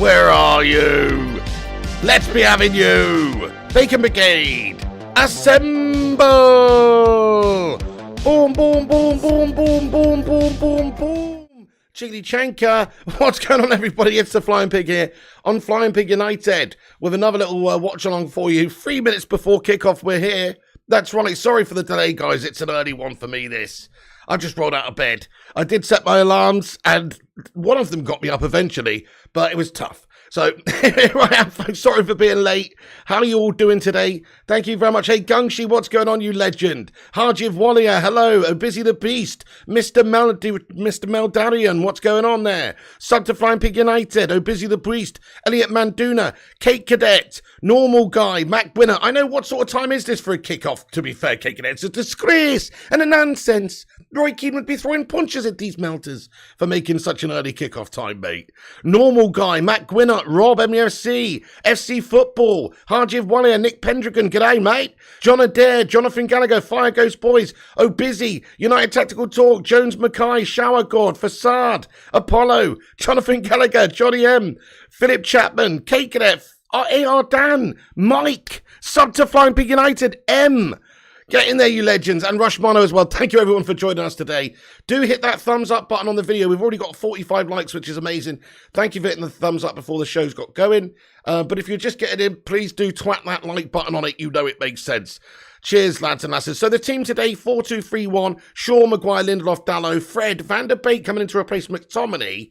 Where are you? Let's be having you. Bacon Brigade. Assemble. Boom, boom, boom, boom, boom, boom, boom, boom, boom. Chigly Chanka. What's going on, everybody? It's the Flying Pig here on Flying Pig United with another little watch along for you. 3 minutes before kickoff, we're here. That's right. Sorry for the delay, guys. It's an early one for me, this. I just rolled out of bed. I did set my alarms, and one of them got me up eventually, but it was tough. So, here I am, folks. Sorry for being late. How are you all doing today? Thank you very much. Hey, Gungshi, what's going on, you legend? Harjiv Wallier, hello. Oh, Busy the Beast. Mr. Meldarian, what's going on there? Sub to Flying Pig United. Oh, Busy the Beast. Elliot Manduna. Kate Cadet. Normal Guy. Mac Winner. I know, what sort of time is this for a kickoff, to be fair, Kate Cadet? It's a disgrace and a nonsense. Roy Keane would be throwing punches at these melters for making such an early kickoff time, mate. Normal Guy, Matt Gwynner, Rob MFC, FC Football, Harjiv Wallier, Nick Pendragon, g'day, mate. John Adair, Jonathan Gallagher, Fire Ghost Boys, Oh Busy, United Tactical Talk, Jones Mackay, Shower God, Facade, Apollo, Jonathan Gallagher, Johnny M, Philip Chapman, Kate Cadet, AR Dan, Mike, Sub to Flying Pig United, M. Get in there, you legends, and Rush Mono as well. Thank you, everyone, for joining us today. Do hit that thumbs up button on the video. We've already got 45 likes, which is amazing. Thank you for hitting the thumbs up before the show's got going. But if you're just getting in, please do twat that like button on it. You know it makes sense. Cheers, lads and lasses. So the team today, 4-2-3-1. Shaw, Maguire, Lindelof, Dalot, Fred, Van der Beek coming in to replace McTominay,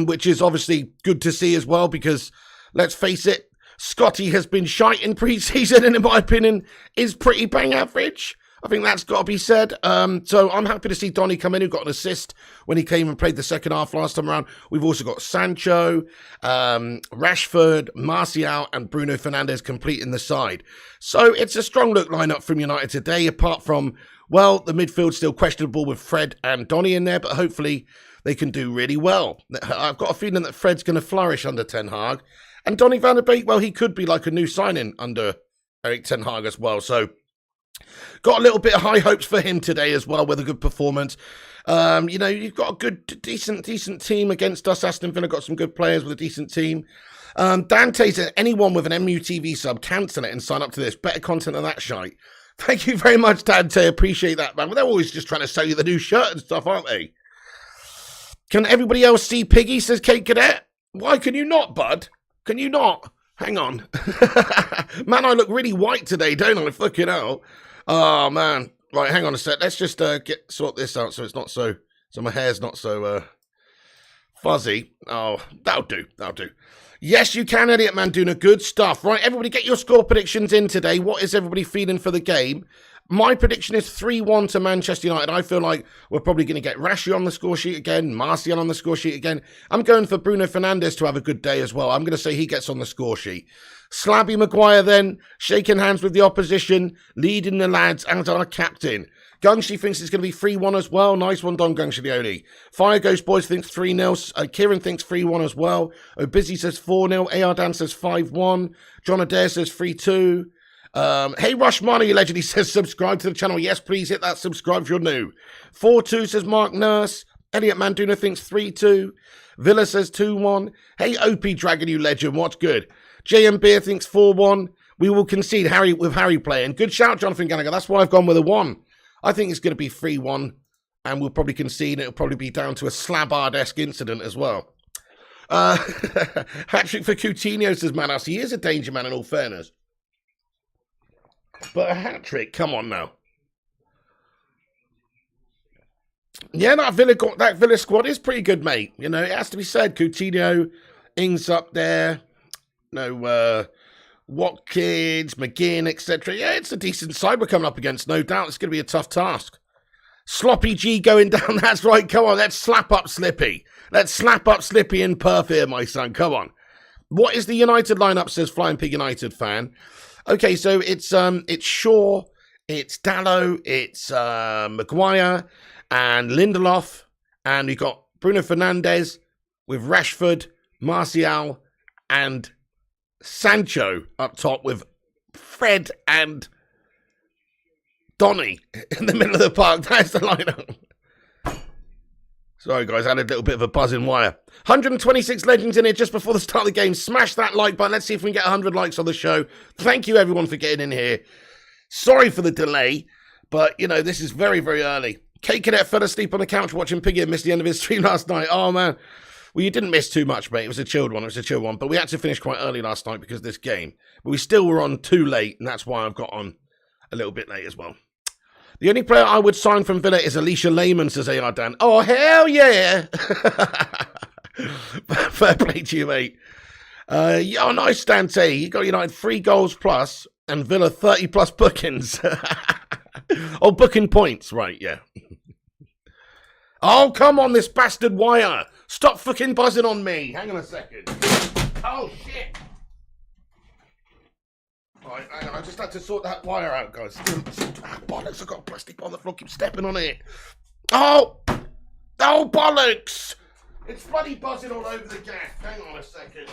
which is obviously good to see as well because, let's face it, Scotty has been shite in pre-season and in my opinion is pretty bang average. I think that's got to be said. So I'm happy to see Donny come in, who got an assist when he came and played the second half last time around. We've also got Sancho, Rashford, Martial and Bruno Fernandes completing the side. So it's a strong look lineup from United today, apart from, well, the midfield's still questionable with Fred and Donny in there, but hopefully they can do really well. I've got a feeling that Fred's going to flourish under Ten Hag. And Donny van der Beek, well, he could be like a new signing under Erik Ten Hag as well. So, got a little bit of high hopes for him today as well with a good performance. You know, you've got a good, decent team against us. Aston Villa got some good players with a decent team. Dante said, anyone with an MUTV sub, cancel it and sign up to this. Better content than that shite. Thank you very much, Dante. Appreciate that, man. But they're always just trying to sell you the new shirt and stuff, aren't they? Can everybody else see Piggy, says Kate Cadet? Why can you not, bud? Can you not? Hang on. Man, I look really white today, don't I? Fucking hell. Oh, man. Right, hang on a sec. Let's just sort this out so it's not so my hair's not so fuzzy. Oh, that'll do. Yes, you can, Elliot Manduna. Good stuff. Right, everybody get your score predictions in today. What is everybody feeling for the game? My prediction is 3-1 to Manchester United. I feel like we're probably going to get Rashford on the score sheet again, Martial on the score sheet again. I'm going for Bruno Fernandes to have a good day as well. I'm going to say he gets on the score sheet. Slabby Maguire then, shaking hands with the opposition, leading the lads as our captain. Gungshi thinks it's going to be 3-1 as well. Nice one, Don Gungshi. Fire Ghost Boys thinks 3-0. Kieran thinks 3-1 as well. Oh, Busy says 4-0. AR Dan says 5-1. John Adair says 3-2. Hey, Rush Money, legend, he says subscribe to the channel. Yes, please hit that subscribe if you're new. 4-2 says Mark Nurse. Elliot Manduna thinks 3-2. Villa says 2-1. Hey, OP Dragon, you legend, what's good? JM Beer thinks 4-1. We will concede with Harry playing. Good shout, Jonathan Gallagher. That's why I've gone with a 1. I think it's going to be 3-1, and we'll probably concede. It'll probably be down to a Slabard-esque incident as well. Hat-trick for Coutinho, says Manos. He is a danger man in all fairness. But a hat-trick, come on now. Yeah, that Villa squad is pretty good, mate. You know, it has to be said. Coutinho, Ings up there. No, Watkins, McGinn, etc. Yeah, it's a decent side we're coming up against, no doubt. It's going to be a tough task. Sloppy G going down, that's right. Come on, let's slap up Slippy. Let's slap up Slippy in Perth here, my son. Come on. What is the United lineup, says Flying Pig United fan. Okay, so it's Shaw, it's Dalot, it's Maguire and Lindelof, and we've got Bruno Fernandes with Rashford, Martial, and Sancho up top with Fred and Donny in the middle of the park. That's the lineup. Sorry, guys, I had a little bit of a buzzing wire. 126 legends in here just before the start of the game. Smash that like button. Let's see if we can get 100 likes on the show. Thank you, everyone, for getting in here. Sorry for the delay, but, you know, this is very, very early. K-Cadet fell asleep on the couch watching Piggy and missed the end of his stream last night. Oh, man. Well, you didn't miss too much, mate. It was a chilled one. But we had to finish quite early last night because of this game. But we still were on too late, and that's why I've got on a little bit late as well. The only player I would sign from Villa is Alicia Lehman, says AR Dan. Oh, hell yeah. Fair play to you, mate. Oh, nice, Stante. You got United 3 goals plus and Villa 30 plus bookings. Oh, booking points. Right, yeah. Oh, come on, this bastard wire. Stop fucking buzzing on me. Hang on a second. Oh, shit. Right, hang on, I just had to sort that wire out, guys. Bollocks, I've got a plastic on the floor, keep stepping on it. Oh! Oh, bollocks! It's bloody buzzing all over the gaff. Hang on a second.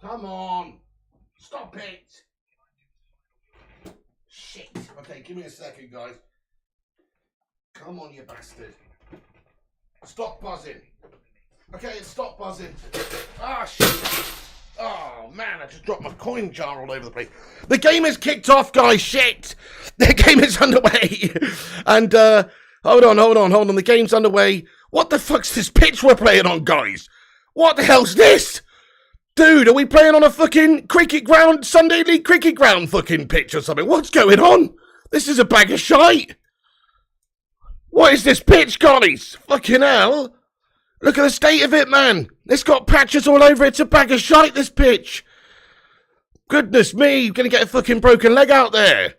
Come on. Stop it. Shit. Okay, give me a second, guys. Come on, you bastard. Stop buzzing. Okay, it stopped buzzing. Ah, shit. Oh, man, I just dropped my coin jar all over the place. The game is kicked off, guys. Shit. The game is underway. And, hold on. The game's underway. What the fuck's this pitch we're playing on, guys? What the hell's this? Dude, are we playing on a fucking cricket ground, Sunday League cricket ground fucking pitch or something? What's going on? This is a bag of shite. What is this pitch, guys? Fucking hell. Look at the state of it, man. It's got patches all over it. It's a bag of shite, this pitch. Goodness me, you're going to get a fucking broken leg out there.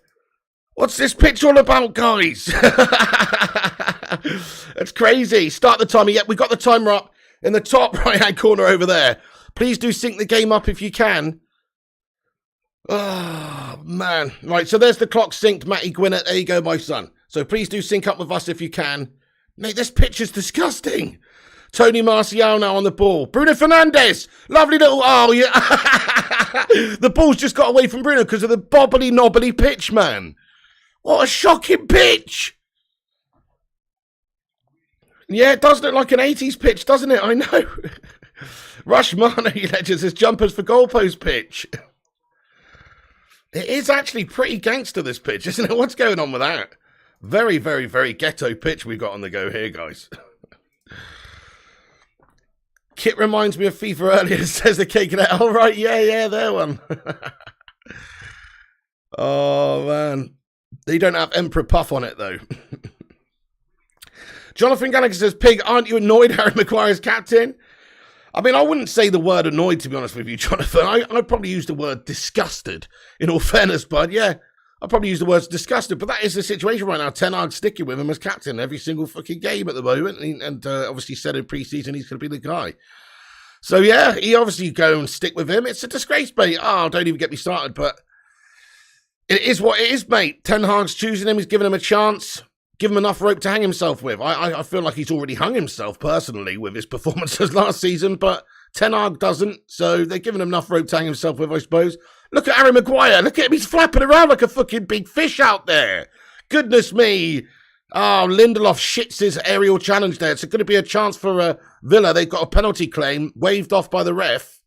What's this pitch all about, guys? That's crazy. Start the timer. Yep, we got the timer up in the top right-hand corner over there. Please do sync the game up if you can. Oh, man. Right, so there's the clock synced, Matty Gwinnett. There you go, my son. So please do sync up with us if you can. Mate, this pitch is disgusting. Tony Martial now on the ball. Bruno Fernandes. Lovely little... Oh, yeah. The ball's just got away from Bruno because of the bobbly-knobbly pitch, man. What a shocking pitch. Yeah, it does look like an 80s pitch, doesn't it? I know. Rush Mana, you legends, says jumpers for goalpost pitch. It is actually pretty gangster, this pitch, isn't it? What's going on with that? Very, very, very ghetto pitch we've got on the go here, guys. Kit reminds me of FIFA earlier, says the cake. Oh, right, yeah, there one. Oh, man. They don't have Emperor Puff on it, though. Jonathan Gallagher says, Pig, aren't you annoyed Harry Maguire is captain? I mean, I wouldn't say the word annoyed, to be honest with you, Jonathan. I'd probably use the word disgusted, in all fairness, bud. Yeah, I'd probably use the word disgusted, but that is the situation right now. Ten Hag sticking with him as captain every single fucking game at the moment, and obviously said in pre-season he's going to be the guy. So, yeah, he obviously go and stick with him. It's a disgrace, mate. Oh, don't even get me started, but it is what it is, mate. Ten Hag's choosing him. He's giving him a chance. Give him enough rope to hang himself with. I feel like he's already hung himself, personally, with his performances last season, but Ten Hag doesn't, so they're giving him enough rope to hang himself with, I suppose. Look at Harry Maguire. Look at him. He's flapping around like a fucking big fish out there. Goodness me. Oh, Lindelof shits his aerial challenge there. It's going to be a chance for Villa. They've got a penalty claim waved off by the ref.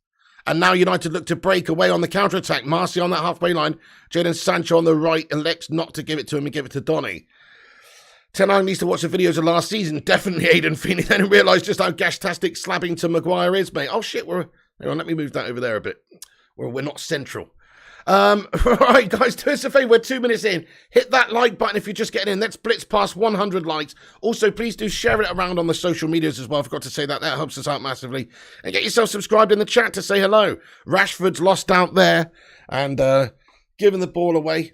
And now United look to break away on the counter-attack. Marcy on that halfway line. Jadon Sancho on the right elects not to give it to him and give it to Donny. Ten Hag needs to watch the videos of last season. Definitely Aidan Feeney. Then realised just how gashtastic slabbing to Maguire is, mate. Oh, shit. Hang on, let me move that over there a bit. We're not central. Right, guys, do us a favour. We're 2 minutes in. Hit that like button if you're just getting in. Let's blitz past 100 likes. Also, please do share it around on the social medias as well. I forgot to say that. That helps us out massively. And get yourself subscribed in the chat to say hello. Rashford's lost out there and giving the ball away.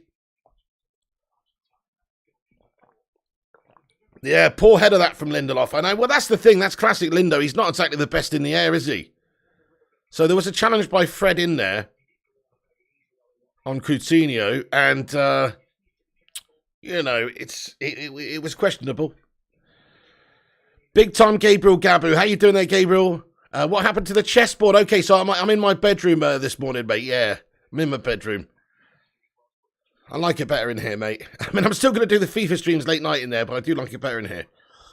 Yeah, poor header that from Lindelof. I know. Well, that's the thing. That's classic Lindo. He's not exactly the best in the air, is he? So there was a challenge by Fred in there on Coutinho, and you know, it was questionable. Big time Gabriel Gabu. How you doing there, Gabriel? What happened to the chessboard? Okay, so I'm in my bedroom this morning, mate. Yeah, I'm in my bedroom. I like it better in here, mate. I mean, I'm still going to do the FIFA streams late night in there, but I do like it better in here.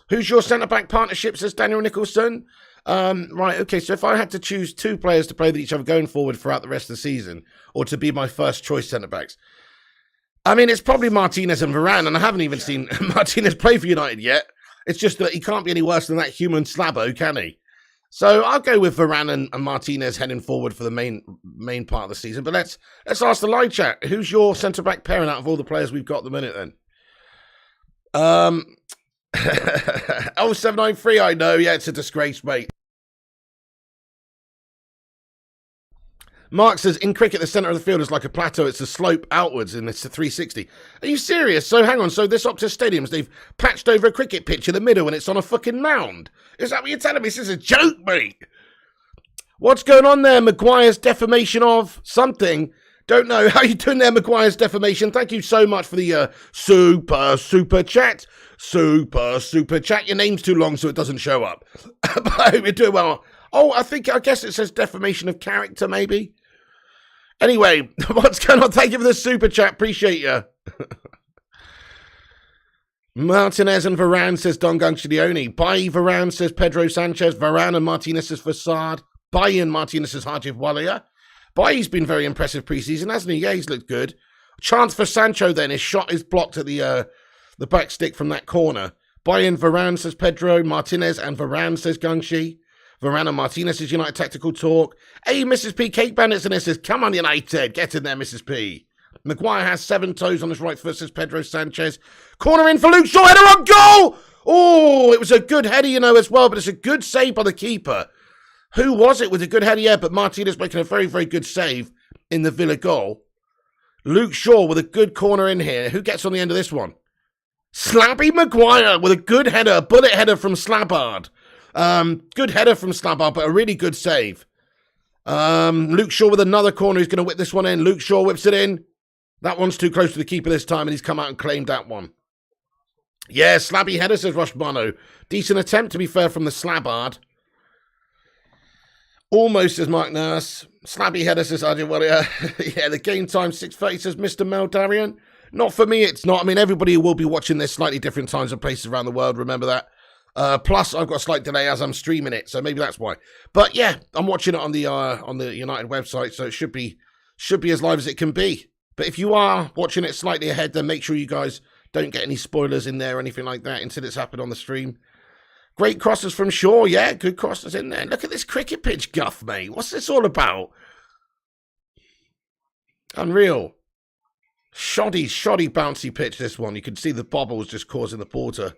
Who's your centre-back partnership, says Daniel Nicholson? Right, okay, so if I had to choose 2 players to play with each other going forward throughout the rest of the season, or to be my first choice centre-backs, I mean, it's probably Martinez and Varane, and I haven't even seen Martinez play for United yet. It's just that he can't be any worse than that human slabbo, can he? So I'll go with Varane and Martinez heading forward for the main part of the season. But let's ask the live chat. Who's your centre-back pairing out of all the players we've got at the minute then? 0793, I know. Yeah, it's a disgrace, mate. Mark says, in cricket, the centre of the field is like a plateau. It's a slope outwards, and it's a 360. Are you serious? So hang on. So this Optus Stadiums, they've patched over a cricket pitch in the middle, and it's on a fucking mound. Is that what you're telling me? This is a joke, mate. What's going on there? Maguire's defamation of something. Don't know. How you doing there, Maguire's defamation? Thank you so much for the super chat. Super chat. Your name's too long, so it doesn't show up. But I hope you're doing well. Oh, I guess it says defamation of character, maybe. Anyway, what's going on? Thank you for the super chat. Appreciate you. Martinez and Varane, says Don Guncciglione. Bye, Varane, says Pedro Sanchez. Varane and Martinez, says Facade. Bye, and Martinez, says Hajif Walia. Bye, he's been very impressive preseason, hasn't he? Yeah, he's looked good. Chance for Sancho, then. His shot is blocked at the back stick from that corner. Bye, and Varane, says Pedro. Martinez and Varane, says Gungshi. Varane and Martinez says United Tactical Talk. Hey, Mrs. P, Cake Bandits, and it says, come on, United. Get in there, Mrs. P. Maguire has 7 toes on his right foot, says Pedro Sanchez. Corner in for Luke Shaw, header on goal! Oh, it was a good header, you know, as well, but it's a good save by the keeper. Who was it with a good header? Yeah, but Martinez making a very, very good save in the Villa goal. Luke Shaw with a good corner in here. Who gets on the end of this one? Slabby Maguire with a good header, a bullet header from Slabard. Good header from Slabard, but a really good save. Luke Shaw with another corner. He's going to whip this one in. Luke Shaw whips it in. That one's too close to the keeper this time, and he's come out and claimed that one. Yeah, slabby header, says Rushmano. Decent attempt, to be fair, from the Slabard. Almost, says Mark Nurse. Slabby header, says Ajay Walia. Yeah, the game time 6:30, says Mr. Mel Darian. Not for me, it's not. I mean, everybody will be watching this slightly different times and places around the world. Remember that. Plus, I've got a slight delay as I'm streaming it, so maybe that's why. But yeah, I'm watching it on the United website, so it should be as live as it can be. But if you are watching it slightly ahead, then make sure you guys don't get any spoilers in there or anything like that until it's happened on the stream. Great crosses from Shaw, yeah, good crosses in there. Look at this cricket pitch guff, mate. What's this all about? Unreal. Shoddy bouncy pitch, this one. You can see the bobbles just causing the porter.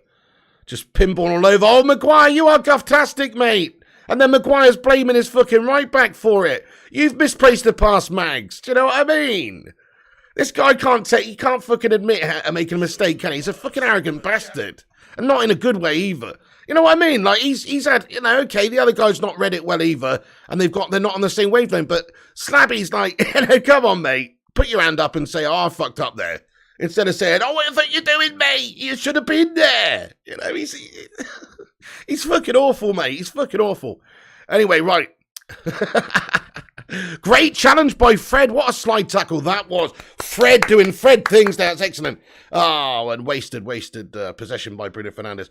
Just pinball all over. Oh, Maguire, you are guff-tastic, mate. And then Maguire's blaming his fucking right back for it. You've misplaced the pass, Mags. Do you know what I mean? This guy he can't fucking admit making a mistake, can he? He's a fucking arrogant bastard. And not in a good way either. You know what I mean? Like, he's had, you know, okay, the other guy's not read it well either, and they're not on the same wavelength, but Slabby's like, you know, come on, mate. Put your hand up and say, oh, I fucked up there. Instead of saying, oh, what are you doing, mate? You should have been there. You know, he's fucking awful, mate. He's fucking awful. Anyway, right. Great challenge by Fred. What a slide tackle that was. Fred doing Fred things. That's excellent. Oh, and wasted possession by Bruno Fernandes.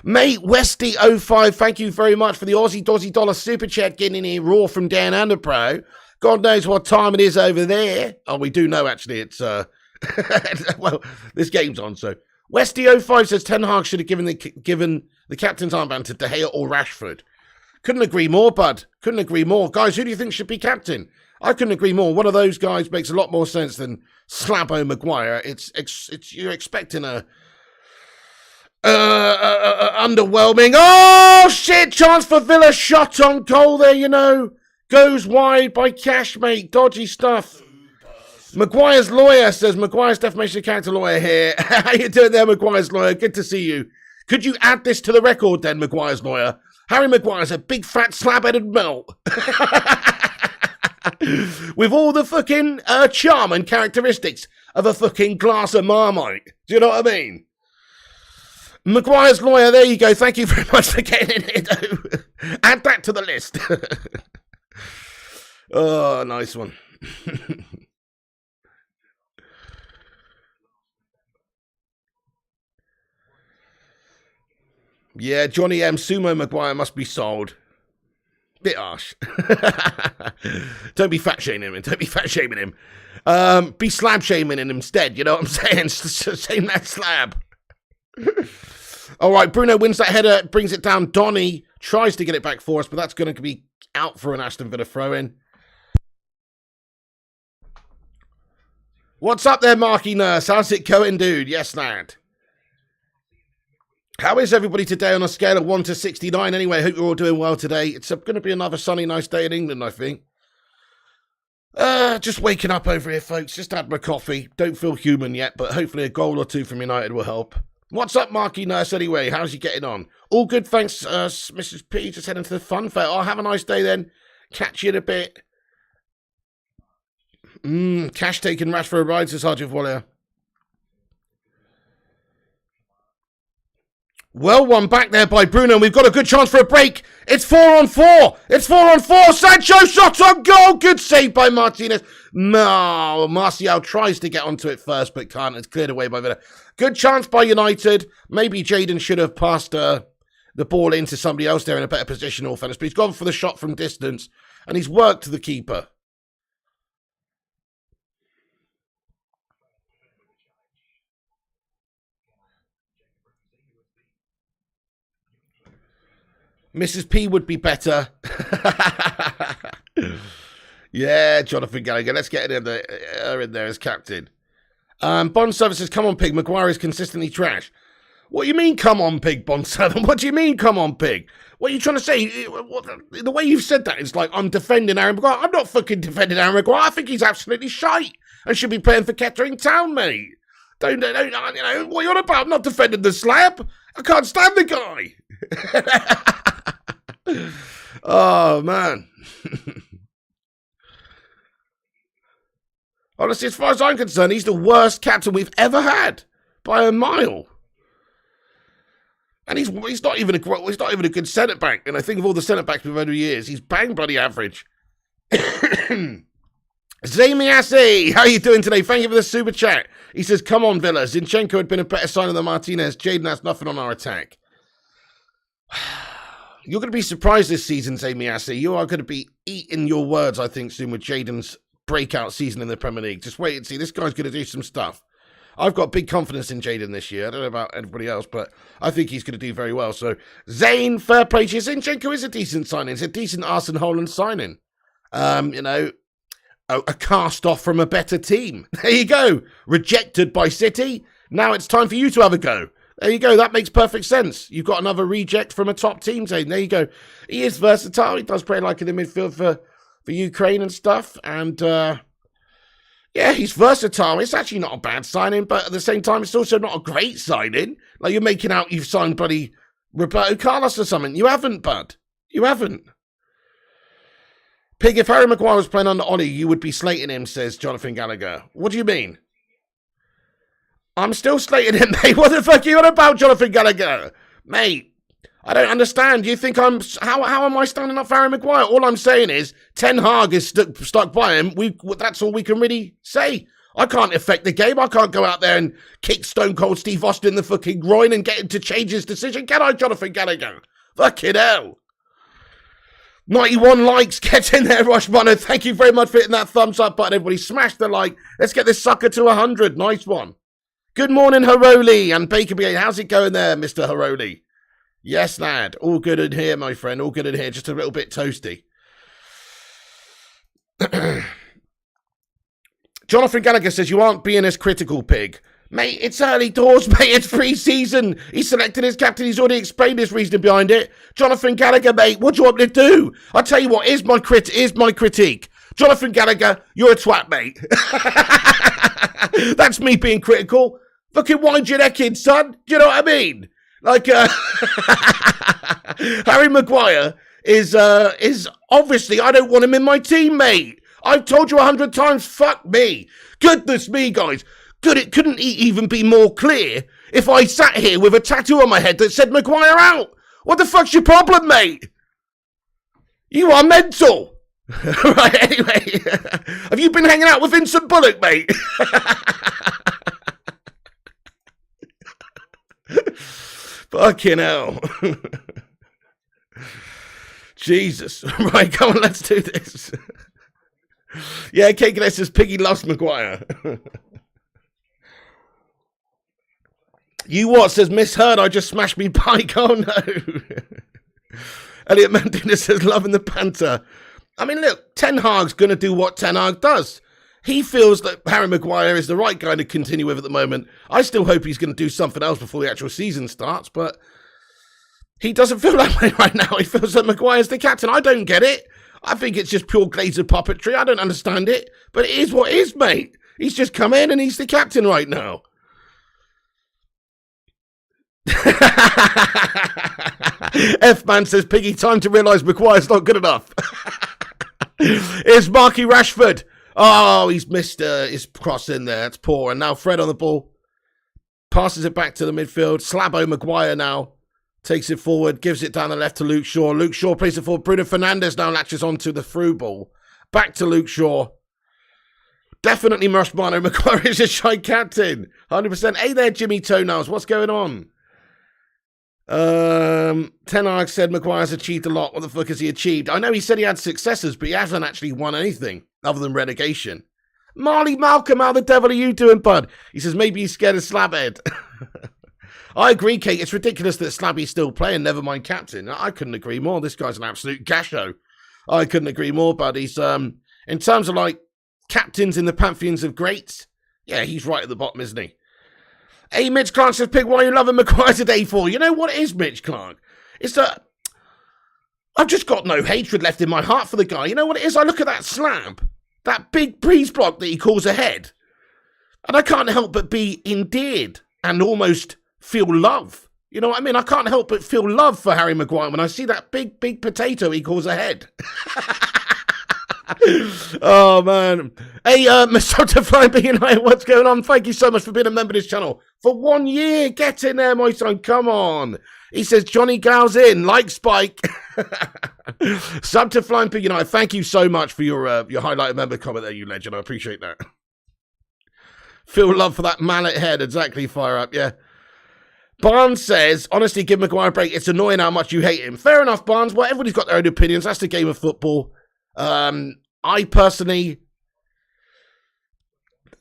Mate, Westy05, thank you very much for the Aussie Dozzy Dollar Super Chat getting in here raw from down under, pro. God knows what time it is over there. Oh, we do know, actually. It's, well, this game's on, so. Westy05 says Ten Hag should have given the captain's armband to De Gea or Rashford. Couldn't agree more, bud. Couldn't agree more. Guys, who do you think should be captain? I couldn't agree more. One of those guys makes a lot more sense than Slabbo Maguire. It's you're expecting a underwhelming. Oh, shit. Chance for Villa. Shot on goal there, you know. Goes wide by Cash, mate. Dodgy stuff. Maguire's lawyer says, Maguire's defamation of character lawyer here. How you doing there, Maguire's lawyer? Good to see you. Could you add this to the record then, Maguire's lawyer? Harry Maguire's a big fat slab-headed melt. With all the fucking charm and characteristics of a fucking glass of Marmite. Do you know what I mean? Maguire's lawyer, there you go. Thank you very much for getting in here, though. Add that to the list. Oh, nice one. Yeah, Johnny M. Sumo Maguire must be sold. Bit harsh. Don't be fat shaming him. Don't be fat shaming him. Be slab shaming him instead. You know what I'm saying? Shame that slab. All right, Bruno wins that header, brings it down. Donny tries to get it back for us, but that's going to be out for an Aston Villa throw-in. What's up there, Marky Nurse? How's it going, dude? Yes, lad. How is everybody today on a scale of 1 to 69? Anyway, hope you're all doing well today. It's going to be another sunny, nice day in England, I think. Just waking up over here, folks. Just had my coffee. Don't feel human yet, but hopefully a goal or two from United will help. What's up, Marky Nurse, anyway? How's you getting on? All good, thanks, Mrs. P. Just heading to the fun fair. Oh, have a nice day then. Catch you in a bit. Cash taking Rashford rides as Sergeant Voller. Well, one back there by Bruno. We've got a good chance for a break. It's 4-on-4. It's 4-on-4. Sancho shot on goal. Good save by Martinez. No, Martial tries to get onto it first, but can't. It's cleared away by Villa. Good chance by United. Maybe Jadon should have passed the ball into somebody else there in a better position, all fairness. But he's gone for the shot from distance, and he's worked the keeper. Mrs. P would be better. Yeah, Jonathan Gallagher. Let's get her in there as captain. Bond Services, come on, Pig. Maguire is consistently trash. What do you mean, come on, Pig, Bond Service? What do you mean, come on, Pig? What are you trying to say? The way you've said that is like I'm defending Aaron Maguire. I'm not fucking defending Aaron Maguire. I think he's absolutely shite and should be playing for Kettering Town, mate. Don't, you know, what are you on about? I'm not defending the slab. I can't stand the guy. Oh, man. Honestly, as far as I'm concerned, he's the worst captain we've ever had by a mile. And he's not even a good centre back. And I think of all the centre backs we've had over years, he's bang bloody average. Zamiasi, how are you doing today? Thank you for the super chat. He says, "Come on, Villa. Zinchenko had been a better signing than Martinez. Jadon has nothing on our attack." You're going to be surprised this season, Zamiasi. You are going to be eating your words, I think, soon with Jadon's breakout season in the Premier League. Just wait and see. This guy's going to do some stuff. I've got big confidence in Jadon this year. I don't know about everybody else, but I think he's going to do very well. So, Zane, fair play to you. Zinchenko is a decent signing. It's a decent Arsene Holland signing. You know, a cast off from a better team. There you go. Rejected by City. Now it's time for you to have a go. There you go. That makes perfect sense. You've got another reject from a top team, Zane. There you go. He is versatile. He does play like in the midfield for Ukraine and stuff. And, yeah, he's versatile. It's actually not a bad signing, but at the same time, it's also not a great signing. Like, you're making out you've signed bloody Roberto Carlos or something. You haven't, bud. You haven't. Pig, if Harry Maguire was playing under Ollie, you would be slating him, says Jonathan Gallagher. What do you mean? I'm still slating him, mate. What the fuck are you on about, Jonathan Gallagher? Mate, I don't understand. You think I'm... How am I standing up for Harry Maguire? All I'm saying is, Ten Hag is stuck by him. That's all we can really say. I can't affect the game. I can't go out there and kick Stone Cold Steve Austin in the fucking groin and get him to change his decision. Can I, Jonathan Gallagher? Fucking hell. 91 likes. Get in there, Rush Runner. Thank you very much for hitting that thumbs up button, everybody. Smash the like. Let's get this sucker to 100. Nice one. Good morning, Haroli and Baker Brigade. How's it going there, Mr. Haroli? Yes, lad. All good in here, my friend. All good in here. Just a little bit toasty. Jonathan Gallagher says, you aren't being as critical, Pig. Mate, it's early doors, mate. It's pre-season. He's selected his captain. He's already explained his reasoning behind it. Jonathan Gallagher, mate, what do you want me to do? I'll tell you what, here's my critique. Jonathan Gallagher, you're a twat, mate. That's me being critical. Fucking wind your neck in, son. Do you know what I mean? Like, Harry Maguire is obviously, I don't want him in my team, mate. I've told you 100 times, fuck me. Goodness me, guys. It couldn't even be more clear if I sat here with a tattoo on my head that said Maguire out. What the fuck's your problem, mate? You are mental. Right, anyway. Have you been hanging out with Vincent Bullock, mate? Fucking hell. Jesus. Right, come on, let's do this. Yeah, KKS says Piggy loves Maguire. You what? Says misheard, I just smashed me bike. Oh no. Elliot Mendina says loving the banter. I mean, look, Ten Hag's going to do what Ten Hag does. He feels that Harry Maguire is the right guy to continue with at the moment. I still hope he's going to do something else before the actual season starts, but he doesn't feel that way right now. He feels that Maguire's the captain. I don't get it. I think it's just pure Glazer puppetry. I don't understand it, but it is what it is, mate. He's just come in and he's the captain right now. F-Man says, Piggy, time to realise Maguire's not good enough. Here's Marky Rashford. Oh, he's missed his cross in there. It's poor. And now Fred on the ball. Passes it back to the midfield. Slabo Maguire now takes it forward. Gives it down the left to Luke Shaw. Luke Shaw plays it forward. Bruno Fernandes now latches onto the through ball. Back to Luke Shaw. Definitely Marshmano. Maguire is a shy captain. 100%. Hey there, Jimmy Toenails. What's going on? Ten Hag said Maguire's achieved a lot. What the fuck has he achieved? I know he said he had successes, but he hasn't actually won anything other than relegation. Marley Malcolm, how the devil are you doing, bud? He says maybe he's scared of Slabhead. I agree, Kate. It's ridiculous that Slabby's still playing, never mind captain. I couldn't agree more. This guy's an absolute gasho. I couldn't agree more, bud. He's, in terms of, like, captains in the pantheons of greats, yeah, he's right at the bottom, isn't he? Hey, Mitch Clark says, Pig, why are you loving Maguire today for? You know what it is, Mitch Clark? It's that I've just got no hatred left in my heart for the guy. You know what it is? I look at that slab, that big breeze block that he calls ahead, and I can't help but be endeared and almost feel love. You know what I mean? I can't help but feel love for Harry Maguire when I see that big potato he calls ahead. Oh, man. Hey, Mr. Flying United, what's going on? Thank you so much for being a member of this channel for 1 year. Get in there, my son. Come on. He says, Johnny Gow's in, like Spike. Sub to Flying Pig United. Thank you so much for your highlighted member comment there, you legend. I appreciate that. Feel love for that mallet head. Exactly, fire up, yeah. Barnes says, honestly, give Maguire a break. It's annoying how much you hate him. Fair enough, Barnes. Well, everybody's got their own opinions. That's the game of football. I personally,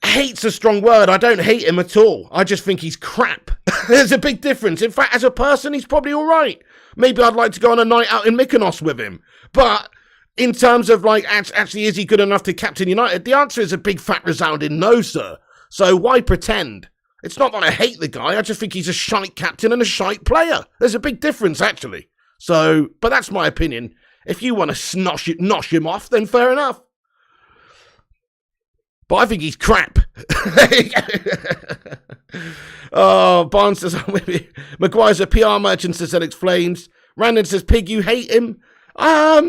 hate's a strong word. I don't hate him at all. I just think he's crap. There's a big difference. In fact, as a person, he's probably all right. Maybe I'd like to go on a night out in Mykonos with him. But in terms of, like, actually, is he good enough to captain United? The answer is a big fat resounding no, sir. So why pretend? It's not that I hate the guy. I just think he's a shite captain and a shite player. There's a big difference, actually. So, but that's my opinion. If you want to nosh him off, then fair enough. But I think he's crap. Oh, Barnes says, Maguire's a PR merchant, says that explains. Randon says, Pig, you hate him? I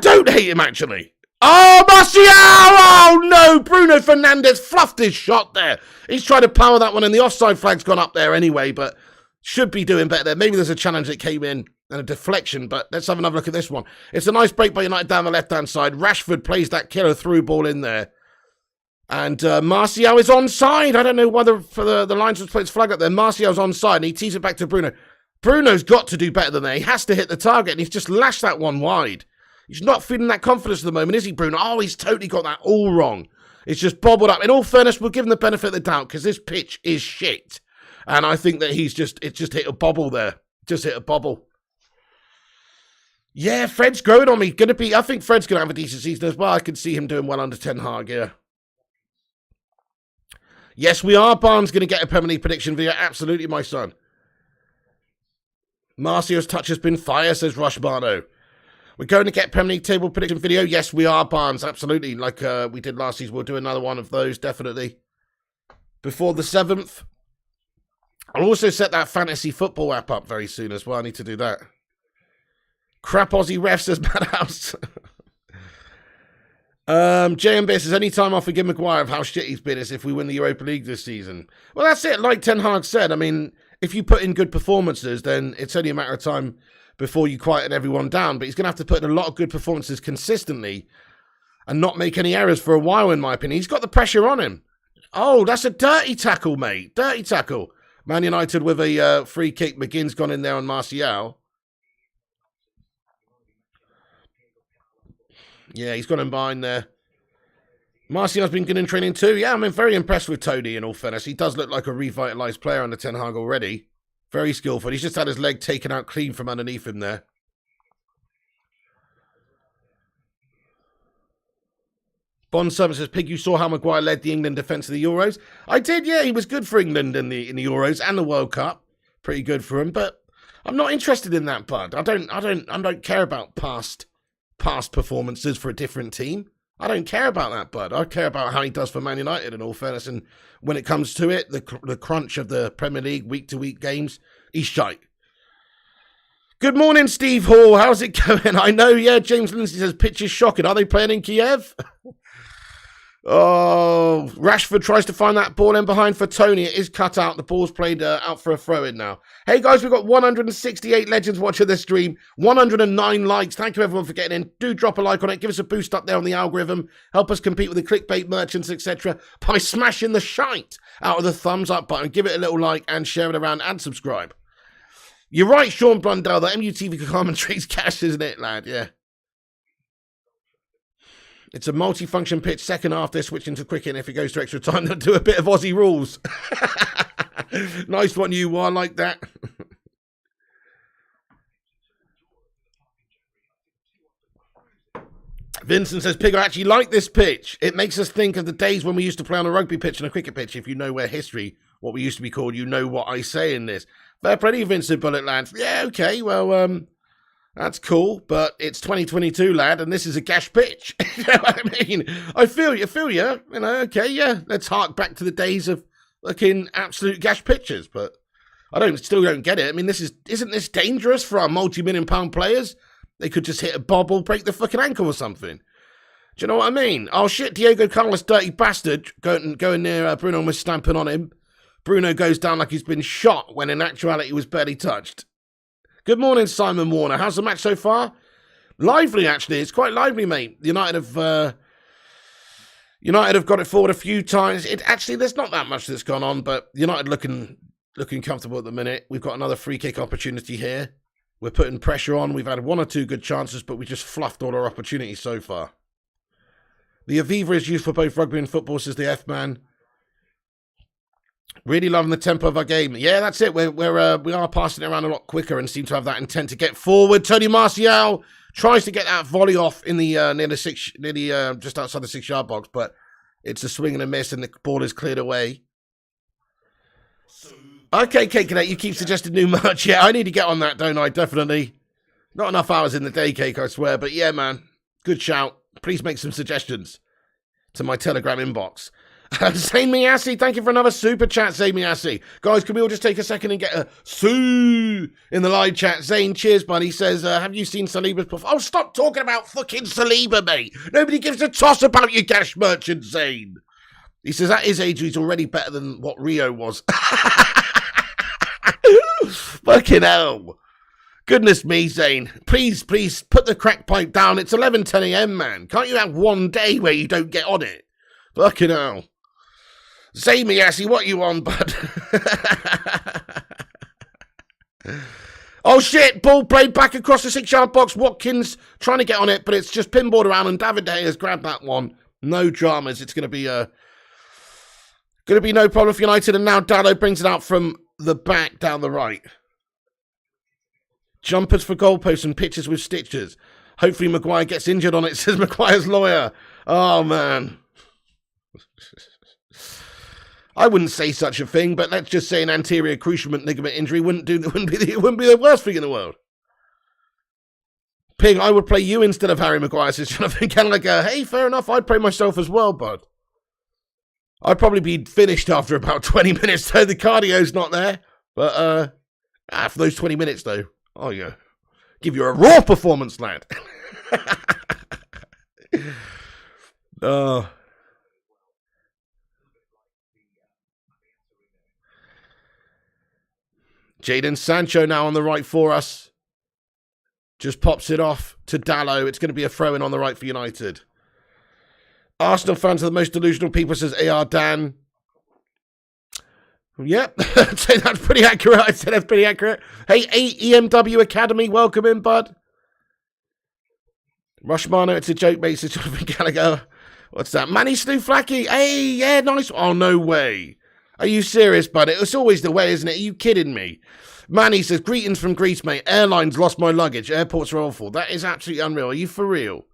don't hate him, actually. Oh, Martial! Oh, no! Bruno Fernandes fluffed his shot there. He's trying to power that one, and the offside flag's gone up there anyway, but should be doing better there. Maybe there's a challenge that came in and a deflection, but let's have another look at this one. It's a nice break by United down the left-hand side. Rashford plays that killer through ball in there. And Martial is onside. I don't know whether for the linesman's put his flag up there. Martial's onside, and he tees it back to Bruno. Bruno's got to do better than that. He has to hit the target, and he's just lashed that one wide. He's not feeling that confidence at the moment, is he, Bruno? Oh, he's totally got that all wrong. It's just bobbled up. In all fairness, we'll give him the benefit of the doubt, because this pitch is shit. And I think that it's just hit a bobble there. Just hit a bobble. Yeah, Fred's growing on me. I think Fred's going to have a decent season as well. I can see him doing well under Ten Hag, yeah. Yes, we are. Barnes going to get a Premier League prediction video. Absolutely, my son. Marcio's touch has been fire, says Rushmano. We're going to get Premier League table prediction video. Yes, we are, Barnes. Absolutely. Like we did last season. We'll do another one of those, definitely. Before the 7th. I'll also set that fantasy football app up very soon as well. I need to do that. Crap Aussie ref, says Madhouse. JMB says, any time I forgive Maguire of how shit he's been is if we win the Europa League this season. Well, that's it. Like Ten Hag said, I mean, if you put in good performances, then it's only a matter of time before you quieten everyone down. But he's going to have to put in a lot of good performances consistently and not make any errors for a while, in my opinion. He's got the pressure on him. Oh, that's a dirty tackle, mate. Dirty tackle. Man United with a free kick. McGinn's gone in there on Martial. Yeah, he's got him behind there. Martial's been good in training too. Yeah, I'm very impressed with Tony, in all fairness. He does look like a revitalised player under Ten Hag already. Very skillful. He's just had his leg taken out clean from underneath him there. Bond Servant says, Pig, you saw how Maguire led the England defence of the Euros? I did, yeah. He was good for England in the Euros and the World Cup. Pretty good for him, but I'm not interested in that, bud. I don't care about past performances for a different team. I don't care about that, bud. I care about how he does for Man United, in all fairness. And when it comes to it, the crunch of the Premier League week-to-week games, he's shite. Good morning, Steve Hall. How's it going? I know, yeah, James Lindsay says, pitch is shocking. Are they playing in Kiev? Oh, Rashford tries to find that ball in behind for Tony. It is cut out. The ball's played out for a throw-in now. Hey, guys, we've got 168 legends watching this stream. 109 likes. Thank you, everyone, for getting in. Do drop a like on it. Give us a boost up there on the algorithm. Help us compete with the clickbait merchants, etc. by smashing the shite out of the thumbs up button. Give it a little like and share it around and subscribe. You're right, Sean Blundell. The MUTV commentary's cash, isn't it, lad? Yeah. It's a multi-function pitch. Second half, they're switching to cricket. If it goes to extra time, they'll do a bit of Aussie rules. Nice one, you. I like that. Vincent says, Pig, I actually like this pitch. It makes us think of the days when we used to play on a rugby pitch and a cricket pitch. If you know where history, what we used to be called, you know what I say in this. Fair play, Vincent Bulletland. Yeah, okay, well, that's cool, but it's 2022, lad, and this is a gash pitch. You know what I mean? I feel you. You know, okay, yeah, let's hark back to the days of looking absolute gash pitches, but I still don't get it. I mean, isn't this dangerous for our multi-million-pound players? They could just hit a bobble, break the fucking ankle or something. Do you know what I mean? Oh, shit, Diego Carlos, dirty bastard, going near Bruno, almost stamping on him. Bruno goes down like he's been shot when in actuality he was barely touched. Good morning, Simon Warner. How's the match so far? Lively, actually. It's quite lively, mate. United have got it forward a few times. There's not that much that's gone on, but United looking comfortable at the minute. We've got another free kick opportunity here. We're putting pressure on. We've had one or two good chances, but we just fluffed all our opportunities so far. The Aviva is used for both rugby and football, says the F-man. Really loving the tempo of our game. Yeah, that's it. We are passing it around a lot quicker and seem to have that intent to get forward. Tony Martial tries to get that volley off in the just outside the 6-yard box, but it's a swing and a miss, and the ball is cleared away. Okay, Cake Cadet, you keep suggesting new merch. Yeah, I need to get on that, don't I? Definitely. Not enough hours in the day, Cake, I swear. But yeah, man, good shout. Please make some suggestions to my Telegram inbox. Zane Miyasi, thank you for another super chat, Zane Miyasi. Guys, can we all just take a second and get a sue in the live chat? Zane, cheers, buddy. He says, have you seen Saliba's performance? Oh, stop talking about fucking Saliba, mate. Nobody gives a toss about your cash merchant, Zane. He says, at his age, he's already better than what Rio was. Fucking hell. Goodness me, Zane. Please, put the crack pipe down. It's 11:10 a.m., man. Can't you have one day where you don't get on it? Fucking hell. Say me, Assy, what you on, bud? Oh, shit. Ball played back across the 6-yard box. Watkins trying to get on it, but it's just pinballed around, and David Day has grabbed that one. No dramas. It's going to be no problem for United, and now Dallo brings it out from the back down the right. Jumpers for goalposts and pitches with stitches. Hopefully Maguire gets injured on it, says Maguire's lawyer. Oh, man. I wouldn't say such a thing, but let's just say an anterior cruciate ligament injury wouldn't be the worst thing in the world. Pig, I would play you instead of Harry Maguire, says Jonathan Gallagher. Hey, fair enough, I'd play myself as well, bud. I'd probably be finished after about 20 minutes, though the cardio's not there. But, for those 20 minutes, though, oh, yeah. Give you a raw performance, lad. Jadon Sancho now on the right for us. Just pops it off to Dallo. It's going to be a throw-in on the right for United. Arsenal fans are the most delusional people, says AR Dan. Yep, I'd say that's pretty accurate. I'd say that's pretty accurate. Hey, EMW Academy, welcome in, bud. Rushmano, it's a joke, mate. Says Jonathan Gallagher. What's that? Manny Flacky. Hey, yeah, nice. Oh, no way. Are you serious, bud? It's always the way, isn't it? Are you kidding me? Manny says, greetings from Greece, mate. Airlines lost my luggage. Airports are awful. That is absolutely unreal. Are you for real?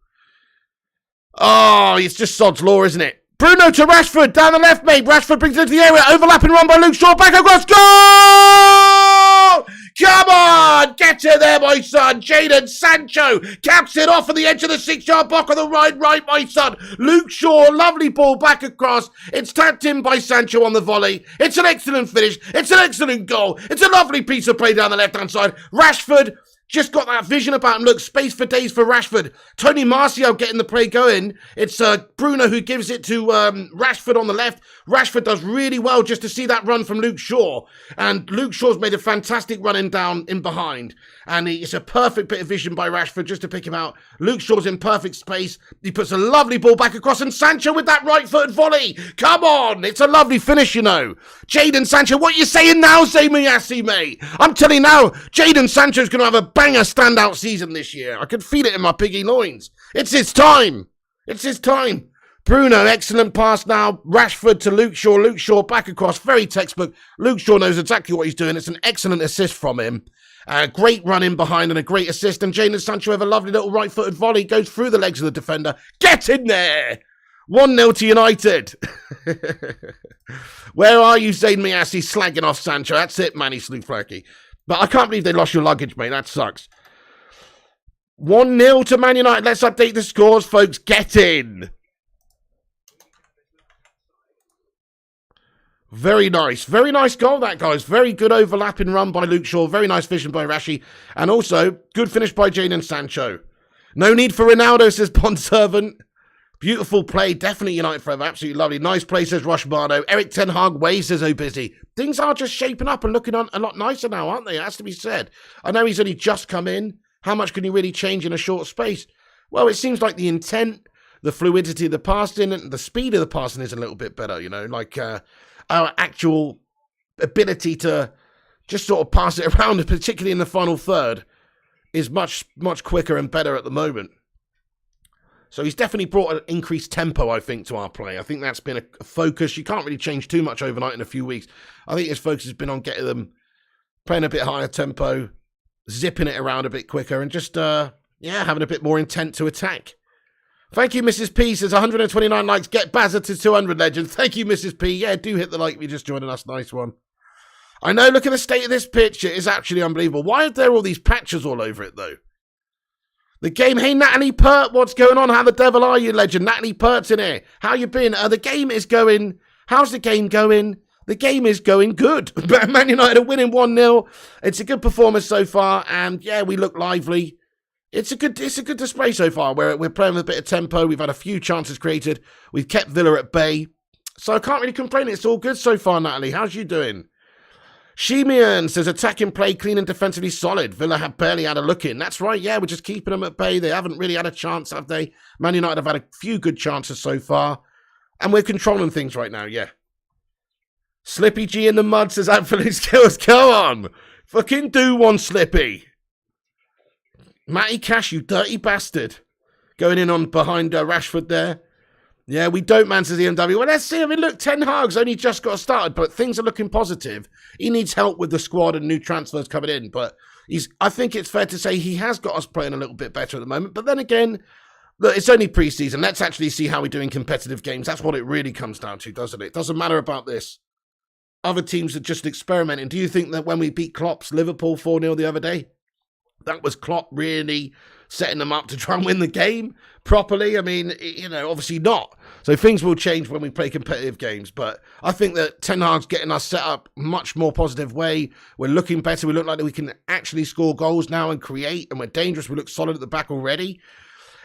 Oh, it's just sod's law, isn't it? Bruno to Rashford, down the left, mate. Rashford brings it into the area. Overlapping run by Luke Shaw. Back across. Goal! Come on! Get it there, my son. Jadon Sancho caps it off at the edge of the 6-yard box on the right, my son. Luke Shaw, lovely ball back across. It's tapped in by Sancho on the volley. It's an excellent finish. It's an excellent goal. It's a lovely piece of play down the left-hand side. Rashford just got that vision about him. Look, space for days for Rashford. Tony Martial getting the play going. It's Bruno who gives it to Rashford on the left. Rashford does really well just to see that run from Luke Shaw. And Luke Shaw's made a fantastic run in down in behind. And it's a perfect bit of vision by Rashford just to pick him out. Luke Shaw's in perfect space. He puts a lovely ball back across. And Sancho with that right-footed volley. Come on. It's a lovely finish, you know. Jadon Sancho, what you saying now, Miyasi, mate? I'm telling you now, Jadon Sancho's going to have a banger standout season this year. I can feel it in my piggy loins. It's his time. It's his time. Bruno, excellent pass now. Rashford to Luke Shaw. Luke Shaw back across. Very textbook. Luke Shaw knows exactly what he's doing. It's an excellent assist from him. Great run in behind and a great assist. And Jadon Sancho have a lovely little right-footed volley. Goes through the legs of the defender. Get in there. 1-0 to United. Where are you, Zayn Miyasi, slagging off Sancho? That's it, Manny Flacky. But I can't believe they lost your luggage, mate. That sucks. 1-0 to Man United. Let's update the scores, folks. Get in. Very nice. Very nice goal, that, guys. Very good overlapping run by Luke Shaw. Very nice vision by Rashi. And also, good finish by Jadon Sancho. No need for Ronaldo, says Bond Servant. Beautiful play. Definitely United forever. Absolutely lovely. Nice play, says Rushmano. Eric Ten Hag Way says Oh Busy. Things are just shaping up and looking a lot nicer now, aren't they? It has to be said. I know he's only just come in. How much can he really change in a short space? Well, it seems like the intent, the fluidity of the passing, and the speed of the passing is a little bit better, you know, like our actual ability to just sort of pass it around, particularly in the final third, is much, much quicker and better at the moment. So he's definitely brought an increased tempo, I think, to our play. I think that's been a focus. You can't really change too much overnight in a few weeks. I think his focus has been on getting them playing a bit higher tempo, zipping it around a bit quicker, and just, having a bit more intent to attack. Thank you, Mrs. P. Says 129 likes. Get Bazza to 200, legend. Thank you, Mrs. P. Yeah, do hit the like if you're just joining us. Nice one. I know, look at the state of this pitch. It is actually unbelievable. Why are there all these patches all over it, though? The game, hey, Natalie Pert, what's going on? How the devil are you, legend? Natalie Pert's in here. How you been? The game is going, how's the game going? The game is going good. Man United are winning 1-0. It's a good performance so far, and yeah, we look lively. It's a good display so far. We're playing with a bit of tempo. We've had a few chances created. We've kept Villa at bay. So I can't really complain. It's all good so far, Natalie. How's you doing? Shemian says, attacking play, clean and defensively solid. Villa have barely had a look in. That's right, yeah, we're just keeping them at bay. They haven't really had a chance, have they? Man United have had a few good chances so far. And we're controlling things right now, yeah. Slippy G in the mud says, absolute skills. Go on. Fucking do one, Slippy. Matty Cash, you dirty bastard. Going in on behind Rashford there. Yeah, we don't, man, says the MW. Well, let's see. I mean, look, Ten Hag's only just got started, but things are looking positive. He needs help with the squad and new transfers coming in, but I think it's fair to say he has got us playing a little bit better at the moment. But then again, look, it's only pre-season. Let's actually see how we do in competitive games. That's what it really comes down to, doesn't it? It doesn't matter about this. Other teams are just experimenting. Do you think that when we beat Klopp's Liverpool 4-0 the other day, that was Klopp really setting them up to try and win the game properly? I mean, you know, obviously not. So things will change when we play competitive games. But I think that Ten Hag's getting us set up much more positive way. We're looking better. We look like we can actually score goals now and create. And we're dangerous. We look solid at the back already.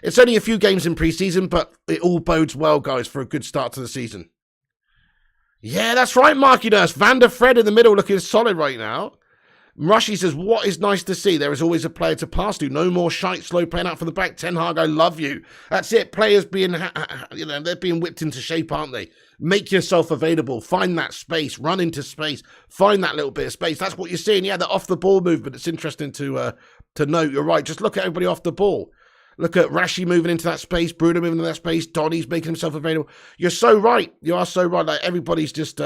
It's only a few games in pre-season, but it all bodes well, guys, for a good start to the season. Yeah, that's right, Marky Nurse. Van der Fred in the middle looking solid right now. Rushy says, what is nice to see? There is always a player to pass to. No more shite, slow playing out for the back. Ten Hag, I love you. That's it. Players being, they're being whipped into shape, aren't they? Make yourself available. Find that space. Run into space. Find that little bit of space. That's what you're seeing. Yeah, the off-the-ball movement. It's interesting to note. You're right. Just look at everybody off the ball. Look at Rashi moving into that space. Bruno moving into that space. Donny's making himself available. You're so right. You are so right. Like, everybody's just...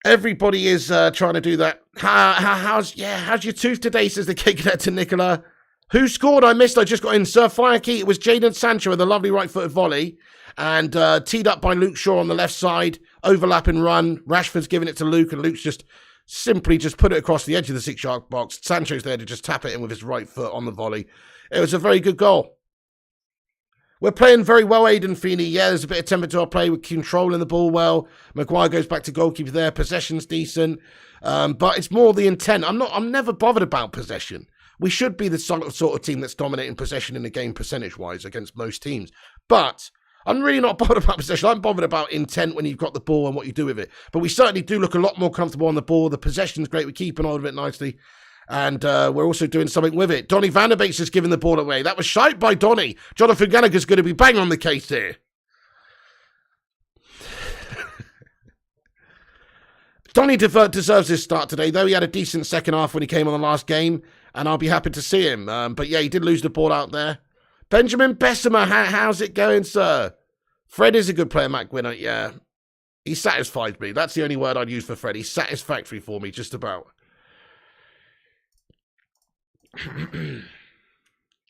Everybody is trying to do that. How's your tooth today, says the Kick Cadet to Nicola. Who scored? I missed. I just got in. Sir Firekey. It was Jadon Sancho with a lovely right-footed volley. And teed up by Luke Shaw on the left side. Overlap and run. Rashford's giving it to Luke. And Luke's just simply just put it across the edge of the 6-yard box. Sancho's there to just tap it in with his right foot on the volley. It was a very good goal. We're playing very well, Aidan Feeney. Yeah, there's a bit of temper to our play. We're controlling the ball well. Maguire goes back to goalkeeper there. Possession's decent. But it's more the intent. I'm never bothered about possession. We should be the sort of team that's dominating possession in the game percentage-wise against most teams. But I'm really not bothered about possession. I'm bothered about intent when you've got the ball and what you do with it. But we certainly do look a lot more comfortable on the ball. The possession's great. We're keeping hold of it nicely. And we're also doing something with it. Donny van der Beek's just giving the ball away. That was shite by Donny. Jonathan Gallagher's going to be bang on the case here. Donny deserves his start today, though. He had a decent second half when he came on the last game, and I'll be happy to see him. But yeah, he did lose the ball out there. Benjamin Bessemer, how's it going, sir? Fred is a good player, Matt Gwynner. Yeah, he satisfies me. That's the only word I'd use for Fred. He's satisfactory for me, just about.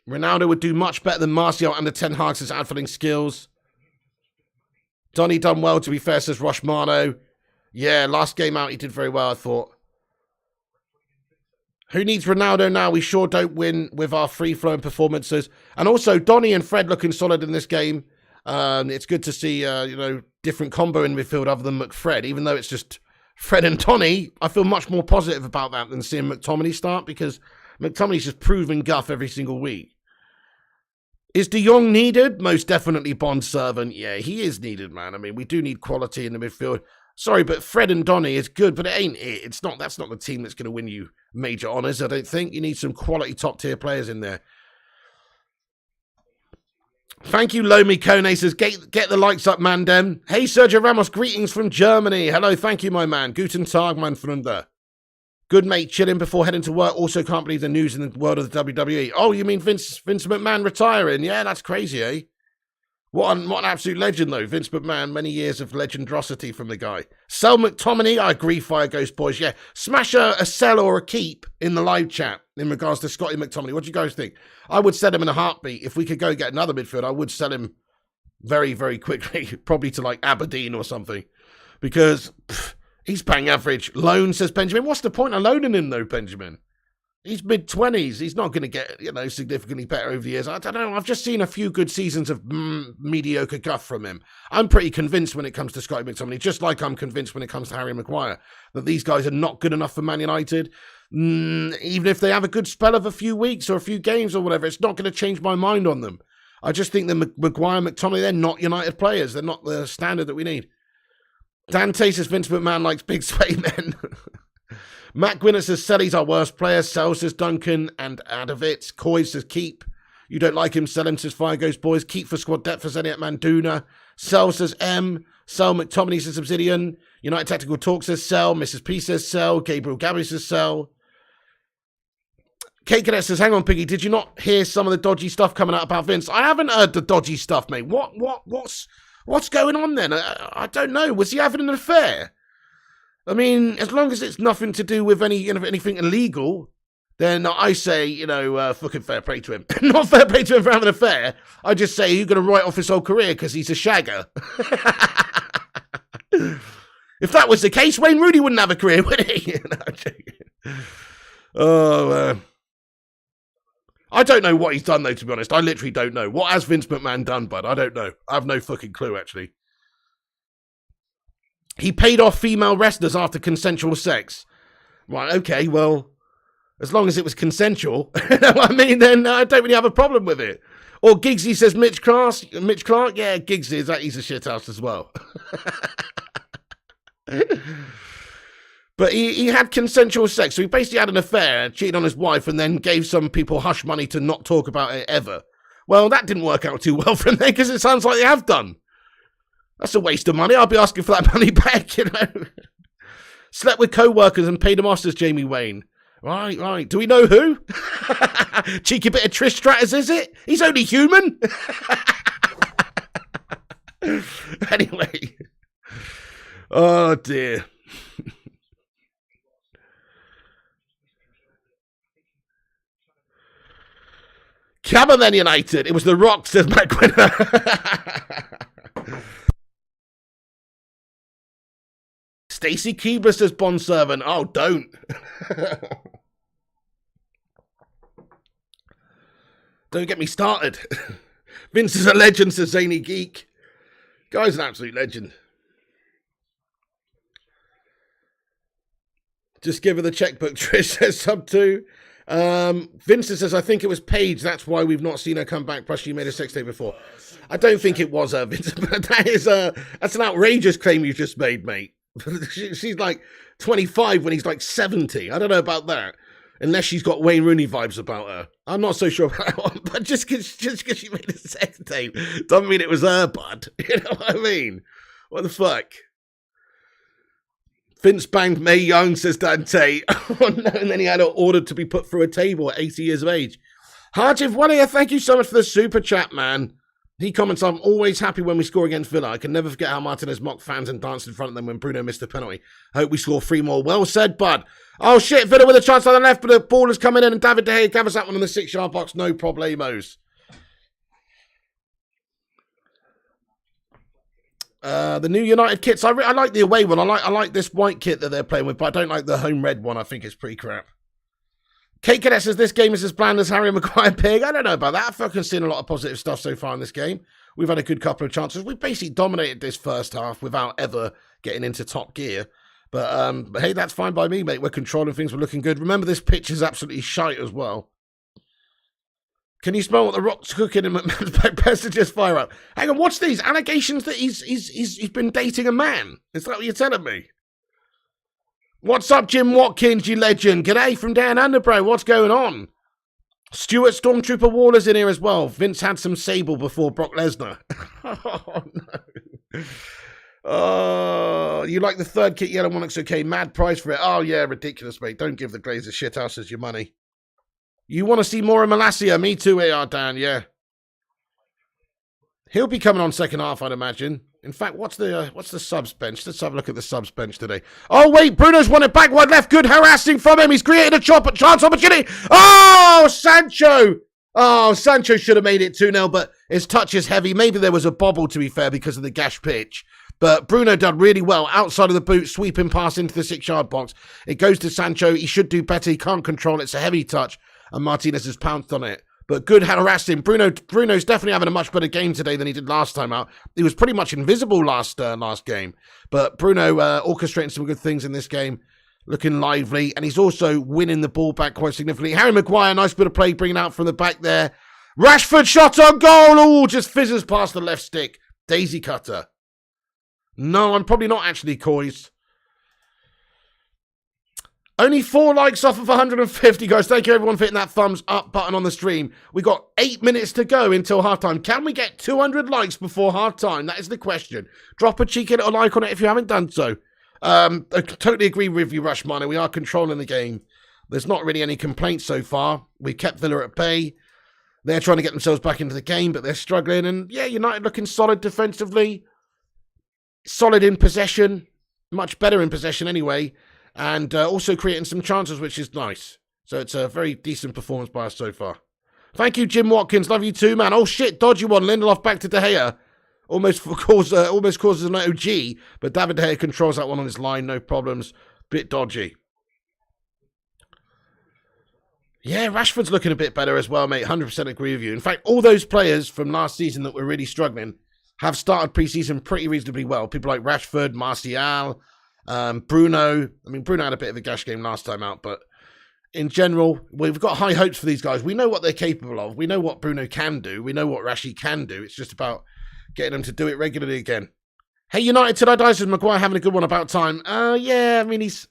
Ronaldo would do much better than Martial under Ten Hag's outfitting skills. Donny done well, to be fair, says Roshmano. Yeah, last game out he did very well, I thought. Who needs Ronaldo now? We sure don't win with our free-flowing performances. And also, Donny and Fred looking solid in this game. It's good to see, different combo in midfield other than McFred. Even though it's just Fred and Donny, I feel much more positive about that than seeing McTominay start, because McTominay's just proving guff every single week. Is De Jong needed? Most definitely Bond servant. Yeah, he is needed, man. I mean, we do need quality in the midfield. Sorry, but Fred and Donny is good, but it ain't it. That's not the team that's going to win you major honours, I don't think. You need some quality top-tier players in there. Thank you, Lomi Kone says, get the likes up, Mandem. Hey, Sergio Ramos, greetings from Germany. Hello, thank you, my man. Guten Tag, mein Freunde. Good mate, chilling before heading to work. Also can't believe the news in the world of the WWE. Oh, you mean Vince McMahon retiring? Yeah, that's crazy, eh? What an absolute legend, though. Vince McMahon, many years of legendosity from the guy. Sell McTominay, I agree, Fire Ghost Boys. Yeah, smash a sell or a keep in the live chat in regards to Scotty McTominay. What do you guys think? I would sell him in a heartbeat. If we could go get another midfield, I would sell him very, very quickly. Probably to, like, Aberdeen or something. Because... he's bang average. Loan, says Benjamin. What's the point of loaning him, though, Benjamin? He's mid-20s. He's not going to get, significantly better over the years. I don't know. I've just seen a few good seasons of mediocre guff from him. I'm pretty convinced when it comes to Scotty McTominay, just like I'm convinced when it comes to Harry Maguire, that these guys are not good enough for Man United. Even if they have a good spell of a few weeks or a few games or whatever, it's not going to change my mind on them. I just think that Maguire and McTominay, they're not United players. They're not the standard that we need. Dante says Vince McMahon likes big sway men. Matt Gwynner says Selly's our worst player. Sell says Duncan and Adovitz. Coy says keep. You don't like him, sell him, says Fire Ghost Boys. Keep for squad depth for Zeniat Manduna. Sell says M. Sell McTominay says Obsidian. United Tactical Talk says sell. Mrs. P says sell. Gabriel Gabby says sell. K Cadet says, hang on, Piggy, did you not hear some of the dodgy stuff coming out about Vince? I haven't heard the dodgy stuff, mate. What's going on then? I don't know. Was he having an affair? I mean, as long as it's nothing to do with anything illegal, then I say, fucking fair play to him. Not fair play to him for having an affair. I just say you're going to write off his whole career because he's a shagger. If that was the case, Wayne Rooney wouldn't have a career, would he? I don't know what he's done, though, to be honest. I literally don't know. What has Vince McMahon done, bud? I don't know. I have no fucking clue, actually. He paid off female wrestlers after consensual sex. Right, okay, well, as long as it was consensual, I mean, then I don't really have a problem with it. Or Giggsy says Mitch Clark. Yeah, Giggsy, he's a shithouse as well. But he had consensual sex, so he basically had an affair, cheated on his wife, and then gave some people hush money to not talk about it ever. Well, that didn't work out too well for him then, because it sounds like they have done. That's a waste of money. I'll be asking for that money back, you know. Slept with co-workers and paid them off, says Jamie Wayne. Right. Do we know who? Cheeky bit of Trish Stratus, is it? He's only human. Anyway. Oh, dear. Come on then, United. It was the Rock, says McQuinn. Stacey Keebler says Bond Servant. Oh, don't. Don't get me started. Vince is a legend, says Zany Geek. Guy's an absolute legend. Just give her the checkbook, Trish says sub 2. Vincent says, I think it was Paige. That's why we've not seen her come back. Plus, she made a sex tape before. I don't think it was her, Vincent. But that's an outrageous claim you just made, mate. She's like 25 when he's like 70. I don't know about that. Unless she's got Wayne Rooney vibes about her. I'm not so sure about that one. But just because she made a sex tape doesn't mean it was her, bud. You know what I mean? What the fuck? Vince banged Mae Young, says Dante. Oh no, and then he had her ordered to be put through a table at 80 years of age. Harjiv Walia, thank you so much for the super chat, man. He comments, I'm always happy when we score against Villa. I can never forget how Martinez mocked fans and danced in front of them when Bruno missed the penalty. I hope we score 3 more. Well said, bud. Oh shit, Villa with a chance on the left, but the ball is coming in and David De Gea covers that one in the 6-yard box. No problemos. The new United kits. I like the away one. I like this white kit that they're playing with, but I don't like the home red one. I think it's pretty crap. Kate Cadet says this game is as bland as Harry Maguire Pig. I don't know about that. I've fucking seen a lot of positive stuff so far in this game. We've had a good couple of chances. We basically dominated this first half without ever getting into top gear. But hey, that's fine by me, mate. We're controlling things. We're looking good. Remember, this pitch is absolutely shite as well. Can you smell what the Rock's cooking in McMahon's back? Best to just fire up. Hang on, what's these allegations that he's been dating a man? Is that what you're telling me? What's up, Jim Watkins, you legend? G'day from down under, bro. What's going on? Stuart Stormtrooper Waller's in here as well. Vince had some sable before Brock Lesnar. Oh, no. Oh, you like the third kit yellow one? Looks okay. Mad price for it. Oh, yeah, ridiculous, mate. Don't give the Glazers shithouses your money. You want to see more of Malacia? Me too, AR Dan, yeah. He'll be coming on second half, I'd imagine. In fact, what's the subs bench? Let's have a look at the subs bench today. Oh, wait, Bruno's won it back wide left. Good harassing from him. He's created a chance opportunity. Oh, Sancho. Oh, Sancho should have made it 2-0, but his touch is heavy. Maybe there was a bobble, to be fair, because of the gash pitch. But Bruno done really well outside of the boot, sweeping pass into the 6-yard box. It goes to Sancho. He should do better. He can't control it. It's a heavy touch, and Martinez has pounced on it. But good harassing. Bruno's definitely having a much better game today than he did last time out. He was pretty much invisible last game. But Bruno orchestrating some good things in this game, looking lively. And he's also winning the ball back quite significantly. Harry Maguire, nice bit of play, bringing out from the back there. Rashford shot on goal. Oh, just fizzes past the left stick. Daisy cutter. No, I'm probably not actually, Coys. Only 4 likes off of 150, guys. Thank you, everyone, for hitting that thumbs up button on the stream. We got 8 minutes to go until halftime. Can we get 200 likes before halftime? That is the question. Drop a cheeky little like on it if you haven't done so. I totally agree with you, Rushminer. We are controlling the game. There's not really any complaints so far. We kept Villa at bay. They're trying to get themselves back into the game, but they're struggling. And yeah, United looking solid defensively. Solid in possession. Much better in possession anyway. And also creating some chances, which is nice. So it's a very decent performance by us so far. Thank you, Jim Watkins. Love you too, man. Oh, shit. Dodgy one. Lindelof back to De Gea. Almost causes an OG. But David De Gea controls that one on his line. No problems. Bit dodgy. Yeah, Rashford's looking a bit better as well, mate. 100% agree with you. In fact, all those players from last season that were really struggling have started pre-season pretty reasonably well. People like Rashford, Martial, Bruno. I mean, Bruno had a bit of a gash game last time out, but in general, we've got high hopes for these guys. We know what they're capable of. We know what Bruno can do. We know what Rashi can do. It's just about getting them to do it regularly again. Hey, United, till I die, says Maguire having a good one about time. Yeah, I mean, he's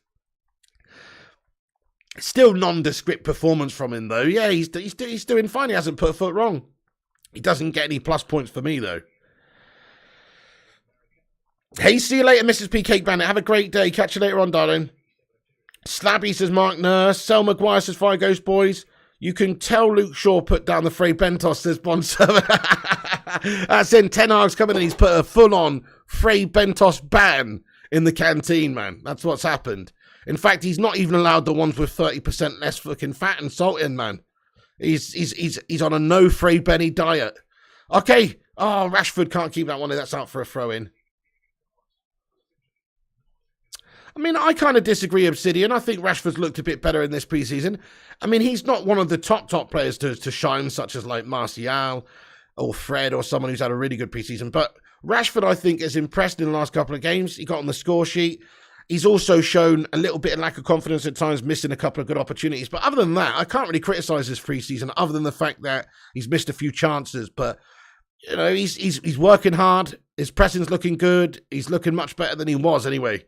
still nondescript performance from him, though. Yeah, he's doing fine. He hasn't put a foot wrong. He doesn't get any plus points for me, though. Hey, see you later, Mrs. P. Cake Bandit. Have a great day. Catch you later on, darling. Slabby says Mark Nurse. Sel Maguire says Fire Ghost Boys. You can tell Luke Shaw put down the Frey Bentos, says Bond Server. That's in. Ten Hag's coming in. He's put a full-on Frey Bentos ban in the canteen, man. That's what's happened. In fact, he's not even allowed the ones with 30% less fucking fat and salt in, man. He's on a no Frey Benny diet. Okay. Oh, Rashford can't keep that one. That's out for a throw-in. I mean, I kind of disagree, Obsidian. I think Rashford's looked a bit better in this preseason. I mean, he's not one of the top players to shine, such as like Martial or Fred or someone who's had a really good preseason. But Rashford, I think, has impressed in the last couple of games. He got on the score sheet. He's also shown a little bit of lack of confidence at times, missing a couple of good opportunities. But other than that, I can't really criticise his preseason, other than the fact that he's missed a few chances. But, you know, he's working hard. His pressing's looking good. He's looking much better than he was anyway.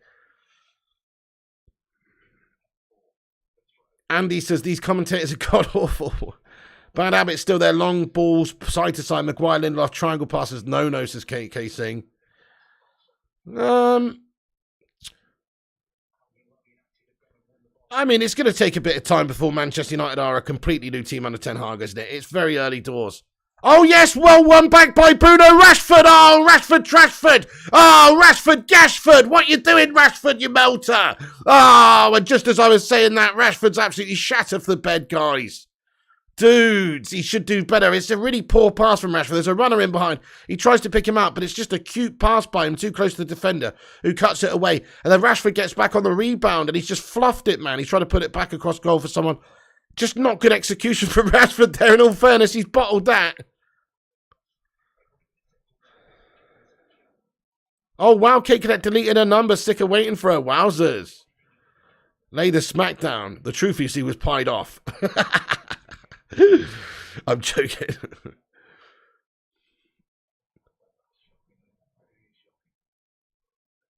Andy says these commentators are god-awful. Bad habits still there. Long balls, side to side. Maguire, Lindelof, triangle passes. No, says KK Singh. I mean, it's going to take a bit of time before Manchester United are a completely new team under Ten Hag, isn't it? It's very early doors. Oh, yes, well won back by Bruno Rashford. Oh, Rashford, Trashford. Oh, Rashford, Gashford. What you doing, Rashford, you melter? Oh, and just as I was saying that, Rashford's absolutely shat off the bed, guys. Dudes, he should do better. It's a really poor pass from Rashford. There's a runner in behind. He tries to pick him out, but it's just a cute pass by him, too close to the defender, who cuts it away. And then Rashford gets back on the rebound, and he's just fluffed it, man. He's trying to put it back across goal for someone. Just not good execution from Rashford there. In all fairness, he's bottled that. Oh, wow, Kate Cadet deleted her number. Sick of waiting for her. Wowzers. Lay the smackdown. The truth, you see, was pied off. I'm joking.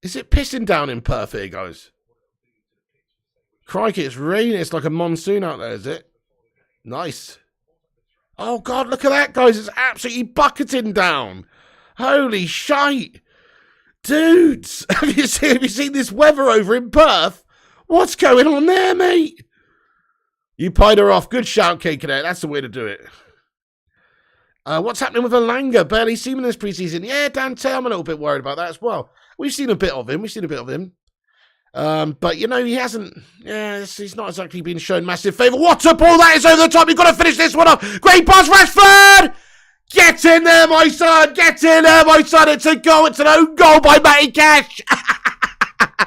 Is it pissing down in Perth here, guys? Crikey, it's raining. It's like a monsoon out there, is it? Nice. Oh, God, look at that, guys. It's absolutely bucketing down. Holy shite. Dudes, have you seen this weather over in Perth? What's going on there, mate? You pied her off. Good shout, K-Cadet. That's the way to do it. What's happening with Alanga? Barely seen him in this preseason. Yeah, Dante, I'm a little bit worried about that as well. We've seen a bit of him. But, you know, he hasn't... Yeah, he's not exactly been shown massive favour. What a ball that is over the top. You've got to finish this one off. Great pass, Rashford! Get in there, my son! Get in there, my son! It's a goal. It's an own goal by Matty Cash.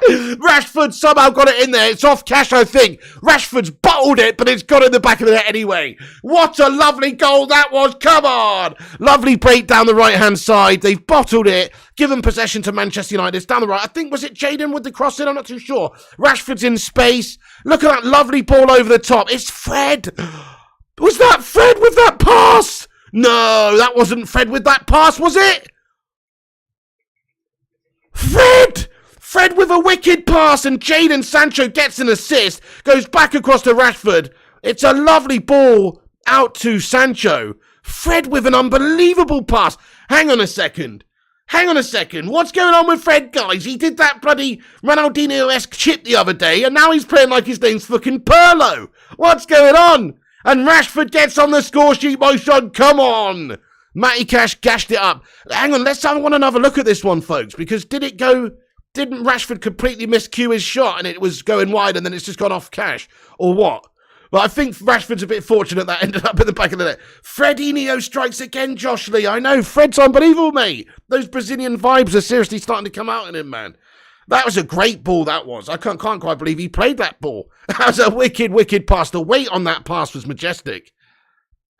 Rashford somehow got it in there. It's off Cash, I think. Rashford's bottled it, but it's got in the back of the net anyway. What a lovely goal that was. Come on. Lovely break down the right-hand side. They've bottled it. Given possession to Manchester United. It's down the right. I think, was it Jaden with the cross in? I'm not too sure. Rashford's in space. Look at that lovely ball over the top. It's Fred. Was that Fred with that pass? No, that wasn't Fred with that pass, was it? Fred with a wicked pass, and Jadon Sancho gets an assist, goes back across to Rashford. It's a lovely ball out to Sancho. Fred with an unbelievable pass. Hang on a second. What's going on with Fred, guys? He did that bloody Ronaldinho-esque chip the other day, and now he's playing like his name's fucking Pirlo. What's going on? And Rashford gets on the score sheet, my son. Come on. Matty Cash gashed it up. Hang on, let's have another look at this one, folks, because didn't Rashford completely miscue his shot and it was going wide and then it's just gone off Cash? Or what? Well, I think Rashford's a bit fortunate that ended up in the back of the net. Fredinho strikes again, Josh Lee. I know, Fred's unbelievable, mate. Those Brazilian vibes are seriously starting to come out in him, man. That was a great ball, that was. I can't quite believe he played that ball. That was a wicked, wicked pass. The weight on that pass was majestic.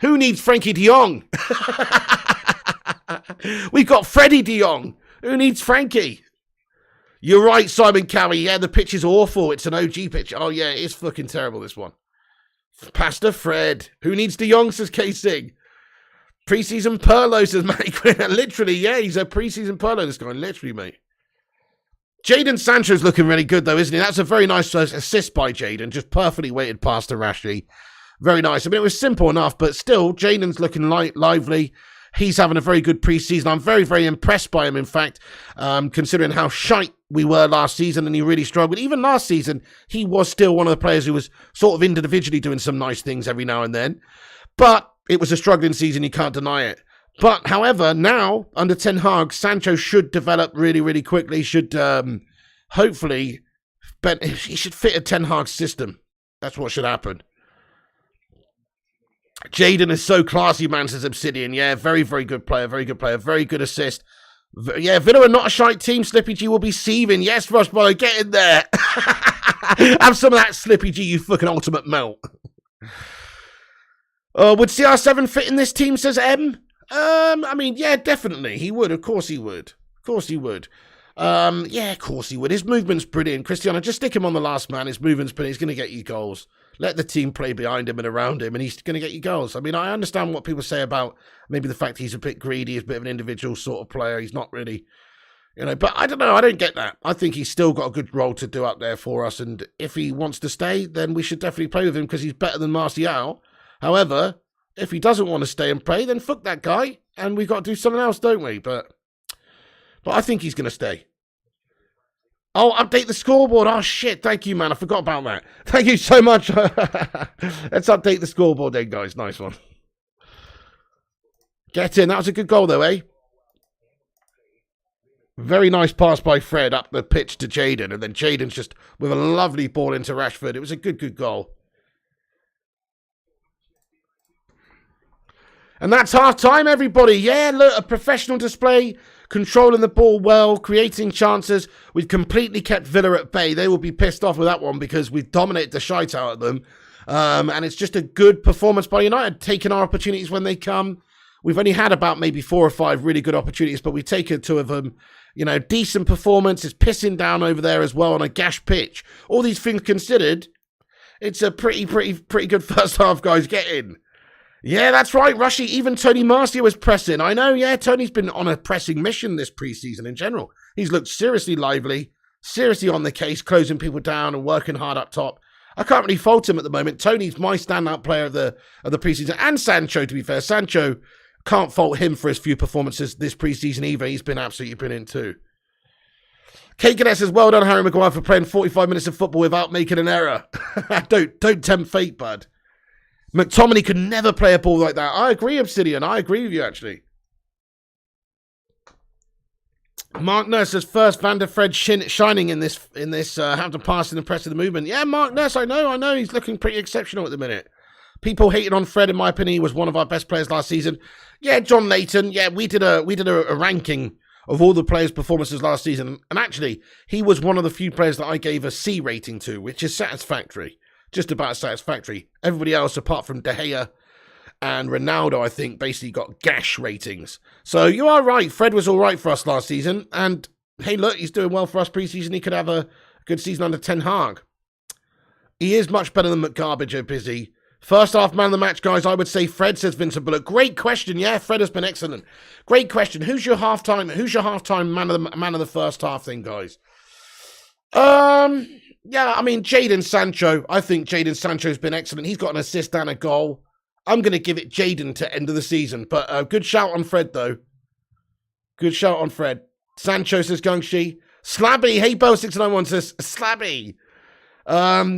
Who needs Frankie de Jong? We've got Freddie de Jong. Who needs Frankie? You're right, Simon Cowie. Yeah, the pitch is awful. It's an OG pitch. Oh, yeah, it's fucking terrible, this one. Pastor Fred. Who needs de Jong, says K-Sig. Preseason Pirlo, says Matty Quinn. Literally, yeah, he's a preseason Pirlo, this guy. Literally, mate. Jadon Sancho's looking really good, though, isn't he? That's a very nice assist by Jadon. Just perfectly weighted pass to Rashford. Very nice. I mean, it was simple enough, but still, Jadon's looking lively. He's having a very good preseason. I'm very, very impressed by him, in fact, considering how shite we were last season and he really struggled. Even last season, he was still one of the players who was sort of individually doing some nice things every now and then. But it was a struggling season, you can't deny it. But, however, now, under Ten Hag, Sancho should develop really, really quickly. Should, hopefully, he should fit a Ten Hag system. That's what should happen. Jadon is so classy, man, says Obsidian. Yeah, very, very good player, very good player, very good assist. Yeah, Villa are not a shite team. Slippy G will be seething. Yes, Ross Brother, get in there. Have some of that, Slippy G, you fucking ultimate melt. Would CR7 fit in this team, says M? I mean, yeah, definitely. He would. Of course he would. Of course he would. Yeah, of course he would. His movement's brilliant. Cristiano, just stick him on the last man. His movement's brilliant. He's going to get you goals. Let the team play behind him and around him, and he's going to get you goals. I mean, I understand what people say about maybe the fact he's a bit greedy, he's a bit of an individual sort of player. He's not really, but I don't know. I don't get that. I think he's still got a good role to do up there for us, and if he wants to stay, then we should definitely play with him because he's better than Martial. However, if he doesn't want to stay and play, then fuck that guy, and we've got to do something else, don't we? But I think he's going to stay. Oh, update the scoreboard. Oh, shit. Thank you, man. I forgot about that. Thank you so much. Let's update the scoreboard then, guys. Nice one. Get in. That was a good goal, though, eh? Very nice pass by Fred up the pitch to Jadon, and then Jadon's just with a lovely ball into Rashford. It was a good goal. And that's half-time, everybody. Yeah, look, a professional display. Controlling the ball well, creating chances. We've completely kept Villa at bay. They will be pissed off with that one because we've dominated the shite out of them. And it's just a good performance by United, taking our opportunities when they come. We've only had about maybe 4 or 5 really good opportunities, but we've taken 2 of them. Decent performance. It's pissing down over there as well on a gash pitch. All these things considered, it's a pretty good first half, guys. Get in. Yeah, that's right, Rushy. Even Tony Marcia was pressing. I know, yeah, Tony's been on a pressing mission this preseason in general. He's looked seriously lively, seriously on the case, closing people down and working hard up top. I can't really fault him at the moment. Tony's my standout player of the preseason. And Sancho, to be fair. Sancho, can't fault him for his few performances this preseason either. He's been absolutely brilliant too. Kate Cadet says, well done, Harry Maguire, for playing 45 minutes of football without making an error. Don't tempt fate, bud. McTominay could never play a ball like that. I agree, Obsidian. I agree with you, actually. Mark Nurse says, first Van der Fred shining in this have to pass in the press of the movement. Yeah, Mark Nurse, I know. He's looking pretty exceptional at the minute. People hating on Fred, in my opinion, he was one of our best players last season. Yeah, John Layton. Yeah, we did a ranking of all the players' performances last season. And actually, he was one of the few players that I gave a C rating to, which is satisfactory. Just about satisfactory. Everybody else, apart from De Gea and Ronaldo, I think, basically got gash ratings. So you are right. Fred was all right for us last season. And, hey, look, he's doing well for us pre-season. He could have a good season under Ten Hag. He is much better than McGarbage, Busy. First half man of the match, guys, I would say Fred, says Vincent Bullock. Great question. Yeah, Fred has been excellent. Great question. Who's your halftime man of the first half thing, guys? Yeah, I mean, Jadon Sancho. I think Jadon Sancho's been excellent. He's got an assist and a goal. I'm going to give it Jadon to end of the season. But good shout on Fred, though. Good shout on Fred. Sancho says Gungshi. Slabby. Hey, Bell691 says Slabby.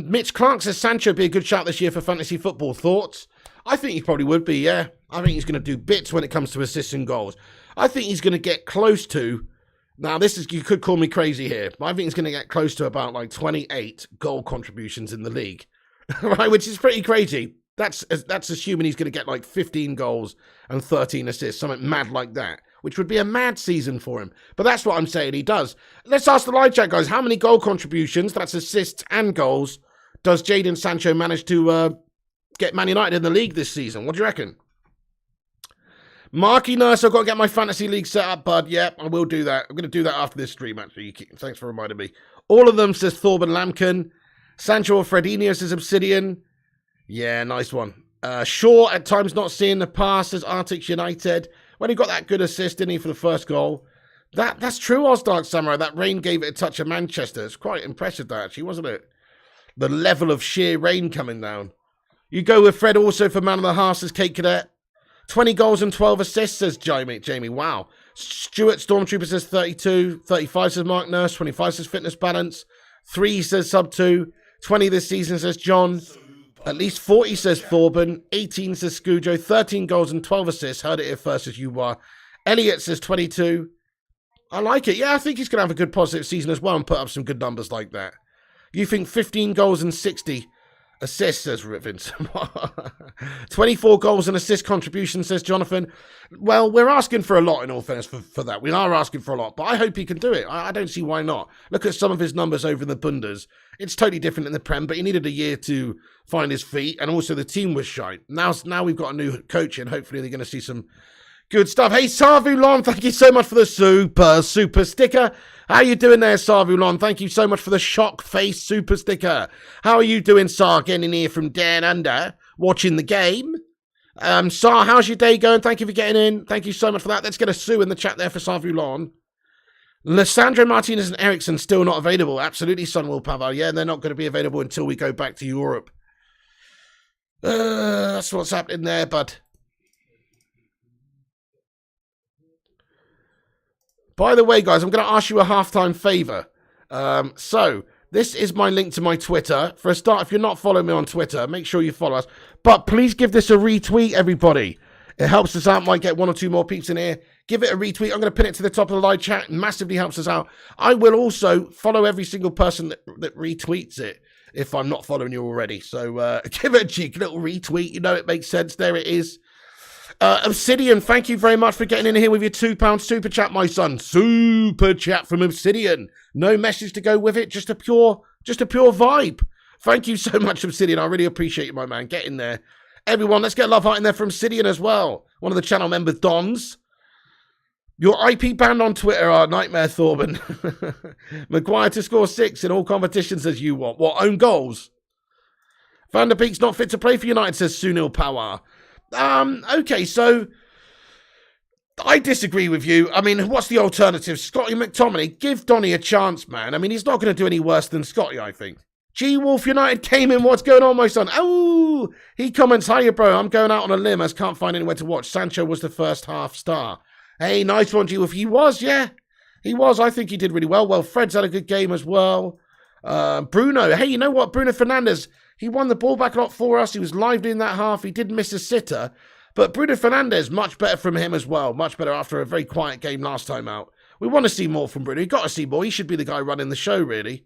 Mitch Clark says Sancho would be a good shout this year for fantasy football. Thoughts? I think he probably would be, yeah. I think he's going to do bits when it comes to assists and goals. I think he's going to get close to... Now, you could call me crazy here, but I think he's going to get close to about like 28 goal contributions in the league, right? Which is pretty crazy. That's assuming he's going to get like 15 goals and 13 assists, something mad like that, which would be a mad season for him. But that's what I'm saying he does. Let's ask the live chat, guys. How many goal contributions, that's assists and goals, does Jadon Sancho manage to get Man United in the league this season? What do you reckon? Marky Nurse, I've got to get my fantasy league set up, bud. Yep, I will do that. I'm going to do that after this stream, actually. Thanks for reminding me. All of them, says Thorben Lampkin. Sancho or Fredinho, says Obsidian. Yeah, nice one. Shaw, at times not seeing the pass, says Arctic United. When he got that good assist, didn't he, for the first goal? That's true, Ozdark Samurai. That rain gave it a touch of Manchester. It's quite impressive, that, actually, wasn't it? The level of sheer rain coming down. You go with Fred also for man of the half, says Kate Cadet. 20 goals and 12 assists, says Jamie. Wow. Stuart Stormtrooper says 32. 35 says Mark Nurse. 25 says Fitness Balance. 3 says Sub 2. 20 this season says John. At least 40 says Thorben. 18 says Scujo. 13 goals and 12 assists. Heard it here first as you were. Elliot says 22. I like it. Yeah, I think he's going to have a good positive season as well and put up some good numbers like that. You think 15 goals and 60 assists, says Vincent. 24 goals and assist contribution, says Jonathan. Well, we're asking for a lot in all fairness for that. We are asking for a lot, but I hope he can do it. I don't see why not. Look at some of his numbers over in the Bundes. It's totally different in the Prem, but he needed a year to find his feet, and also the team was shite. Now we've got a new coach, and hopefully they're going to see some good stuff. Hey, Sarvulon, thank you so much for the super sticker. How you doing there, Sarvulon? Thank you so much for the shock face super sticker. How are you doing, Sar? Getting in here from down under, watching the game. Sar, how's your day going? Thank you for getting in. Thank you so much for that. Let's get a Sue in the chat there for Sarvulon. Lissandro Martinez and Ericsson still not available. Absolutely, Sunwell Pavel. Yeah, they're not going to be available until we go back to Europe. That's what's happening there, bud. By the way, guys, I'm going to ask you a halftime favour. So, this is my link to my Twitter. For a start, if you're not following me on Twitter, make sure you follow us. But please give this a retweet, everybody. It helps us out. Might get 1 or 2 more peeps in here. Give it a retweet. I'm going to pin it to the top of the live chat. It massively helps us out. I will also follow every single person that retweets it if I'm not following you already. So, give it a cheeky little retweet. You know it makes sense. There it is. Obsidian, thank you very much for getting in here with your £2 super chat, my son. Super chat from Obsidian. No message to go with it, just a pure vibe. Thank you so much, Obsidian. I really appreciate you, my man. Get in there. Everyone, let's get a love heart in there from Obsidian as well. One of the channel members, Dons. Your IP banned on Twitter are Nightmare Thorben. Maguire to score 6 in all competitions as you want. What, own goals? Van der Beek's not fit to play for United, says Sunil Pawar. Okay, so I disagree with you. I mean, what's the alternative? Scotty McTominay, give Donny a chance, man. I mean, he's not going to do any worse than Scotty, I think. G-Wolf United came in. What's going on, my son? Oh, he comments, hiya, bro. I'm going out on a limb as can't find anywhere to watch. Sancho was the first half star. Hey, nice one, G-Wolf. He was, yeah. He was. I think he did really well. Well, Fred's had a good game as well. Bruno. Hey, you know what? Bruno Fernandes. He won the ball back a lot for us. He was lively in that half. He did miss a sitter. But Bruno Fernandes, much better from him as well. Much better after a very quiet game last time out. We want to see more from Bruno. You've got to see more. He should be the guy running the show, really.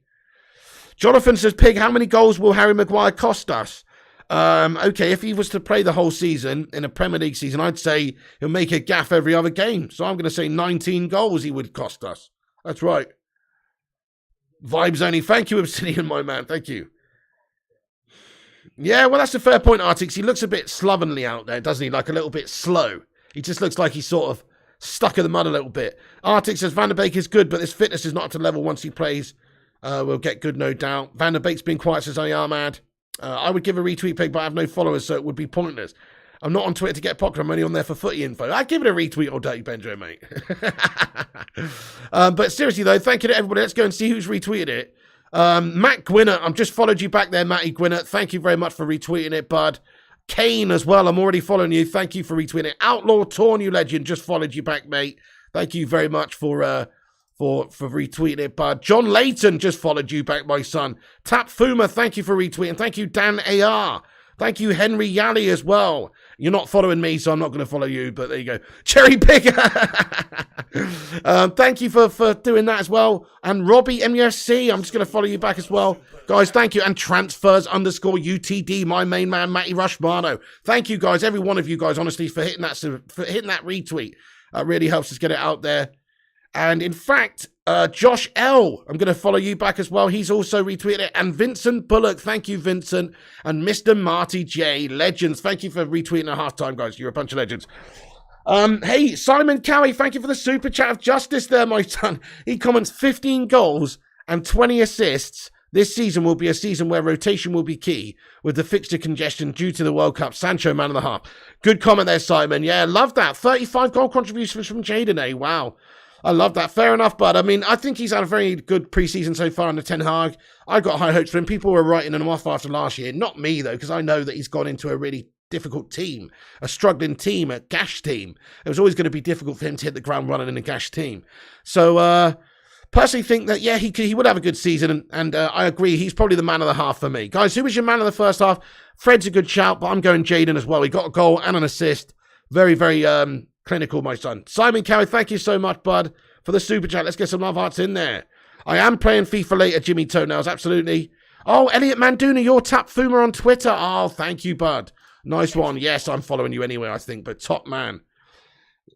Jonathan says, Pig, how many goals will Harry Maguire cost us? Okay, if he was to play the whole season, in a Premier League season, I'd say he'll make a gaff every other game. So I'm going to say 19 goals he would cost us. That's right. Vibes only. Thank you, Obsidian, my man. Thank you. Yeah, well, that's a fair point, Artix. He looks a bit slovenly out there, doesn't he? Like a little bit slow. He just looks like he's sort of stuck in the mud a little bit. Artix says Van der Beek is good, but his fitness is not up to level once he plays. We'll get good, no doubt. Van der Beek's been quiet, says Ayamad. I would give a retweet, Pig, but I have no followers, so it would be pointless. I'm not on Twitter to get popular. I'm only on there for footy info. I'd give it a retweet or Dirty Benjo, mate. But seriously, though, thank you to everybody. Let's go and see who's retweeted it. Matt Gwinnett, I've just followed you back there, Matty Gwinnett. Thank you very much for retweeting it, bud. Kane as well, I'm already following you. Thank you for retweeting it. Outlaw Torn, you legend, just followed you back, mate. Thank you very much for retweeting it, bud. John Layton just followed you back, my son. Tap Fuma, thank you for retweeting. Thank you, Dan AR. Thank you, Henry Yally, as well. You're not following me, so I'm not going to follow you, but there you go. Cherry Picker. Thank you for doing that as well. And Robbie MUSC, I'm just going to follow you back as well. Guys, thank you. And transfers_UTD, my main man, Matty Rushmano. Thank you, guys, every one of you guys, honestly, for hitting that retweet. That really helps us get it out there. And in fact, Josh L, I'm going to follow you back as well. He's also retweeted it. And Vincent Bullock, thank you, Vincent. And Mr. Marty J, legends. Thank you for retweeting at halftime, guys. You're a bunch of legends. Hey, Simon Cowie, thank you for the super chat of justice there, my son. He comments 15 goals and 20 assists. This season will be a season where rotation will be key with the fixture congestion due to the World Cup. Sancho, man of the half. Good comment there, Simon. Yeah, love that. 35 goal contributions from Jaden, eh? Wow. I love that. Fair enough, bud. I mean, I think he's had a very good preseason so far under Ten Hag. I got high hopes for him. People were writing him off after last year. Not me, though, because I know that he's gone into a really difficult team, a struggling team, a gash team. It was always going to be difficult for him to hit the ground running in a gash team. So, personally think that, yeah, he would have a good season, and I agree, he's probably the man of the half for me. Guys, who was your man of the first half? Fred's a good shout, but I'm going Jaden as well. He got a goal and an assist. Very, very clinical, my son. Simon Cowie, thank you so much, bud, for the super chat. Let's get some love hearts in there. I am playing FIFA later, Jimmy Toenails, absolutely. Oh, Elliot Manduna, you're Tap Fuma on Twitter. Oh, thank you, bud. Nice one. Yes, I'm following you anyway, I think, but top man.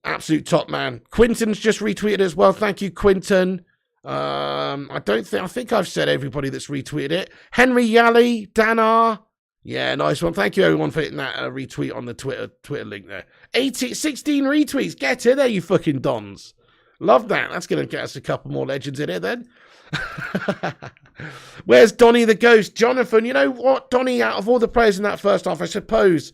Absolute top man. Quinton's just retweeted as well. Thank you, Quinton. I think I've said everybody that's retweeted it. Henry Yally, Dan R. Yeah, nice one. Thank you, everyone, for hitting that retweet on the Twitter link there. 16 retweets. Get in there, you fucking dons. Love that. That's going to get us a couple more legends in here then. Where's Donny the Ghost? Jonathan, you know what? Donny, out of all the players in that first half, I suppose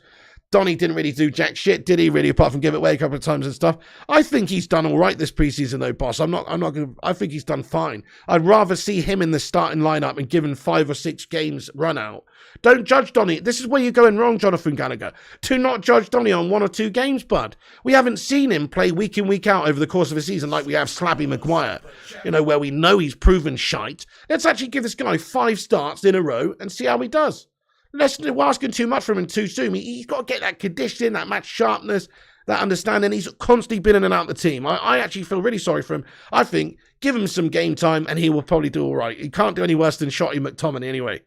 Donny didn't really do jack shit, did he, really, apart from give it away a couple of times and stuff? I think he's done all right this preseason, though, boss. I think he's done fine. I'd rather see him in the starting lineup and given 5 or 6 games run out. Don't judge Donny. This is where you're going wrong, Jonathan Gallagher. Do not judge Donny on 1 or 2 games, bud. We haven't seen him play week in, week out over the course of a season like we have Slabby Maguire, you know, where we know he's proven shite. Let's actually give this guy 5 starts in a row and see how he does. We're asking too much from him too soon. He's got to get that conditioning, that match sharpness, that understanding. He's constantly been in and out of the team. I actually feel really sorry for him. I think give him some game time and he will probably do all right. He can't do any worse than Shotty McTominay anyway.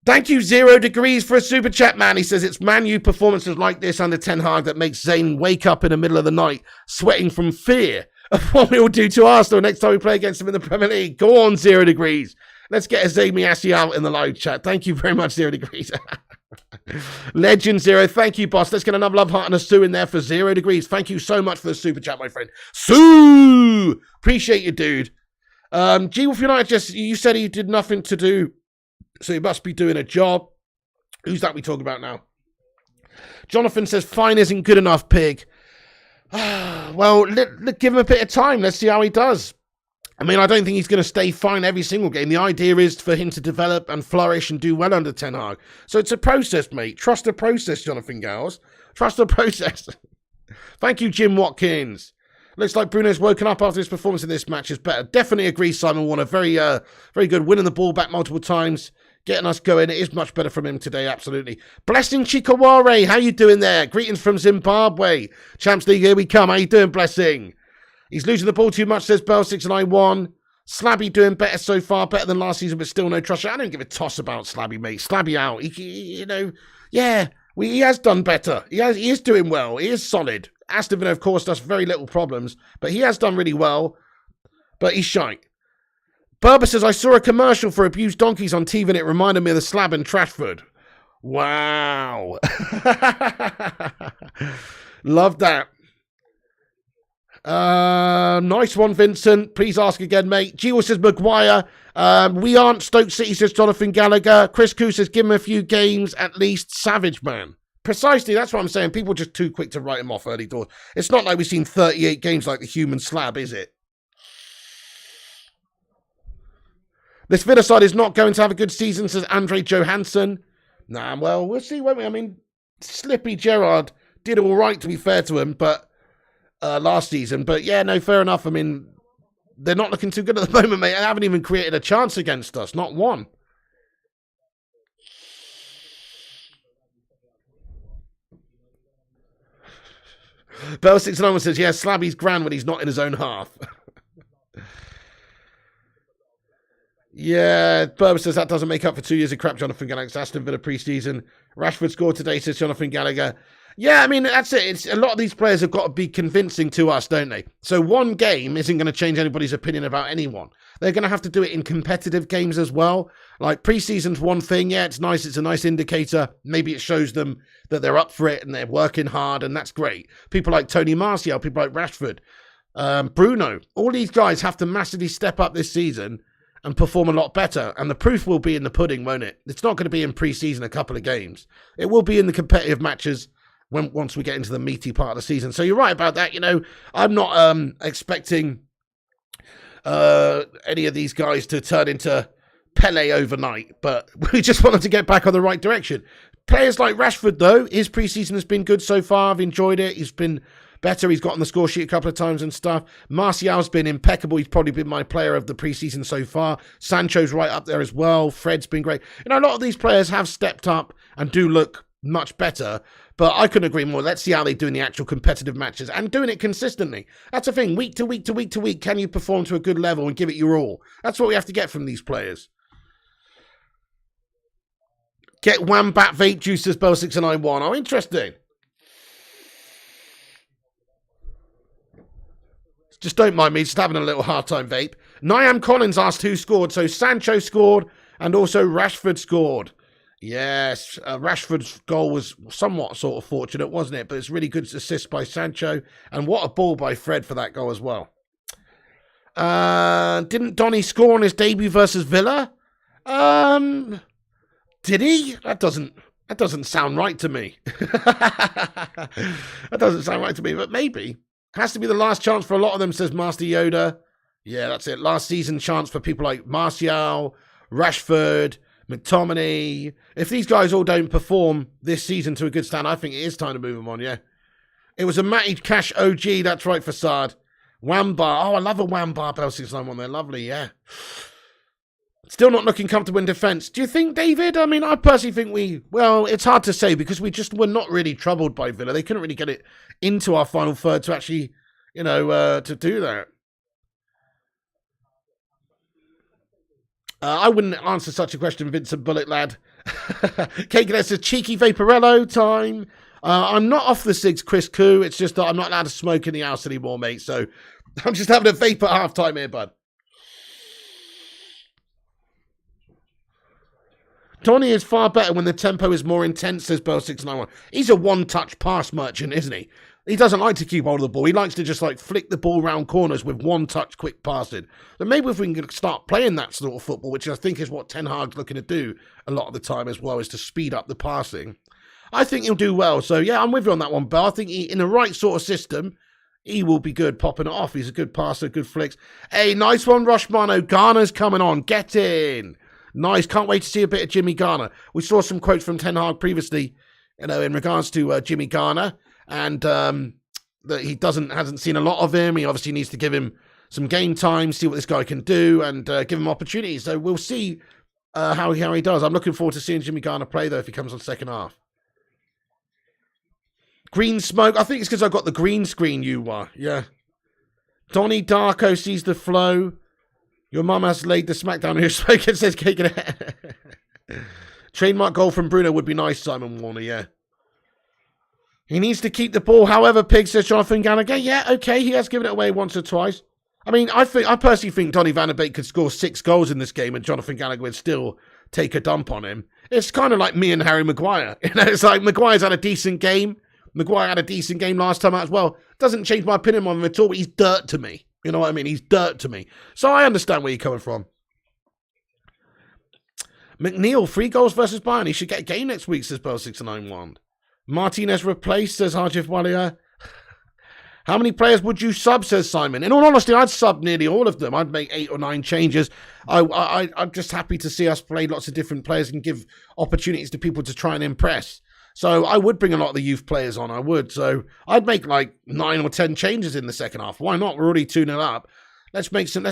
Thank you, 0 Degrees, for a super chat, man. He says it's Man U performances like this under Ten Hag that makes Zayn wake up in the middle of the night sweating from fear of what we will do to Arsenal next time we play against them in the Premier League. Go on, 0 Degrees. Let's get a Zamy Assy out in the live chat. Thank you very much, 0 Degrees. Legend 0. Thank you, boss. Let's get another love heart and a Sue in there for 0 Degrees. Thank you so much for the super chat, my friend. Sue! Appreciate you, dude. G Wolf United, you said he did nothing to do, so he must be doing a job. Who's that we talking about now? Jonathan says, fine isn't good enough, pig. Well, give him a bit of time. Let's see how he does. I mean, I don't think he's going to stay fine every single game. The idea is for him to develop and flourish and do well under Ten Hag. So it's a process, mate. Trust the process, Jonathan Gales. Trust the process. Thank you, Jim Watkins. Looks like Bruno's woken up after his performance in this match is better. Definitely agree, Simon Warner. Very good. Winning the ball back multiple times. Getting us going. It is much better from him today, absolutely. Blessing Chikaware. How you doing there? Greetings from Zimbabwe. Champs League, here we come. How you doing, Blessing? He's losing the ball too much, says Bell691. Slabby doing better so far, better than last season, but still no trust. I don't give a toss about Slabby, mate. Slabby out. He has done better. He is doing well. He is solid. Aston Villa, of course, does very little problems, but he has done really well, but he's shite. Berber says, I saw a commercial for abused donkeys on TV and it reminded me of the slab in Trashford. Wow. Love that. Nice one, Vincent. Please ask again, mate. Gio says Maguire. We aren't Stoke City, says Jonathan Gallagher. Chris Koo says give him a few games at least. Savage, man. Precisely, that's what I'm saying. People are just too quick to write him off early doors. It's not like we've seen 38 games like the human slab, is it? This Villa side is not going to have a good season, says Andre Johansson. Nah, well, we'll see, won't we? I mean, Slippy Gerrard did all right, to be fair to him, but last season. But yeah, no, fair enough. I mean, they're not looking too good at the moment, mate. They haven't even created a chance against us. Not one. Bell691 says, yeah, Slabby's grand when he's not in his own half. Yeah, Berber says that doesn't make up for 2 years of crap, Jonathan Gallagher. Aston Villa pre-season. Rashford scored today, says Jonathan Gallagher. Yeah, I mean, that's it. It's a lot of these players have got to be convincing to us, don't they? So one game isn't going to change anybody's opinion about anyone. They're going to have to do it in competitive games as well. Like, pre-season's one thing. Yeah, it's nice. It's a nice indicator. Maybe it shows them that they're up for it and they're working hard, and that's great. People like Tony Martial, people like Rashford, Bruno, all these guys have to massively step up this season and perform a lot better. And the proof will be in the pudding, won't it? It's not going to be in pre-season a couple of games. It will be in the competitive matches once we get into the meaty part of the season. So you're right about that. You know, I'm not expecting any of these guys to turn into Pele overnight, but we just want them to get back on the right direction. Players like Rashford, though, his preseason has been good so far. I've enjoyed it. He's been better. He's got on the score sheet a couple of times and stuff. Martial's been impeccable. He's probably been my player of the preseason so far. Sancho's right up there as well. Fred's been great. You know, a lot of these players have stepped up and do look much better. But I couldn't agree more. Let's see how they do in the actual competitive matches and doing it consistently. That's the thing. Week to week to week to week, can you perform to a good level and give it your all? That's what we have to get from these players. Get Wambat vape juices, Bell6991. Oh, interesting. Just don't mind me, just having a little hard time vape. Niam Collins asked who scored. So Sancho scored and also Rashford scored. Yes, Rashford's goal was somewhat sort of fortunate, wasn't it? But it's really good assist by Sancho. And what a ball by Fred for that goal as well. Didn't Donny score on his debut versus Villa? Did he? That doesn't sound right to me. That doesn't sound right to me, but maybe. Has to be the last chance for a lot of them, says Master Yoda. Yeah, that's it. Last season chance for people like Martial, Rashford, McTominay. If these guys all don't perform this season to a good stand, I think it is time to move them on, yeah. It was a Matty Cash OG, that's right, Facade. Wambar. Oh, I love a Wambar Bell691 there. Lovely, yeah. Still not looking comfortable in defence. Do you think, David? I mean, I personally think well, it's hard to say because we just were not really troubled by Villa. They couldn't really get it into our final third to actually, you know, to do that. I wouldn't answer such a question, Vincent Bullet Lad. Cake, that's a cheeky Vaporello time. I'm not off the cigs, Chris Koo. It's just that I'm not allowed to smoke in the house anymore, mate. So I'm just having a vape at half time here, bud. Donny is far better when the tempo is more intense, says Bell691. He's a one-touch pass merchant, isn't he? He doesn't like to keep hold of the ball. He likes to just like flick the ball round corners with one-touch quick passing. So maybe if we can start playing that sort of football, which I think is what Ten Hag's looking to do a lot of the time as well, is to speed up the passing. I think he'll do well. So yeah, I'm with you on that one, Bell. I think in the right sort of system, he will be good popping it off. He's a good passer, good flicks. Hey, nice one, Roshmano. Garner's coming on. Get in. Nice. Can't wait to see a bit of Jimmy Garner. We saw some quotes from Ten Hag previously, you know, in regards to Jimmy Garner, and that he hasn't seen a lot of him. He obviously needs to give him some game time, see what this guy can do, and give him opportunities. So we'll see how he does. I'm looking forward to seeing Jimmy Garner play, though, if he comes on second half. Green smoke. I think it's because I got the green screen, yeah. Donny Darko sees the flow. Your mum has laid the smackdown on your smoke and says cake in it. Trademark goal from Bruno would be nice, Simon Warner, yeah. He needs to keep the ball, however, Pig, says Jonathan Gallagher. Yeah, okay, he has given it away once or twice. I mean, I personally think Donny van de Beek could score 6 goals in this game and Jonathan Gallagher would still take a dump on him. It's kind of like me and Harry Maguire. You know, it's like Maguire's had a decent game. Maguire had a decent game last time out as well. Doesn't change my opinion on him at all, but he's dirt to me. You know what I mean? He's dirt to me. So I understand where you're coming from. McNeil, 3 goals versus Bayern. He should get a game next week, says Bell691. Martinez replaced, says Harjif Walia. How many players would you sub, says Simon? In all honesty, I'd sub nearly all of them. I'd make 8 or 9 changes. I'm just happy to see us play lots of different players and give opportunities to people to try and impress. So I would bring a lot of the youth players on, I would. So I'd make like 9 or 10 changes in the second half. Why not? We're already 2-0 up. Let's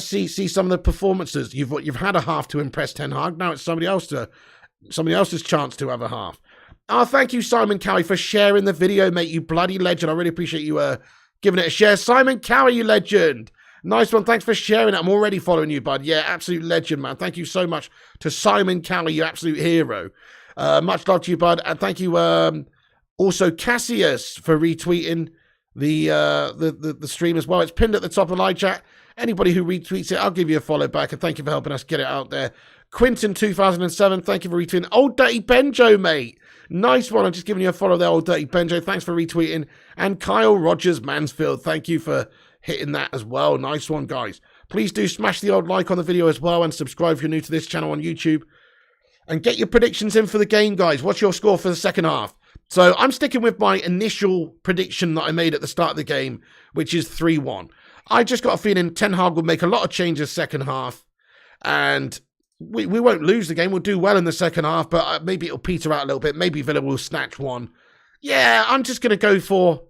see some of the performances. You've had a half to impress Ten Hag. Now it's somebody else's chance to have a half. Oh, thank you, Simon Cowie, for sharing the video, mate. You bloody legend. I really appreciate you giving it a share. Simon Cowie, you legend. Nice one. Thanks for sharing it. I'm already following you, bud. Yeah, absolute legend, man. Thank you so much to Simon Cowie, you absolute hero. Much love to you, bud. And thank you also Cassius for retweeting the stream as well. It's pinned at the top of the live chat. Anybody who retweets it, I'll give you a follow back. And thank you for helping us get it out there. Quinton 2007, thank you for retweeting. Old Dirty Benjo, mate. Nice one. I'm just giving you a follow there, Old Dirty Benjo. Thanks for retweeting. And Kyle Rogers Mansfield, thank you for hitting that as well. Nice one, guys. Please do smash the old like on the video as well and subscribe if you're new to this channel on YouTube. And get your predictions in for the game, guys. What's your score for the second half? So I'm sticking with my initial prediction that I made at the start of the game, which is 3-1. I just got a feeling Ten Hag will make a lot of changes second half. And we won't lose the game. We'll do well in the second half, but maybe it'll peter out a little bit. Maybe Villa will snatch one. Yeah, I'm just going to go for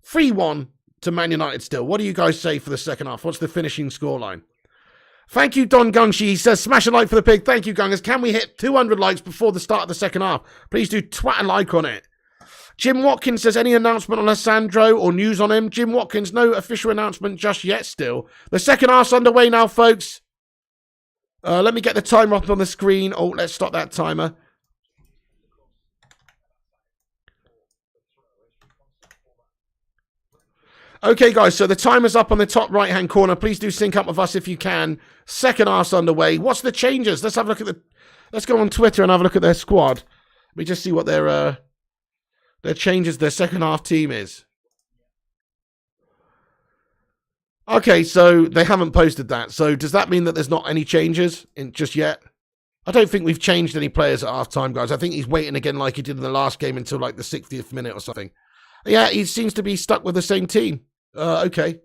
3-1 to Man United still. What do you guys say for the second half? What's the finishing scoreline? Thank you, Don Gungshi. He says, smash a like for the pig. Thank you, Gungers. Can we hit 200 likes before the start of the second half? Please do twat a like on it. Jim Watkins says, any announcement on Sandro or news on him? Jim Watkins, no official announcement just yet still. The second half's underway now, folks. Let me get the timer up on the screen. Oh, let's stop that timer. Okay, guys, so the timer's up on the top right-hand corner. Please do sync up with us if you can. Second half's underway. What's the changes? Let's have a look at the... Let's go on Twitter and have a look at their squad. Let me just see what their changes, their second half team is. Okay, so they haven't posted that. So does that mean that there's not any changes just yet? I don't think we've changed any players at half-time, guys. I think he's waiting again like he did in the last game until like the 60th minute or something. Yeah, he seems to be stuck with the same team. Okay.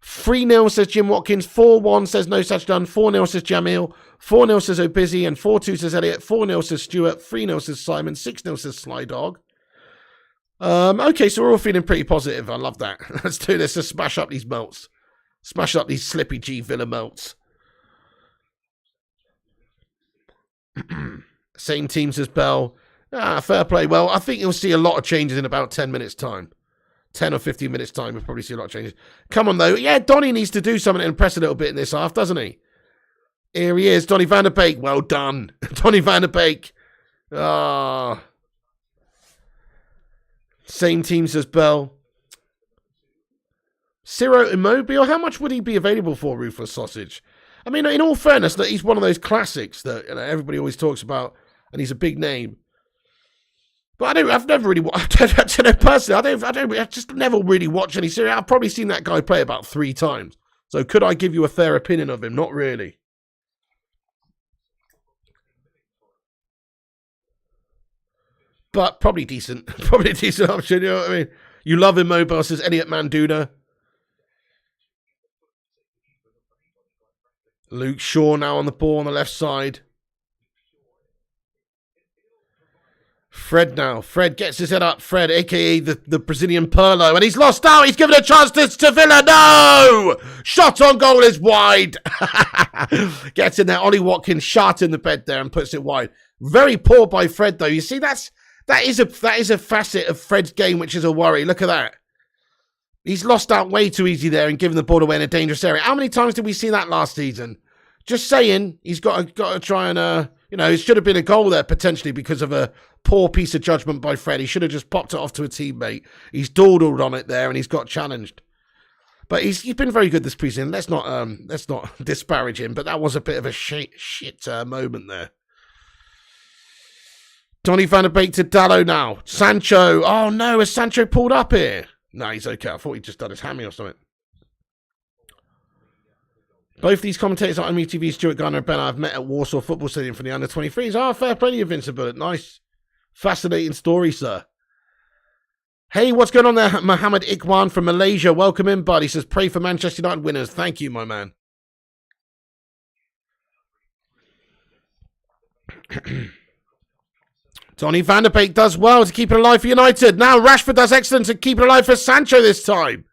3-0 says Jim Watkins. 4-1 says No Such Done. 4-0 says Jamil. 4-0 says O'Busy. And 4-2 says Elliot. 4-0 says Stuart. 3-0 says Simon. 6-0 says Sly Dog. Okay, so we're all feeling pretty positive. I love that. Let's do this. Let's smash up these melts. Smash up these Slippy G Villa melts. Same team says Bell. Fair play. Well, I think you'll see a lot of changes in about 10 minutes' time. 10 or 15 minutes' time, we'll probably see a lot of changes. Come on, though. Yeah, Donny needs to do something to impress a little bit in this half, doesn't he? Here he is, Donny van der Beek. Well done. Donny van der Beek. Same teams as Bell. Ciro Immobile, how much would he be available for, Ruthless Sausage? I mean, in all fairness, that he's one of those classics that everybody always talks about, and he's a big name. But I've never really watched, I just never really watched any series. I've probably seen that guy play about 3 times. So could I give you a fair opinion of him? Not really. But probably decent. Probably a decent option, you know what I mean? You love Immobile, says Elliot Manduna. Luke Shaw now on the ball on the left side. Fred now. Fred gets his head up. Fred, a.k.a. the Brazilian Pirlo. And he's lost out. He's given a chance to Villa. No! Shot on goal is wide. Gets in there. Ollie Watkins shot in the bed there and puts it wide. Very poor by Fred, though. You see, that is a facet of Fred's game, which is a worry. Look at that. He's lost out way too easy there and given the ball away in a dangerous area. How many times did we see that last season? Just saying, he's got to try and... it should have been a goal there potentially because of a poor piece of judgment by Fred. He should have just popped it off to a teammate. He's dawdled on it there and he's got challenged. But he's been very good this preseason. Let's not disparage him. But that was a bit of a shit moment there. Donny van der Beek to Dallo now. Sancho. Oh no, has Sancho pulled up here? No, he's okay. I thought he'd just done his hammy or something. Both these commentators on MUTV, Stuart Garner and Ben, I've met at Warsaw Football Stadium for the under-23s. Oh, fair play to you, Vincent Bullet. Nice. Fascinating story, sir. Hey, what's going on there? Mohammed Ikwan from Malaysia. Welcome in, bud. He says, pray for Manchester United winners. Thank you, my man. Donny van der Beek does well to keep it alive for United. Now Rashford does excellent to keep it alive for Sancho this time.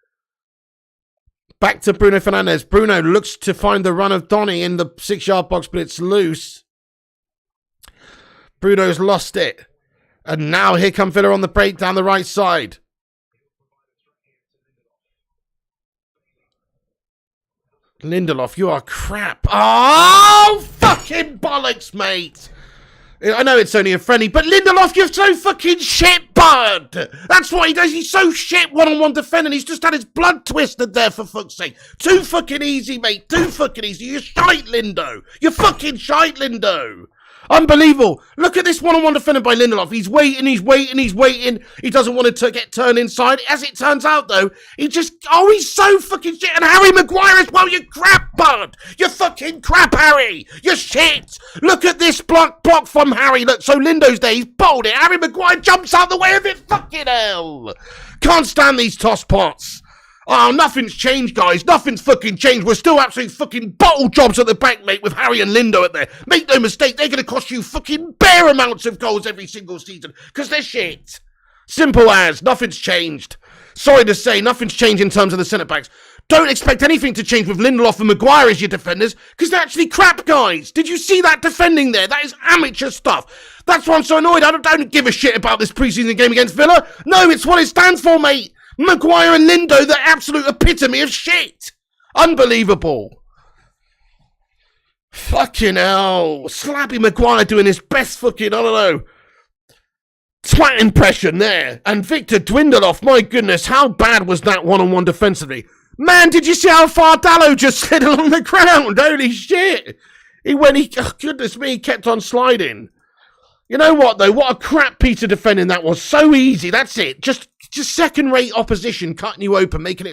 Back to Bruno Fernandes. Bruno looks to find the run of Donny in the 6-yard box, but it's loose. Bruno's lost it. And now here come Villa on the break down the right side. Lindelof, you are crap. Oh, fucking bollocks, mate. I know it's only a friendly, but Lindelof, you're so fucking shit, bud. That's what he does. He's so shit one-on-one defending. He's just had his blood twisted there, for fuck's sake. Too fucking easy, mate. Too fucking easy. You're shite, Lindo. You're fucking shite, Lindo. Unbelievable. Look at this one-on-one defending by Lindelof. He's waiting. He doesn't want to get turned inside. As it turns out, though, he's so fucking shit. And Harry Maguire as well, you crap, bud. You fucking crap, Harry. You're shit. Look at this block from Harry. Look, so Lindo's there. He's bowled it. Harry Maguire jumps out the way of it. Fucking hell. Can't stand these toss pots. Oh, nothing's changed, guys. Nothing's fucking changed. We're still absolutely fucking bottle jobs at the back, mate, with Harry and Lindo at there. Make no mistake, they're going to cost you fucking bare amounts of goals every single season, because they're shit. Simple as. Nothing's changed. Sorry to say, nothing's changed in terms of the centre-backs. Don't expect anything to change with Lindelof and Maguire as your defenders, because they're actually crap, guys. Did you see that defending there? That is amateur stuff. That's why I'm so annoyed. I don't give a shit about this preseason game against Villa. No, it's what it stands for, mate. Maguire and Lindo, the absolute epitome of shit. Unbelievable. Fucking hell. Slabby Maguire doing his best fucking, I don't know, twat impression there. And Victor Dwindleoff, my goodness, how bad was that one-on-one defensively? Man, did you see how far Dallo just slid along the ground? Holy shit. Oh, goodness me, he kept on sliding. You know what, though? What a crap piece of defending that was. So easy, that's it. Just second-rate opposition cutting you open, making it...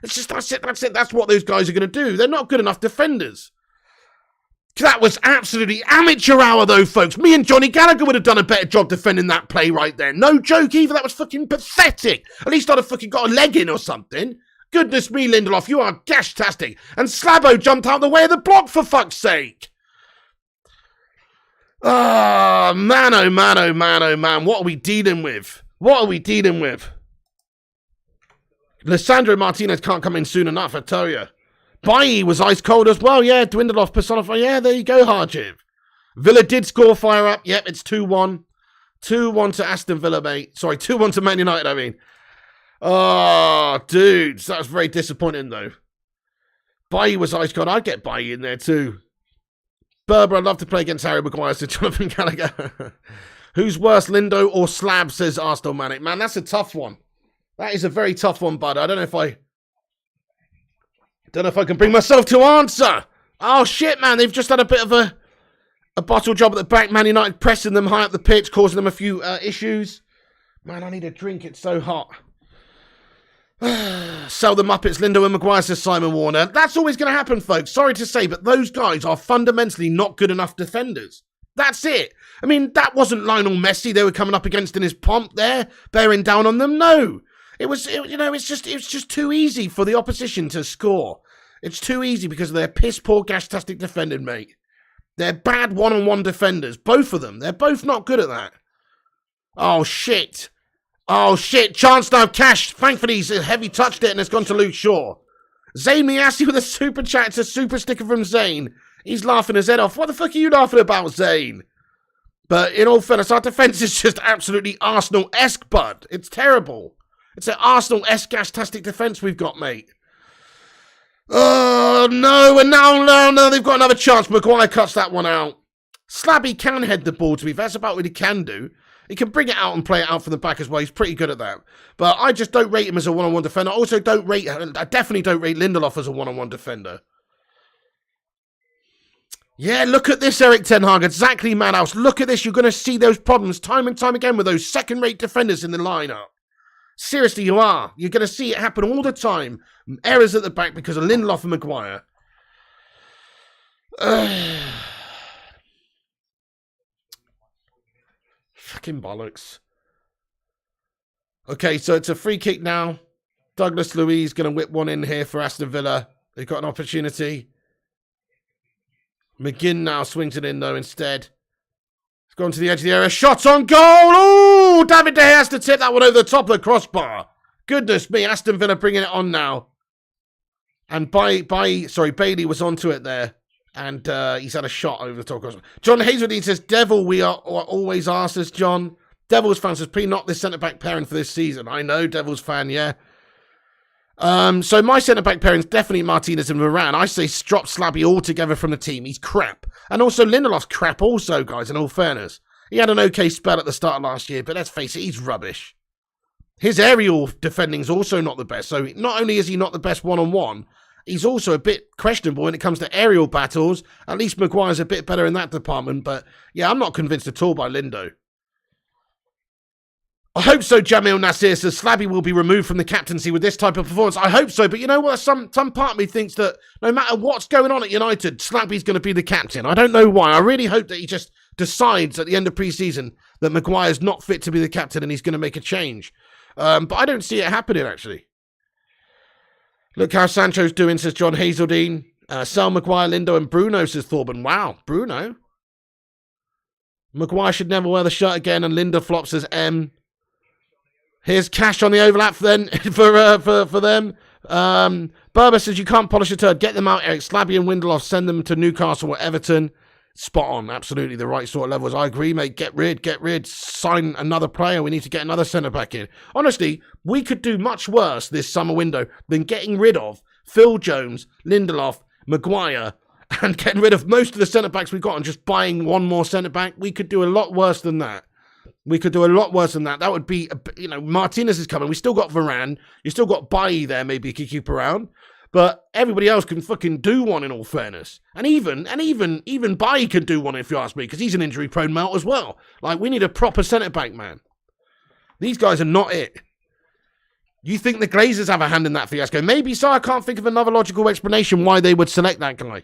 It's just, that's it. That's what those guys are going to do. They're not good enough defenders. That was absolutely amateur hour, though, folks. Me and Johnny Gallagher would have done a better job defending that play right there. No joke either. That was fucking pathetic. At least I'd have fucking got a leg in or something. Goodness me, Lindelof, you are gash-tastic. And Slabo jumped out the way of the block, for fuck's sake. Oh, man, oh, man, oh, man, oh, man. What are we dealing with? What are we dealing with? Lissandro Martinez can't come in soon enough, I tell you. Bailly was ice cold as well. Yeah, Dwindleoff personified. Yeah, there you go, Harjiv. Villa did score fire up. Yep, it's 2-1. 2-1 to Aston Villa, mate. Sorry, 2-1 to Man United, I mean. Oh, dudes. That was very disappointing, though. Bailly was ice cold. I'd get Bailly in there, too. Berber, I'd love to play against Harry Maguire, said Jonathan Gallagher. Who's worse, Lindo or Slab, says Arsenal Manic. Man, that's a tough one. That is a very tough one, bud. I don't know if I can bring myself to answer. Oh, shit, man. They've just had a bit of a bottle job at the back. Man United pressing them high up the pitch, causing them a few issues. Man, I need a drink. It's so hot. Sell the Muppets, Lindo and Maguire, says Simon Warner. That's always going to happen, folks. Sorry to say, but those guys are fundamentally not good enough defenders. That's it. I mean, that wasn't Lionel Messi they were coming up against in his pomp there, bearing down on them. No. It's just too easy for the opposition to score. It's too easy because of their piss-poor, gash-tastic defending, mate. They're bad one-on-one defenders, both of them. They're both not good at that. Oh, shit. Oh, shit. Chance now, Cash. Thankfully, he's heavy touched it and it's gone to Luke Shaw. Zayn Miassi with a super chat. It's a super sticker from Zayn. He's laughing his head off. What the fuck are you laughing about, Zayn? But in all fairness, our defence is just absolutely Arsenal-esque, bud. It's terrible. It's an Arsenal-esque gash-tastic defence we've got, mate. Oh, no, and now they've got another chance. Maguire cuts that one out. Slabby can head the ball, to be fair. That's about what he can do. He can bring it out and play it out from the back as well. He's pretty good at that. But I just don't rate him as a one-on-one defender. I definitely don't rate Lindelof as a one-on-one defender. Yeah, look at this, Eric Ten Hag. Exactly, Madhouse. Look at this. You're going to see those problems time and time again with those second-rate defenders in the lineup. Seriously, you are. You're going to see it happen all the time. Errors at the back because of Lindelof and Maguire. Fucking bollocks. Okay, so it's a free kick now. Douglas Luiz going to whip one in here for Aston Villa. They've got an opportunity. McGinn now swings it in, though, instead. It's gone to the edge of the area. Shot on goal! Oh, David De Gea has to tip that one over the top of the crossbar. Goodness me, Aston Villa bringing it on now. And Bailey was onto it there. And he's had a shot over the top crossbar. John Hazeldean says, Devil, we are always asked, says John. Devils fan says, please not this centre-back pairing for this season. I know, Devils fan, yeah. So my centre-back pairing is definitely Martinez and Varane. I say drop Slabby altogether from the team. He's crap. And also Lindelof's crap also, guys, in all fairness. He had an okay spell at the start of last year, but let's face it, he's rubbish. His aerial defending is also not the best. So not only is he not the best one-on-one, he's also a bit questionable when it comes to aerial battles. At least Maguire's a bit better in that department. But yeah, I'm not convinced at all by Lindo. I hope so, Jamil Nasir says Slabby will be removed from the captaincy with this type of performance. I hope so, but you know what? Some part of me thinks that no matter what's going on at United, Slabby's going to be the captain. I don't know why. I really hope that he just decides at the end of pre-season that Maguire's not fit to be the captain and he's going to make a change. But I don't see it happening, actually. Look how Sancho's doing, says John Hazeldine. Sell Maguire, Lindo, and Bruno, says Thorben. Wow, Bruno. Maguire should never wear the shirt again, and Linda flops, says M. Here's cash on the overlap then for them. Berber says you can't polish a turd. Get them out, Eric. Slabby and Windeloff, send them to Newcastle or Everton. Spot on. Absolutely the right sort of levels. I agree, mate. Get rid. Sign another player. We need to get another centre-back in. Honestly, we could do much worse this summer window than getting rid of Phil Jones, Lindelof, Maguire, and getting rid of most of the centre-backs we've got and just buying one more centre-back. We could do a lot worse than that. That would be, Martinez is coming. We still got Varane. You still got Bailly there, maybe you could keep around. But everybody else can fucking do one, in all fairness. And even Bailly can do one, if you ask me, because he's an injury-prone melt as well. Like, we need a proper centre-back, man. These guys are not it. You think the Glazers have a hand in that fiasco? Maybe so. I can't think of another logical explanation why they would select that guy.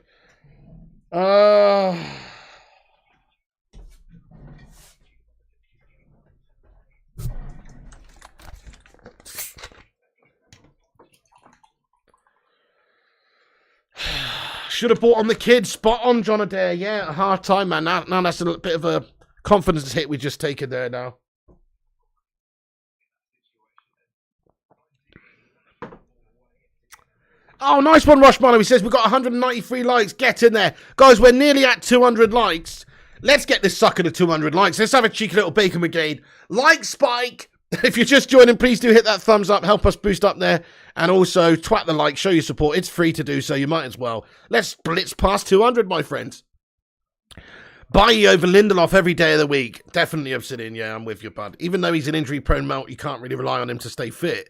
Should have bought on the kids. Spot on, John Adair. Yeah, a hard time, man. Now that's a bit of a confidence hit we just taken there now. Oh, nice one, Rushmano. He says we've got 193 likes. Get in there. Guys, we're nearly at 200 likes. Let's get this sucker to 200 likes. Let's have a cheeky little bacon brigade. Like spike. If you're just joining, please do hit that thumbs up. Help us boost up there. And also, twat the like. Show your support. It's free to do so. You might as well. Let's blitz past 200, my friends. Bailly over Lindelof every day of the week. Definitely Obsidian. Yeah, I'm with you, bud. Even though he's an injury-prone melt, you can't really rely on him to stay fit.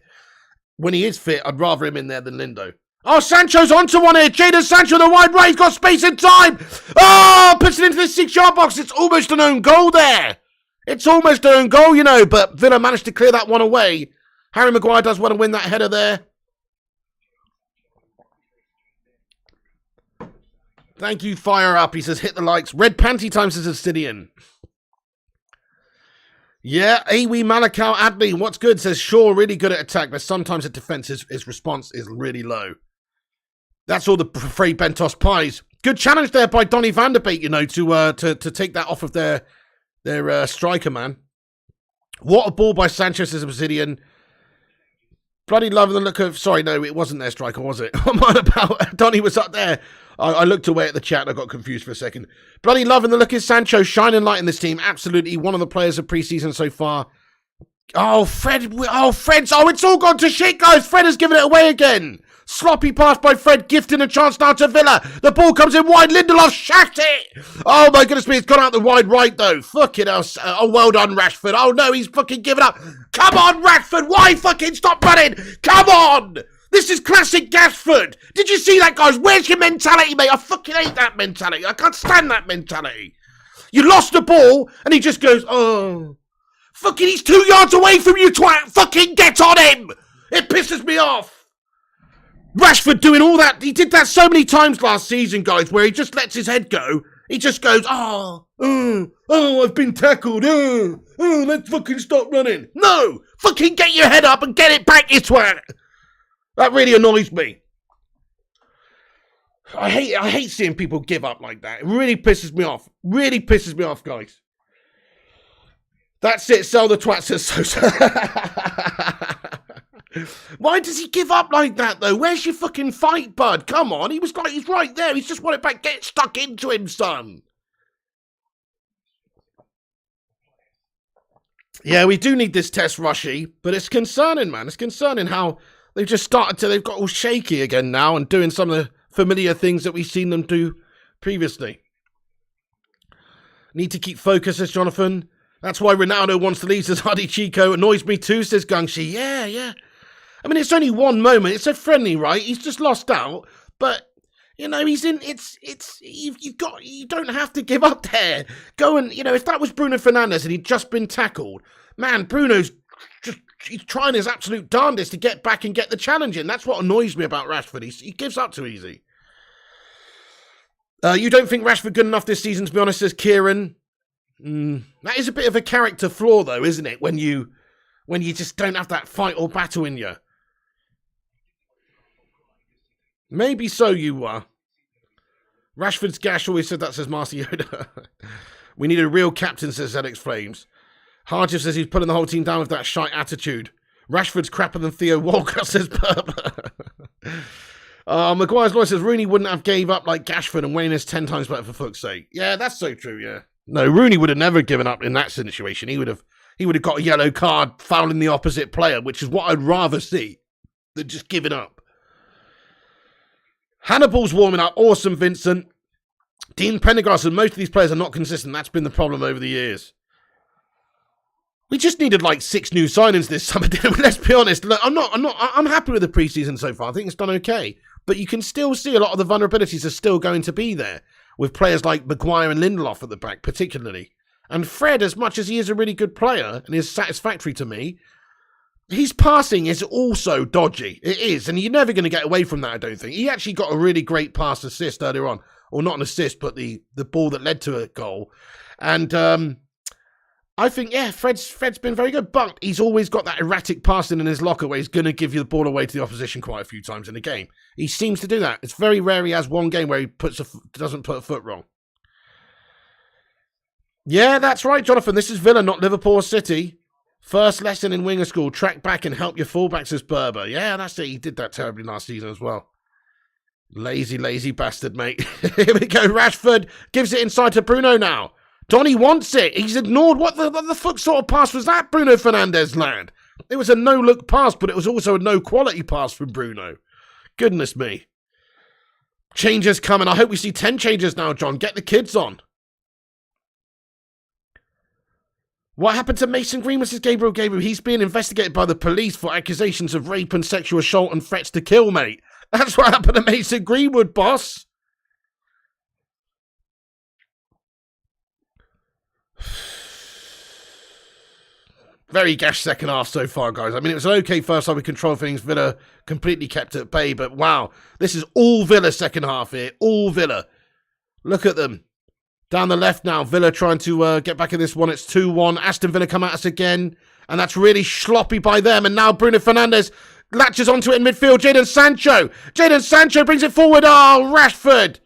When he is fit, I'd rather him in there than Lindo. Oh, Sancho's onto one here. Jadon Sancho, the wide right. He's got space and time. Oh, puts it into the 6-yard box. It's almost an own goal there. It's almost an own goal, but Villa managed to clear that one away. Harry Maguire does want to win that header there. Thank you, Fire Up. He says, hit the likes. Red Panty time, says Obsidian. Yeah, Awi Malakal Adley. What's good? Says, Shaw really good at attack, but sometimes at defence, his response is really low. That's all the Frey Bentos pies. Good challenge there by Donny van der Beek, to take that off of their striker, man. What a ball by Sancho, says Obsidian. Bloody loving the look of... Sorry, no, it wasn't their striker, was it? What am I about? Donny was up there. I looked away at the chat and I got confused for a second. Bloody loving the look of Sancho, shining light in this team. Absolutely one of the players of pre-season so far. Oh, Fred. Oh, Fred's... Oh, it's all gone to shit, guys. Fred has given it away again. Sloppy pass by Fred, gifting a chance now to Villa. The ball comes in wide. Lindelof shacked it. Oh, my goodness me. It's gone out the wide right, though. Fucking hell. Oh, well done, Rashford. Oh, no, he's fucking given up. Come on, Rashford. Why fucking stop running? Come on. This is classic Rashford. Did you see that, guys? Where's your mentality, mate? I fucking hate that mentality. I can't stand that mentality. You lost the ball, and he just goes, oh. Fucking, he's 2 yards away from you, twat. Fucking get on him. It pisses me off. Rashford doing all that. He did that so many times last season, guys, where he just lets his head go. He just goes, oh, I've been tackled. Let's fucking stop running. No, fucking get your head up and get it back, you twat. That really annoys me. I hate seeing people give up like that. It really pisses me off. Really pisses me off, guys. That's it. Sell the twat, says Sosa. Why does he give up like that, though? Where's your fucking fight, bud? Come on. He's right there. He's just wanted back. Get stuck into him, son. Yeah, we do need this test, Rushy, but it's concerning, man. It's concerning how they've just they've got all shaky again now and doing some of the familiar things that we've seen them do previously. Need to keep focus, says Jonathan. That's why Ronaldo wants to leave, says Hardy Chico. Annoys me too, says Gungshi. Yeah. I mean, it's only one moment. It's so friendly, right? He's just lost out, but he's in. You don't have to give up there. Go and if that was Bruno Fernandes and he'd just been tackled, man, Bruno's he's trying his absolute darndest to get back and get the challenge in. That's what annoys me about Rashford. He gives up too easy. You don't think Rashford good enough this season, to be honest, says Kieran. That is a bit of a character flaw, though, isn't it? When you just don't have that fight or battle in you. Maybe so you were. Rashford's gash always said that, says Marcy Yoda. We need a real captain, says ZX Flames. Hardiff says he's pulling the whole team down with that shite attitude. Rashford's crapper than Theo Walcott, says Burp. Maguire's lawyer says Rooney wouldn't have gave up like Gashford and Wayne is 10 times better for fuck's sake. Yeah, that's so true, yeah. No, Rooney would have never given up in that situation. He would have got a yellow card fouling the opposite player, which is what I'd rather see than just giving up. Hannibal's warming up. Awesome, Vincent. Dean Pendergrass said most of these players are not consistent. That's been the problem over the years. We just needed like 6 new signings this summer. Let's be honest. Look, I'm happy with the preseason so far. I think it's done okay. But you can still see a lot of the vulnerabilities are still going to be there with players like Maguire and Lindelof at the back, particularly. And Fred, as much as he is a really good player and is satisfactory to me, his passing is also dodgy. It is. And you're never going to get away from that, I don't think. He actually got a really great pass assist earlier on. Or not an assist, but the ball that led to a goal. And I think, yeah, Fred's been very good. But he's always got that erratic passing in his locker where he's going to give you the ball away to the opposition quite a few times in the game. He seems to do that. It's very rare he has one game where he doesn't put a foot wrong. Yeah, that's right, Jonathan. This is Villa, not Liverpool or City. First lesson in winger school, track back and help your fullbacks, says Berber. Yeah, that's it. He did that terribly last season as well. Lazy bastard, mate. Here we go. Rashford gives it inside to Bruno now. Donny wants it. He's ignored. What the fuck sort of pass was that, Bruno Fernandes, lad? It was a no-look pass, but it was also a no-quality pass from Bruno. Goodness me. Changes coming. I hope we see 10 changes now, John. Get the kids on. What happened to Mason Greenwood, says Gabriel? He's being investigated by the police for accusations of rape and sexual assault and threats to kill, mate. That's what happened to Mason Greenwood, boss. Very gash second half so far, guys. I mean, it was an okay first half. We controlled things. Villa completely kept at bay. But wow, this is all Villa second half here. All Villa. Look at them. Down the left now. Villa trying to get back in this one. It's 2-1. Aston Villa come at us again. And that's really sloppy by them. And now Bruno Fernandes latches onto it in midfield. Jadon Sancho brings it forward. Oh, Rashford.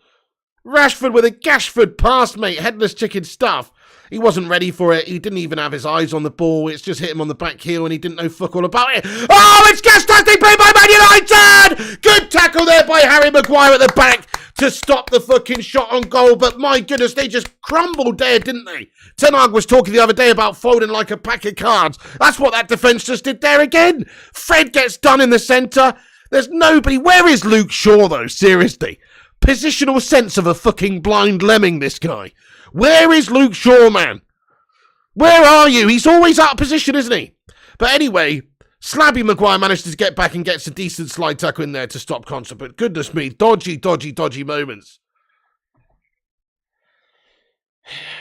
Rashford with a Gashford pass, mate. Headless chicken stuff. He wasn't ready for it. He didn't even have his eyes on the ball. It's just hit him on the back heel and he didn't know fuck all about it. Oh, it's fantastic play by Man United! Good tackle there by Harry Maguire at the back to stop the fucking shot on goal. But my goodness, they just crumbled there, didn't they? Ten Hag was talking the other day about folding like a pack of cards. That's what that defence just did there again. Fred gets done in the centre. There's nobody. Where is Luke Shaw, though? Seriously. Positional sense of a fucking blind lemming, this guy. Where is Luke Shaw, man? Where are you? He's always out of position, isn't he? But anyway, Slabby Maguire manages to get back and gets a decent slide tackle in there to stop Concert. But goodness me, dodgy moments.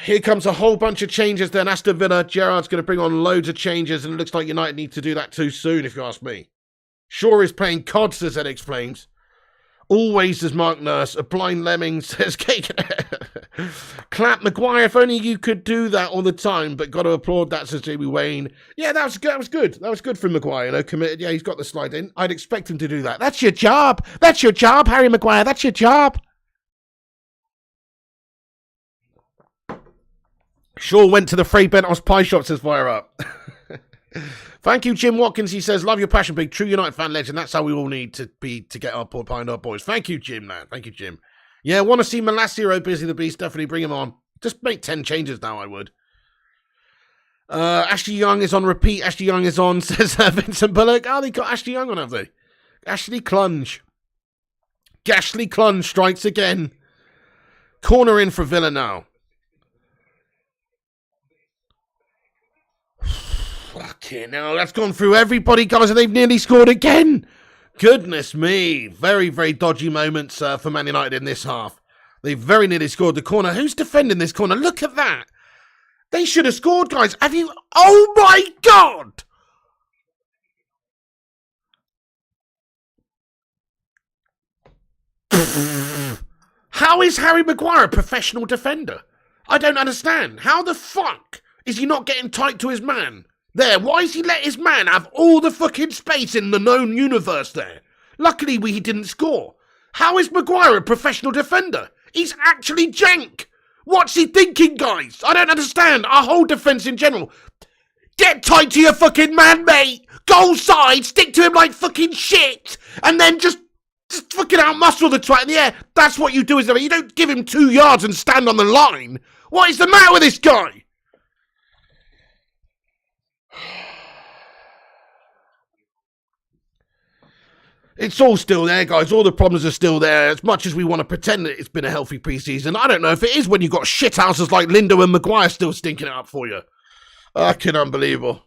Here comes a whole bunch of changes then. Aston Villa, Gerrard's going to bring on loads of changes, and it looks like United need to do that too soon, if you ask me. Shaw is playing COD, says Ed explains. Always, says Mark Nurse. A blind lemming, says Cake. Clap Maguire, if only you could do that all the time, but got to applaud that, says Jamie Wayne. Yeah, that was good. That was good from Maguire, you know, committed. Yeah, he's got the slide in. I'd expect him to do that. That's your job. That's your job, Harry Maguire. That's your job. Shaw went to the Frey Bentos pie shop, says Fire Up. Thank you, Jim Watkins. He says, love your passion, big true United fan legend. That's how we all need to be to get up behind our boys. Thank you, Jim, man. Thank you, Jim. Yeah, want to see Malacio, Busy the Beast. Definitely bring him on. Just make 10 changes now, I would. Ashley Young is on repeat. Ashley Young is on, says Vincent Bullock. Oh, they got Ashley Young on, have they? Ashley Clunge. Gashly Clunge strikes again. Corner in for Villa now. Fucking hell, that's gone through everybody, guys, and they've nearly scored again. Goodness me. Very, very dodgy moments for Man United in this half. They very nearly scored the corner. Who's defending this corner? Look at that. They should have scored, guys. Have you... Oh, my God. How is Harry Maguire a professional defender? I don't understand. How the fuck is he not getting tight to his man? There, why has he let his man have all the fucking space in the known universe there? Luckily, he didn't score. How is Maguire a professional defender? He's actually jank. What's he thinking, guys? I don't understand. Our whole defence in general. Get tight to your fucking man, mate. Goal side, stick to him like fucking shit, and then just fucking outmuscle the twat in the air. That's what you do, is you don't give him 2 yards and stand on the line. What is the matter with this guy? It's all still there, guys. All the problems are still there. As much as we want to pretend that it's been a healthy preseason, I don't know if it is when you've got shithouses like Lindo and Maguire still stinking it up for you. Fucking unbelievable.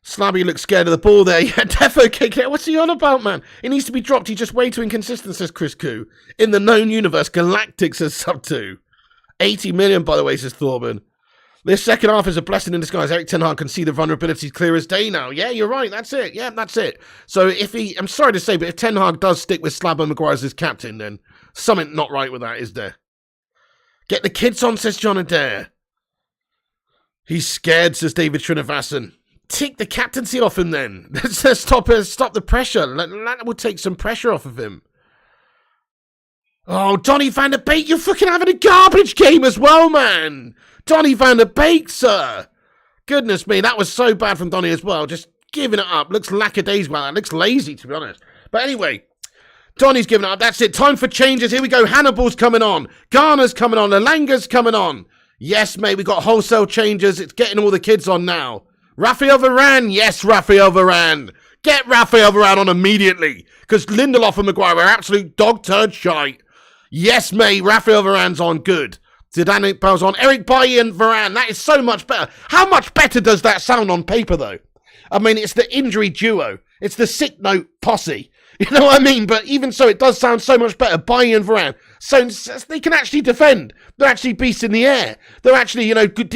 Slabby looks scared of the ball there. Yeah, defo kicking it. What's he on about, man? It needs to be dropped. He's just way too inconsistent, says Chris Koo. In the known universe, Galactic says sub 2. 80 million, by the way, says Thorben. This second half is a blessing in disguise. Eric Ten Hag can see the vulnerabilities clear as day now. Yeah, you're right. That's it. Yeah, that's it. So I'm sorry to say, but if Ten Hag does stick with Slabber Maguire as his captain, then something not right with that, is there? Get the kids on, says John Adair. He's scared, says David Srinivasan. Take the captaincy off him then. Let's stop the pressure. That will take some pressure off of him. Oh, Donny van der Beek, you're fucking having a garbage game as well, man. Donny van der Beek, sir. Goodness me, that was so bad from Donny as well. Just giving it up. Looks lackadaisical. That looks lazy, to be honest. But anyway, Donny's giving it up. That's it. Time for changes. Here we go. Hannibal's coming on. Garner's coming on. Elanga's coming on. Yes, mate, we got wholesale changes. It's getting all the kids on now. Raphael Varane. Yes, Raphael Varane. Get Raphael Varane on immediately. Because Lindelof and Maguire are absolute dog turd shite. Yes, mate, Raphael Varane's on. Good. Zidane Bell's on. Eric Bailly and Varane. That is so much better. How much better does that sound on paper, though? I mean, it's the injury duo. It's the sick note posse. You know what I mean? But even so, it does sound so much better. Bailly and Varane. So they can actually defend. They're actually beasts in the air. They're actually, good,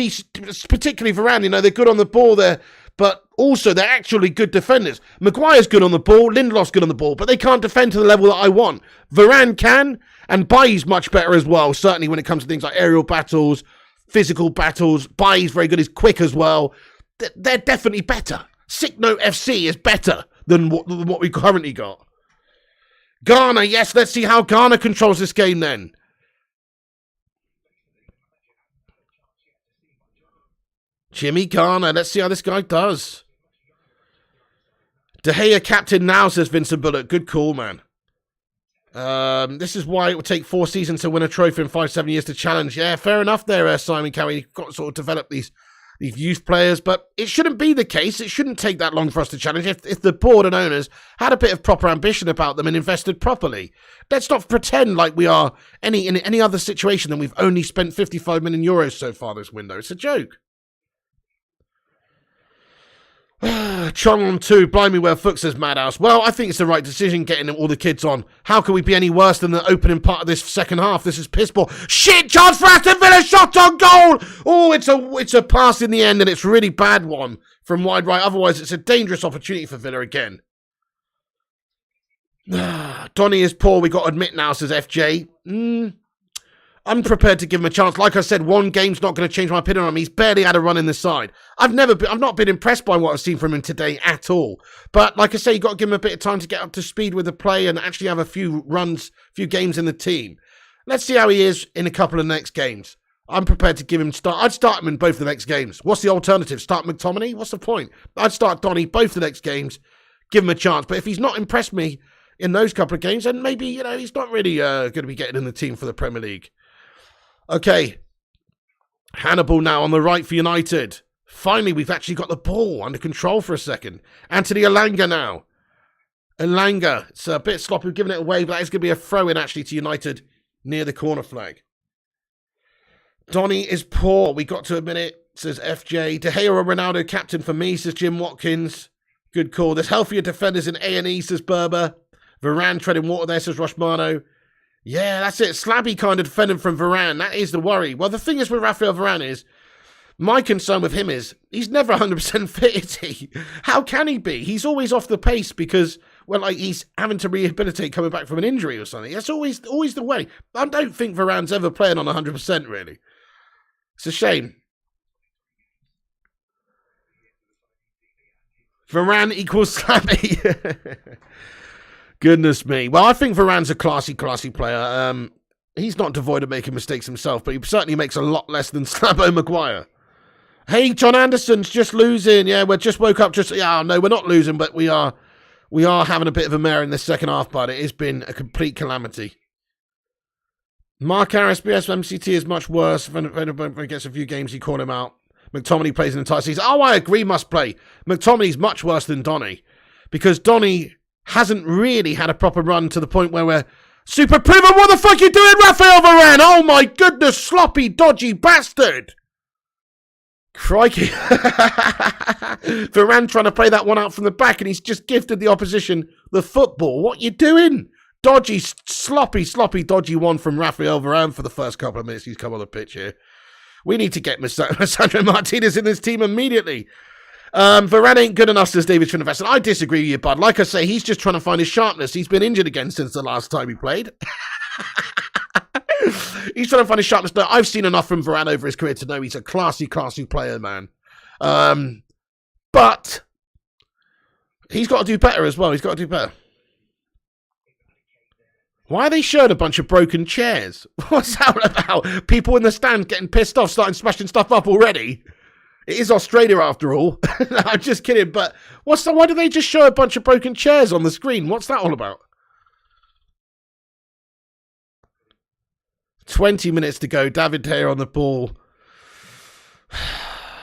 particularly Varane, they're good on the ball there. But also, they're actually good defenders. Maguire's good on the ball. Lindelof's good on the ball. But they can't defend to the level that I want. Varane can. And Bailly's much better as well, certainly when it comes to things like aerial battles, physical battles. Bailly's very good. He's quick as well. They're definitely better. Sick Note FC is better than what we currently got. Garner, yes, let's see how Garner controls this game then. Jimmy Garner, let's see how this guy does. De Gea captain now, says Vincent Bullock. Good call, man. This is why it would take 4 seasons to win a trophy in 5-7 years to challenge. Yeah, fair enough there, Simon Cowie. You've got to sort of develop these youth players, but it shouldn't be the case. It shouldn't take that long for us to challenge if the board and owners had a bit of proper ambition about them and invested properly. Let's not pretend like we are in any other situation than we've only spent 55 million euros so far this window. It's a joke. Chong on 2, blimey, well, Fook says Madhouse. Well, I think it's the right decision getting all the kids on. How can we be any worse than the opening part of this second half? This is piss poor. Shit, chance for Aston Villa, shot on goal! Oh, it's a pass in the end, and it's a really bad one from wide right. Otherwise, it's a dangerous opportunity for Villa again. Donny is poor, we got to admit now, says FJ. I'm prepared to give him a chance. Like I said, one game's not going to change my opinion on him. He's barely had a run in the side. I've not been impressed by what I've seen from him today at all. But like I say, you've got to give him a bit of time to get up to speed with the play and actually have a few games in the team. Let's see how he is in a couple of next games. I'm prepared to give him start. I'd start him in both the next games. What's the alternative? Start McTominay? What's the point? I'd start Donny both the next games. Give him a chance. But if he's not impressed me in those couple of games, then maybe, he's not really going to be getting in the team for the Premier League. Okay, Hannibal now on the right for United. Finally, we've actually got the ball under control for a second. Anthony Elanga now. Elanga, it's a bit sloppy, we're giving it away, but that is going to be a throw-in actually to United near the corner flag. Donny is poor, we got to admit it, says FJ. De Gea or Ronaldo captain for me, says Jim Watkins. Good call. There's healthier defenders in A&E, says Berber. Varane treading water there, says Roshmano. Yeah, that's it. Slabby kind of defending from Varane. That is the worry. Well, the thing is with Raphael Varane is, my concern with him is, he's never 100% fit, is he? How can he be? He's always off the pace because, he's having to rehabilitate coming back from an injury or something. That's always the way. I don't think Varane's ever playing on 100%, really. It's a shame. Varane equals Slabby. Goodness me. Well, I think Varane's a classy player. He's not devoid of making mistakes himself, but he certainly makes a lot less than Slabo Maguire. Hey, John Anderson's just losing. Yeah, we just woke up. No, we're not losing, but we are having a bit of a mare in this second half, but it has been a complete calamity. Mark Harris, BS MCT is much worse. When he gets a few games, you call him out. McTominay plays an entire season. Oh, I agree, must play. McTominay's much worse than Donny, because Donny hasn't really had a proper run to the point where we're super proven. What the fuck are you doing, Raphael Varane? Oh my goodness, sloppy, dodgy bastard. Crikey. Varane trying to play that one out from the back, and he's just gifted the opposition the football. What you doing? Dodgy, sloppy, dodgy one from Raphael Varane for the first couple of minutes he's come on the pitch here. We need to get Sandro Martinez in this team immediately. Varane ain't good enough, says David Triniveston. I disagree with you, bud. Like I say, he's just trying to find his sharpness. He's been injured again since the last time he played. He's trying to find his sharpness. No, I've seen enough from Varane over his career to know he's a classy player, man. But he's got to do better as well. He's got to do better. Why are they showing a bunch of broken chairs? What's that about? People in the stand getting pissed off, starting smashing stuff up already. It is Australia after all. No, I'm just kidding. But why do they just show a bunch of broken chairs on the screen? What's that all about? 20 minutes to go. David Taylor on the ball.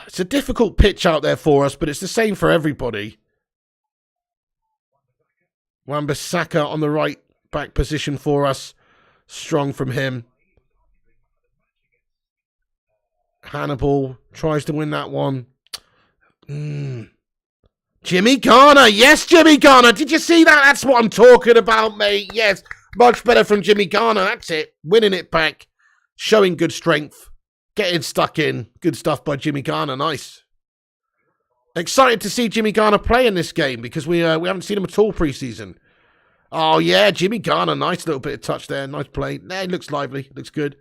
It's a difficult pitch out there for us, but it's the same for everybody. Wan-Bissaka on the right back position for us. Strong from him. Hannibal tries to win that one. Jimmy Garner. Yes, Jimmy Garner. Did you see that? That's what I'm talking about, mate. Yes. Much better from Jimmy Garner. That's it. Winning it back. Showing good strength. Getting stuck in. Good stuff by Jimmy Garner. Nice. Excited to see Jimmy Garner play in this game because we haven't seen him at all pre-season. Oh, yeah. Jimmy Garner. Nice little bit of touch there. Nice play. He looks lively. Looks good.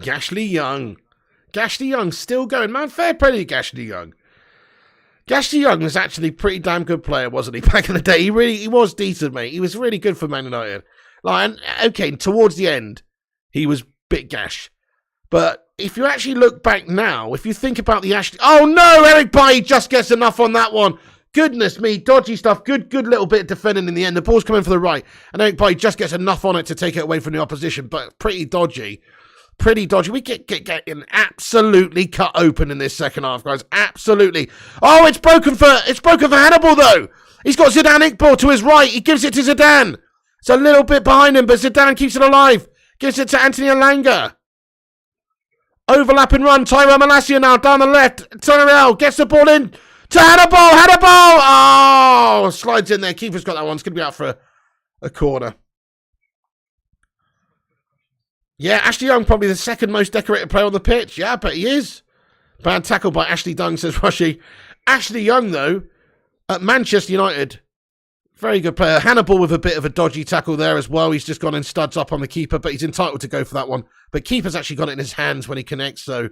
Gashley Young. Gashley Young still going. Man, fair play to Gashley Young. Gashley Young was actually a pretty damn good player, wasn't he, back in the day? He was decent, mate. He was really good for Man United. Okay, towards the end, he was a bit gash. But if you actually look back now, if you think about the Ashley... Oh, no! Eric Bailly just gets enough on that one. Goodness me, dodgy stuff. Good little bit of defending in the end. The ball's coming for the right. And Eric Bailly just gets enough on it to take it away from the opposition. But pretty dodgy. Pretty dodgy. We get getting absolutely cut open in this second half, guys. Absolutely. Oh, it's broken for Hannibal, though. He's got Zidane Iqbal to his right. He gives it to Zidane. It's a little bit behind him, but Zidane keeps it alive. Gives it to Anthony Elanga. Overlapping run. Tyrell Malacia now down the left. Tyrell gets the ball in to Hannibal. Oh, slides in there. Keeper's got that one. It's going to be out for a corner. Yeah, Ashley Young, probably the second most decorated player on the pitch. Yeah, but he is. Bad tackle by Ashley Young, says Rushy. Ashley Young, though, at Manchester United, very good player. Hannibal with a bit of a dodgy tackle there as well. He's just gone and studs up on the keeper, but he's entitled to go for that one. But keeper's actually got it in his hands when he connects, so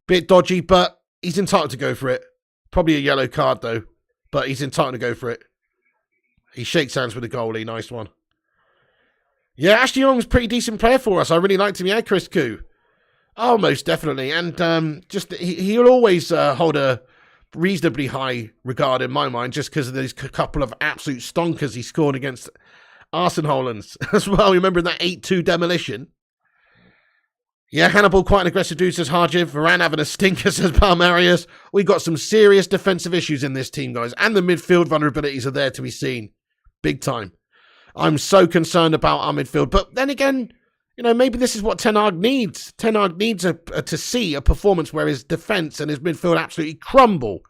bit dodgy, but he's entitled to go for it. Probably a yellow card, though, but he's entitled to go for it. He shakes hands with the goalie. Nice one. Yeah, Ashley Young's a pretty decent player for us. I really liked him. Yeah, Chris Koo. Oh, most definitely. And he'll always hold a reasonably high regard in my mind just because of these couple of absolute stonkers he scored against Arsenalans as well. Remember that 8-2 demolition? Yeah, Hannibal, quite an aggressive dude, says Harjiv. Varane having a stinker, says Palmarius. We've got some serious defensive issues in this team, guys. And the midfield vulnerabilities are there to be seen. Big time. I'm so concerned about our midfield. But then again, maybe this is what Ten Hag needs. Ten Hag needs to see a performance where his defence and his midfield absolutely crumble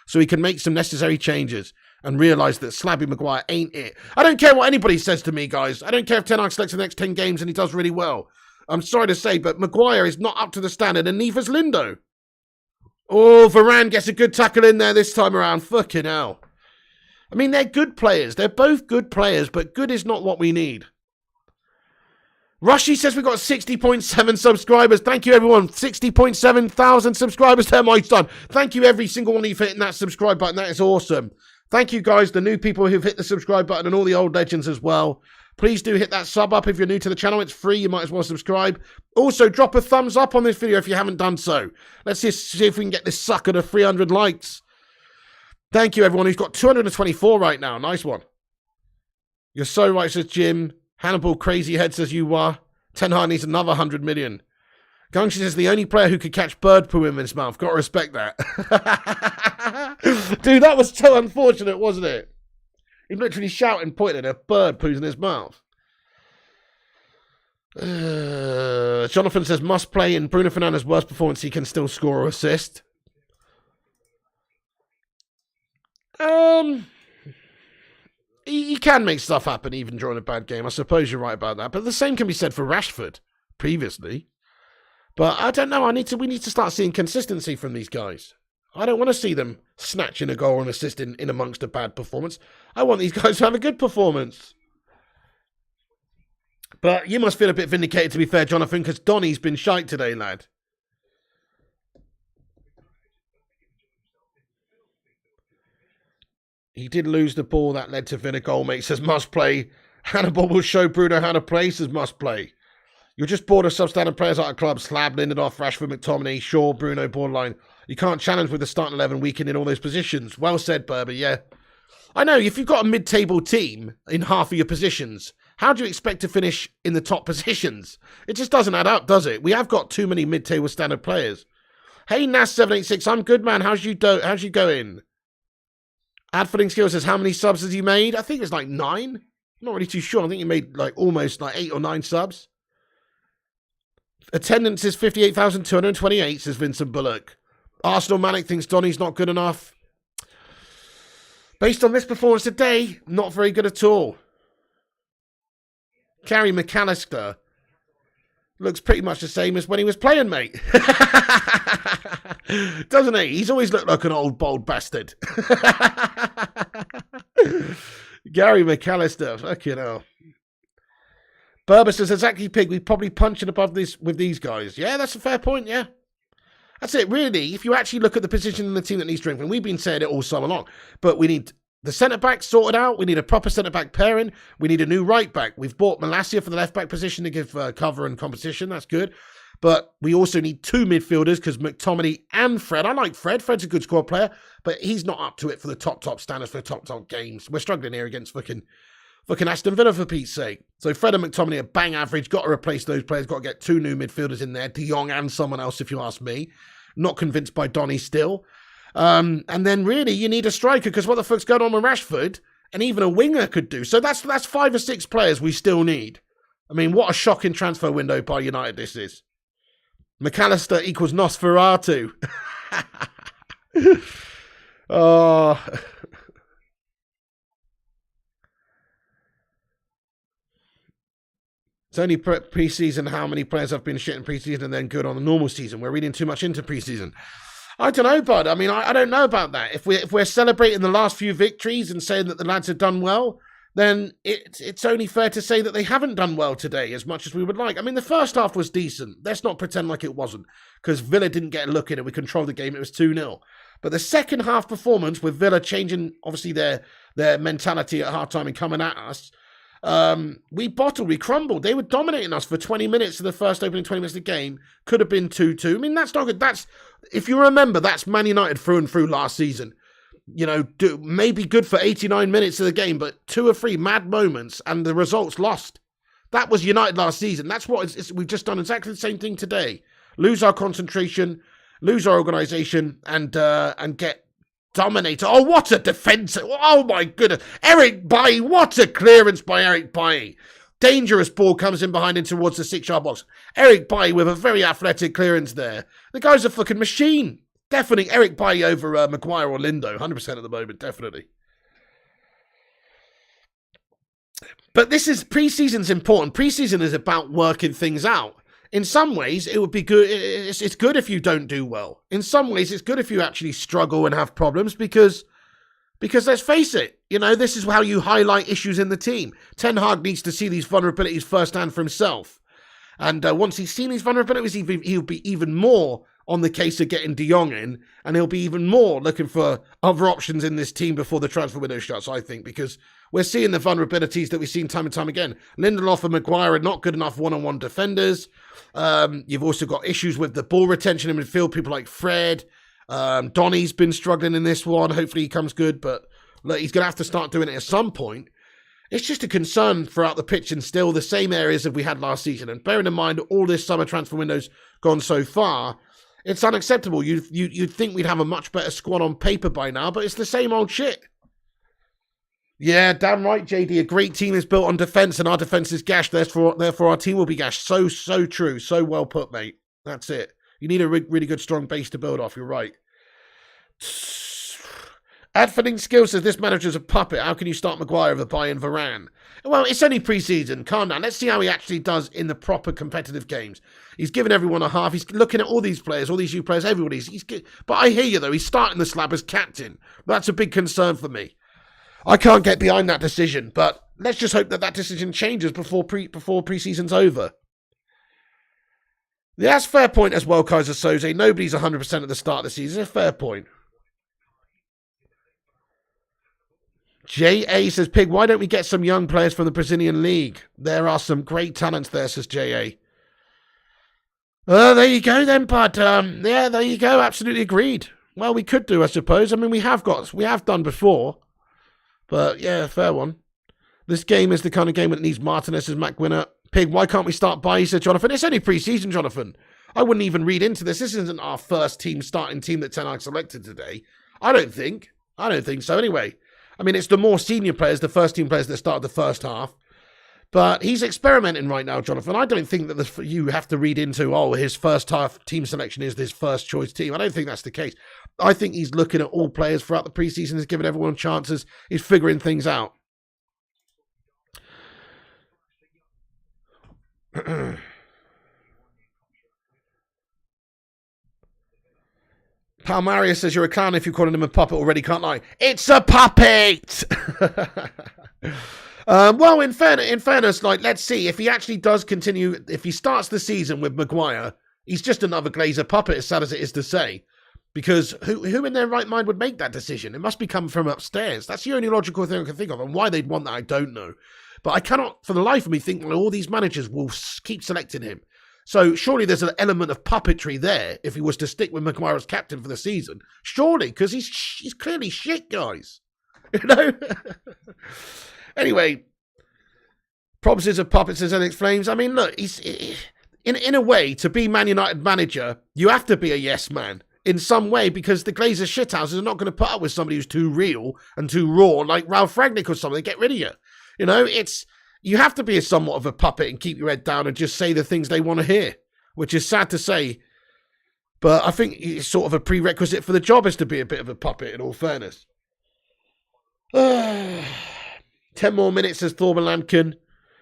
so he can make some necessary changes and realise that Slabby Maguire ain't it. I don't care what anybody says to me, guys. I don't care if Ten Hag selects the next 10 games and he does really well. I'm sorry to say, but Maguire is not up to the standard, and neither's Lindo. Oh, Varane gets a good tackle in there this time around. Fucking hell. I mean, they're good players. They're both good players, but good is not what we need. Rushy says we got 60.7 subscribers. Thank you, everyone. 60.7 thousand subscribers there, my son. Thank you, every single one of you for hitting that subscribe button. That is awesome. Thank you, guys, the new people who've hit the subscribe button and all the old legends as well. Please do hit that sub up if you're new to the channel. It's free. You might as well subscribe. Also, drop a thumbs up on this video if you haven't done so. Let's just see if we can get this sucker to 300 likes. Thank you, everyone who's got 224 right now. Nice one. You're so right, says Jim. Hannibal Crazy Head says you are. Ten Hag needs another 100 million. Gungshi says the only player who could catch bird poo in his mouth. Got to respect that. Dude, that was so unfortunate, wasn't it? He's literally shouting, pointing at a bird poos in his mouth. Jonathan says must play in Bruno Fernandes' worst performance. He can still score or assist. He can make stuff happen even during a bad game. I suppose you're right about that. But the same can be said for Rashford previously. But I don't know. We need to start seeing consistency from these guys. I don't want to see them snatching a goal and assisting in amongst a bad performance. I want these guys to have a good performance. But you must feel a bit vindicated, to be fair, Jonathan, because Donny's been shite today, lad. He did lose the ball that led to Villa goal, mate. Says must play. Hannibal will show Bruno how to play. Says must play. You're just bored of substandard players out of clubs. Slab, Lindelof, Rashford, McTominay, Shaw, Bruno, borderline. You can't challenge with the starting 11 weakened in all those positions. Well said, Berber, yeah. I know, if you've got a mid-table team in half of your positions, how do you expect to finish in the top positions? It just doesn't add up, does it? We have got too many mid-table standard players. Hey, Nas786, I'm good, man. How's you going? Adfording Skill says, how many subs has he made? I think it's like 9. I'm not really too sure. I think he made like almost like 8 or 9 subs. Attendance is 58,228, says Vincent Bullock. Arsenal Manic thinks Donny's not good enough. Based on this performance today, not very good at all. Gary McAllister looks pretty much the same as when he was playing, mate. Doesn't he? He's always looked like an old, bold bastard. Gary McAllister, fucking hell. Berber says, exactly, Pig, we probably punching above this with these guys. Yeah, that's a fair point, yeah. That's it, really. If you actually look at the position in the team that needs strengthening, we've been saying it all summer long, but we need the centre-back sorted out. We need a proper centre-back pairing. We need a new right-back. We've bought Malacia for the left-back position to give cover and competition. That's good. But we also need 2 midfielders because McTominay and Fred. I like Fred. Fred's a good squad player, but he's not up to it for the top standards for the top games. We're struggling here against fucking Aston Villa, for Pete's sake. So Fred and McTominay are bang average. Got to replace those players. Got to get 2 new midfielders in there. De Jong and someone else, if you ask me. Not convinced by Donny still. And then really you need a striker because what the fuck's going on with Rashford? And even a winger could do. So that's 5 or 6 players we still need. I mean, what a shocking transfer window by United this is. McAllister equals Nosferatu. Oh... It's only pre-season how many players have been shit in pre-season and then good on the normal season. We're reading too much into pre-season. I don't know, bud. I mean, I don't know about that. If we're celebrating the last few victories and saying that the lads have done well, then it's only fair to say that they haven't done well today as much as we would like. I mean, the first half was decent. Let's not pretend like it wasn't, because Villa didn't get a look in it. We controlled the game. It was 2-0. But the second half performance, with Villa changing, obviously, their mentality at halftime and coming at us, we crumbled. They were dominating us for 20 minutes of the first opening 20 minutes of the game. Could have been 2-2. I mean, that's not good. If you remember, that's Man United through and through last season. You know, maybe good for 89 minutes of the game, but 2 or 3 mad moments and the results lost. That was United last season. That's what we've just done exactly the same thing today. Lose our concentration, lose our organisation, and get dominator. Oh, what a defence. Oh, my goodness. Eric Bailly. What a clearance by Eric Bailly. Dangerous ball comes in behind him towards the 6-yard box. Eric Bailly with a very athletic clearance there. The guy's a fucking machine. Definitely Eric Bailly over Maguire or Lindo. 100% at the moment, definitely. But this is, pre-season's important. Pre-season is about working things out. In some ways, it would be good. It's good if you don't do well. In some ways, it's good if you actually struggle and have problems because let's face it, you know, this is how you highlight issues in the team. Ten Hag needs to see these vulnerabilities firsthand for himself. And once he's seen his vulnerabilities, he'll be even more on the case of getting De Jong in, and he'll be even more looking for other options in this team before the transfer window shuts, I think, because we're seeing the vulnerabilities that we've seen time and time again. Lindelof and Maguire are not good enough one-on-one defenders. You've also got issues with the ball retention in midfield, people like Fred. Donny's been struggling in this one. Hopefully he comes good, but look, he's going to have to start doing it at some point. It's just a concern throughout the pitch and still the same areas that we had last season. And bearing in mind all this summer transfer window's gone so far, it's unacceptable. You'd think we'd have a much better squad on paper by now, but it's the same old shit. Yeah, damn right, JD. A great team is built on defence, and our defence is gashed. Therefore, our team will be gashed. So true. So well put, mate. That's it. You need a really good, strong base to build off. You're right. Adfording Skill says, this manager's a puppet. How can you start Maguire over Bayern Varane? Well, it's only pre-season. Calm down. Let's see how he actually does in the proper competitive games. He's given everyone a half. He's looking at all these players, all these new players, everybody's. But I hear you, though. He's starting the slab as captain. That's a big concern for me. I can't get behind that decision, but let's just hope that decision changes before pre-season's over. Yeah, that's a fair point as well, Kaiser Soze. Nobody's 100% at the start of the season. It's a fair point. J.A. says, Pig, why don't we get some young players from the Brazilian League? There are some great talents there, says J.A. There you go then, bud. Yeah, there you go. Absolutely agreed. Well, we could do, I suppose. I mean, we have done before. But, yeah, fair one. This game is the kind of game that needs Martinez as match winner. Pig, why can't we start by, said Jonathan? It's only pre-season, Jonathan. I wouldn't even read into this. This isn't our first starting team that Ten Hag selected today. I don't think so anyway. I mean, it's the more senior players, the first-team players that started the first half. But he's experimenting right now, Jonathan. I don't think that you have to read into, his first-half team selection is his first-choice team. I don't think that's the case. I think he's looking at all players throughout the preseason. He's giving everyone chances. He's figuring things out. Palmaria says, you're a clown if you're calling him a puppet already, can't lie. It's a puppet! Well, in fairness, like, let's see. If he actually does continue, if he starts the season with Maguire, he's just another Glazer puppet, as sad as it is to say. Because who in their right mind would make that decision? It must be coming from upstairs. That's the only logical thing I can think of. And why they'd want that, I don't know. But I cannot, for the life of me, think that all these managers will keep selecting him. So surely there's an element of puppetry there if he was to stick with Maguire as captain for the season. Surely, because he's clearly shit, guys. You know? Anyway, Probs is a puppet, says NX Flames. I mean, look, he's in a way, to be Man United manager, you have to be a yes man in some way, because the Glazer shithouses are not going to put up with somebody who's too real and too raw, like Ralph Rangnick or something. They get rid of you. You know, you have to be somewhat of a puppet and keep your head down and just say the things they want to hear, which is sad to say. But I think it's sort of a prerequisite for the job is to be a bit of a puppet, in all fairness. 10 more minutes, says Thorben Lampkin.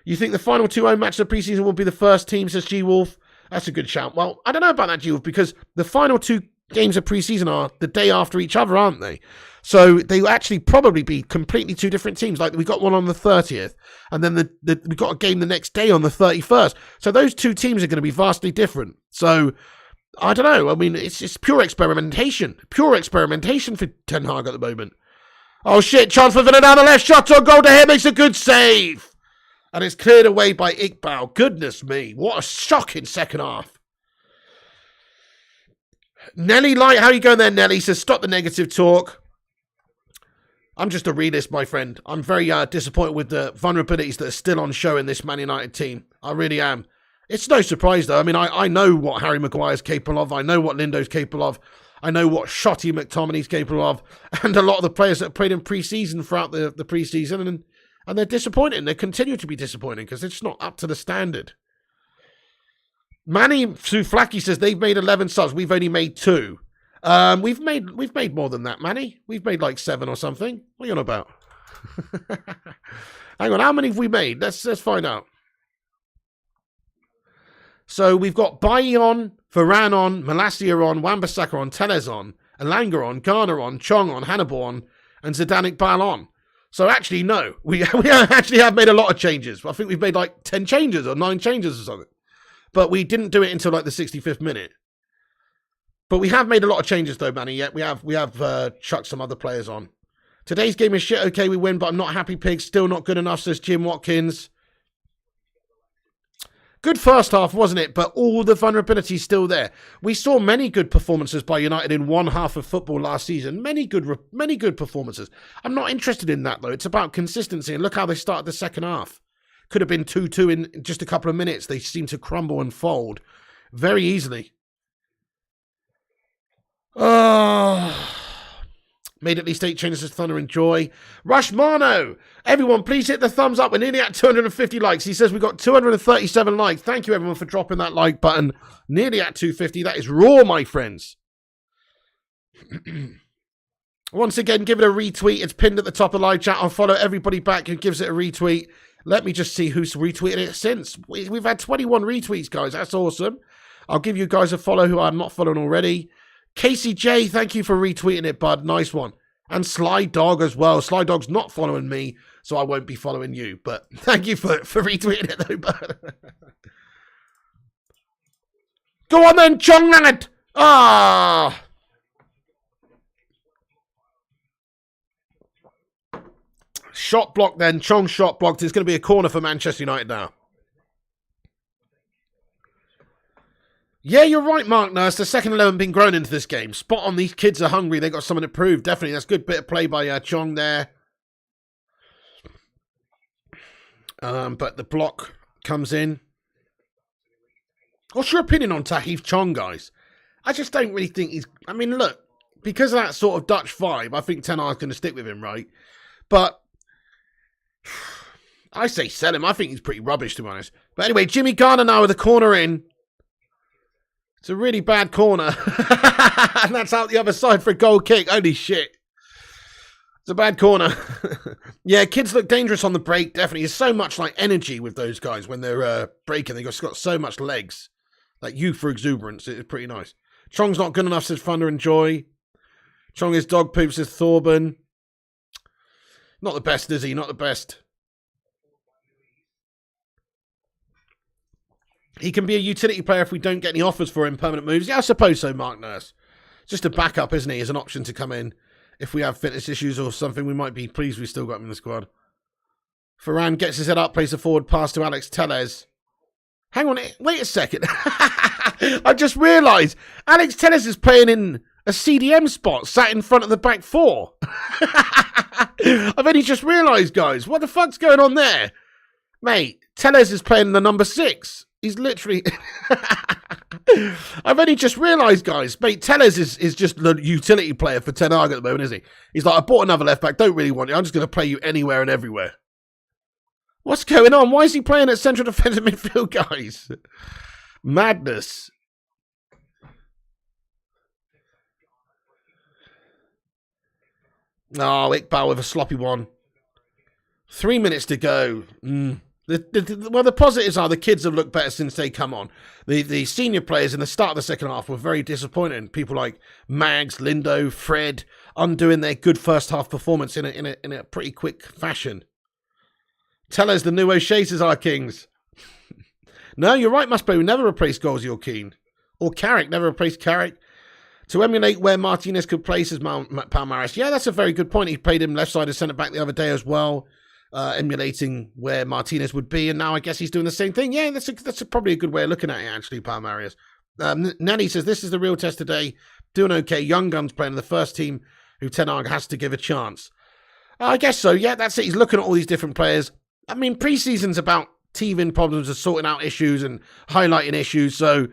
You think the final 2-0 match of the preseason will be the first team, says G-Wolf? That's a good shout. Well, I don't know about that, G-Wolf, because the final 2 games of preseason are the day after each other, aren't they? So they will actually probably be completely 2 different teams. Like we got one on the 30th, and then we got a game the next day on the 31st. So those 2 teams are going to be vastly different. So I don't know. I mean, it's pure experimentation. Pure experimentation for Ten Hag at the moment. Oh shit, chance for Villa down the left, shot on goal to him, makes a good save. And it's cleared away by Iqbal. Goodness me, what a shocking second half. Nelly Light, how you going there, Nelly? Says, stop the negative talk. I'm just a realist, my friend. I'm very disappointed with the vulnerabilities that are still on show in this Man United team. I really am. It's no surprise, though. I mean, I know what Harry Maguire's capable of. I know what Lindo's capable of. I know what Shotty McTominay's capable of. And a lot of the players that have played in pre-season throughout the pre-season. And they're disappointing. They continue to be disappointing because it's not up to the standard. Manny Souflaki says they've made 11 subs. We've only made 2. We've made more than that, Manny. We've made like 7 or something. What are you on about? Hang on, how many have we made? Let's find out. So we've got Bailly on, Varane on, Malacia on, Wan-Bissaka on, Tellez on, Elanga on, Garner on, Chong on, Hannibal on, and Zidane Iqbal on. So actually, no. We actually have made a lot of changes. I think we've made like 10 changes or 9 changes or something. but we didn't do it until like the 65th minute. But we have made a lot of changes though, Manny. Yeah, we have chucked some other players on. Today's game is shit. Okay, we win, but I'm not happy, Pigs. Still not good enough, says Jim Watkins. Good first half, wasn't it? But all the vulnerability still there. We saw many good performances by United in one half of football last season. Many good performances. I'm not interested in that, though. It's about consistency. And look how they started the second half. Could have been 2-2 in just a couple of minutes. They seem to crumble and fold very easily. Made at least 8 changes to Thunder and Joy. Rush Marno! Everyone, please hit the thumbs up. We're nearly at 250 likes. He says we got 237 likes. Thank you, everyone, for dropping that like button. Nearly at 250. That is raw, my friends. Once again, give it a retweet. It's pinned at the top of the live chat. I'll follow everybody back who gives it a retweet. Let me just see who's retweeted it since. We've had 21 retweets, guys. That's awesome. I'll give you guys a follow who I'm not following already. Casey J, thank you for retweeting it, bud. Nice one. And Sly Dog as well. Sly Dog's not following me, so I won't be following you. But thank you for retweeting it, though, bud. Go on then, Chong lad. Ah. Shot blocked then. Chong shot blocked. It's going to be a corner for Manchester United now. Yeah, you're right, Mark Nurse. The second 11 been grown into this game. Spot on. These kids are hungry. They got something to prove. Definitely. That's a good bit of play by Chong there. But the block comes in. What's your opinion on Tahith Chong, guys? I just don't really think he's... I mean, look, because of that sort of Dutch vibe, I think Ten Hag's going to stick with him, right? But I say sell him. I think he's pretty rubbish, to be honest. But anyway, Jimmy Garner now with the corner in. It's a really bad corner. And that's out the other side for a goal kick. Holy shit. It's a bad corner. Yeah, kids look dangerous on the break, definitely. There's so much like energy with those guys when they're breaking. They've got so much legs. Like youth for exuberance. It's pretty nice. Chong's not good enough, says Thunder and Joy. Chong is dog poop, says Thorburn. Not the best, is he? Not the best. He can be a utility player if we don't get any offers for him, permanent moves. Yeah, I suppose so, Mark Nurse. Just a backup, isn't he? As an option to come in. If we have fitness issues or something, we might be pleased we still got him in the squad. Varane gets his head up, plays a forward pass to Alex Telles. Hang on, wait a second. I just realised Alex Telles is playing in a CDM spot, sat in front of the back four. I've only just realised, guys. What the fuck's going on there? Mate, Telles is playing the number 6. He's literally... I've only just realised, guys. Mate, Telles is just the utility player for Ten Hag at the moment, isn't he? He's like, I bought another left back. Don't really want you. I'm just going to play you anywhere and everywhere. What's going on? Why is he playing at central defensive midfield, guys? Madness. Oh, Iqbal with a sloppy one. 3 minutes to go. Well, the positives are the kids have looked better since they come on. The senior players in the start of the second half were very disappointing. People like Mags, Lindo, Fred, undoing their good first half performance in a pretty quick fashion. Tell us the new O'Shea's is our kings. No, you're right, Musplay. We never replace goals, you're keen. Or Carrick, never replace Carrick. To emulate where Martinez could place as Palmares. Yeah, that's a very good point. He played him left-sided centre-back the other day as well. Emulating where Martinez would be, and now I guess he's doing the same thing. Yeah, that's probably a good way of looking at it, actually, Palmares. Nelly says, this is the real test today. Doing okay. Young guns playing in the first team who Ten Hag has to give a chance. I guess so, yeah, that's it. He's looking at all these different players. I mean, pre-season's about teething problems and sorting out issues and highlighting issues, so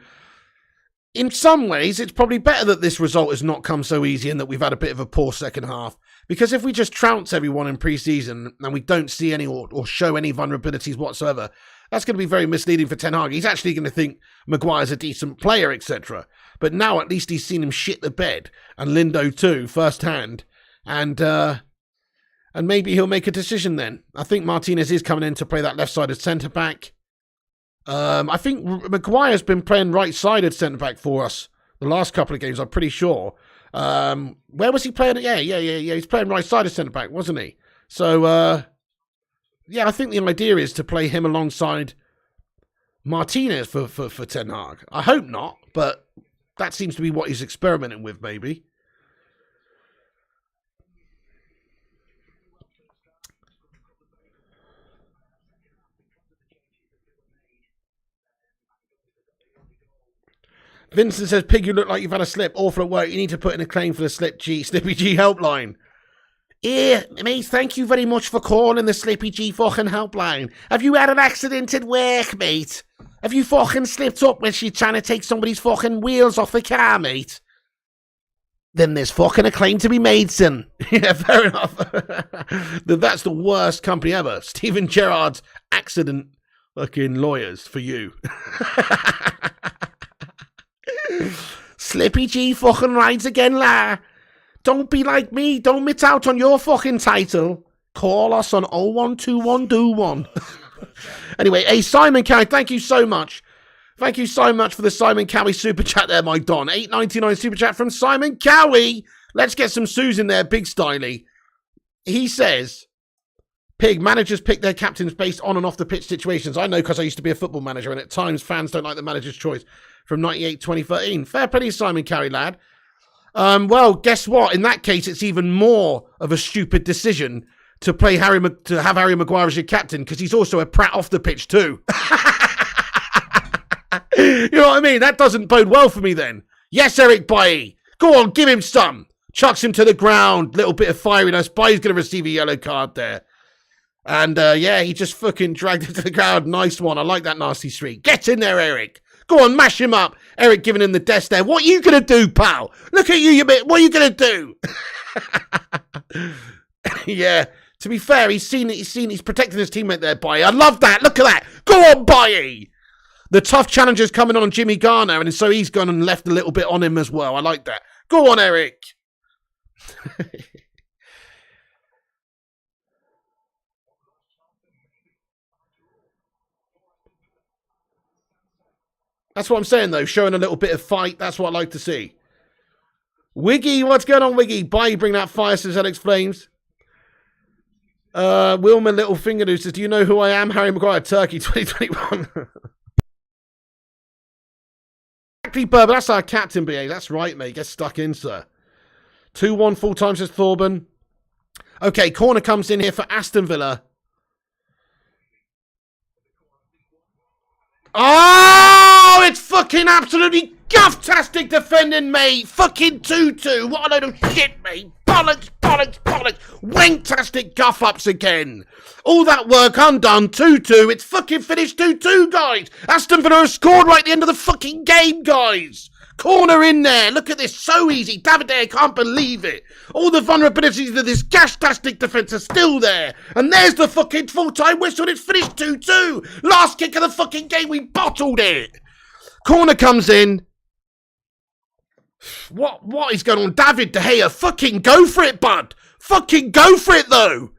in some ways, it's probably better that this result has not come so easy and that we've had a bit of a poor second half. Because if we just trounce everyone in pre-season and we don't see any or show any vulnerabilities whatsoever, that's going to be very misleading for Ten Hag. He's actually going to think Maguire's a decent player, etc. But now at least he's seen him shit the bed, and Lindo too, firsthand. And maybe he'll make a decision then. I think Martinez is coming in to play that left-sided centre-back. I think Maguire's been playing right-sided centre-back for us the last couple of games, I'm pretty sure. Where was he playing? Yeah. He's playing right-sided centre-back, wasn't he? So, yeah, I think the idea is to play him alongside Martinez for Ten Hag. I hope not, but that seems to be what he's experimenting with, maybe. Vincent says, Pig, you look like you've had a slip. Awful at work. You need to put in a claim for the Slippy G helpline. Here, mate, thank you very much for calling the Slippy G fucking helpline. Have you had an accident at work, mate? Have you fucking slipped up when she's trying to take somebody's fucking wheels off the car, mate? Then there's fucking a claim to be made, son. Yeah, fair enough. That's the worst company ever. Stephen Gerrard's accident fucking lawyers for you. Slippy G fucking rides again, la. Don't be like me. Don't miss out on your fucking title. Call us on 0121 Anyway, hey, Simon Cowie, thank you so much. Thank you so much for the Simon Cowie super chat there, my Don. $8.99 super chat from Simon Cowie. Let's get some Sues in there, big styly. He says, Pig, managers pick their captains based on and off the pitch situations. I know because I used to be a football manager, and at times fans don't like the manager's choice from 98-2013. Fair play, Simon Cowie, lad. Well, guess what? In that case, it's even more of a stupid decision to play to have Harry Maguire as your captain, because he's also a prat off the pitch too. You know what I mean? That doesn't bode well for me then. Yes, Eric Bailly. Go on, give him some. Chucks him to the ground. Little bit of fieriness. Bailly's going to receive a yellow card there. And yeah, he just fucking dragged it to the ground. Nice one. I like that nasty streak. Get in there, Eric. Go on, mash him up. Eric giving him the death there. What are you going to do, pal? Look at you bit. What are you going to do? Yeah. To be fair, he's protecting his teammate there, Bailly. I love that. Look at that. Go on, Bailly. The tough challenger's coming on Jimmy Garner, and so he's gone and left a little bit on him as well. I like that. Go on, Eric. That's what I'm saying, though. Showing a little bit of fight. That's what I like to see. Wiggy, what's going on, Wiggy? Bye, bring that fire, says Alex Flames. Wilma Little Finger says, do you know who I am? Harry Maguire, Turkey, 2021. Exactly, Burber. That's our captain, BA. That's right, mate. Get stuck in, sir. 2-1 full time, says Thorburn. Okay, corner comes in here for Aston Villa. Oh, it's fucking absolutely guff-tastic defending, mate. Fucking 2-2. What a load of shit, mate. Bollocks, bollocks, bollocks. Wank-tastic guff-ups again. All that work undone. 2-2. It's fucking finished 2-2, guys. Aston Villa have scored right at the end of the fucking game, guys. Corner in there. Look at this. So easy. David De Gea can't believe it. All the vulnerabilities of this gash-tastic defence are still there. And there's the fucking full-time whistle. It's finished 2-2. Last kick of the fucking game. We bottled it. Corner comes in. What is going on? David De Gea, fucking go for it, bud. Fucking go for it, though.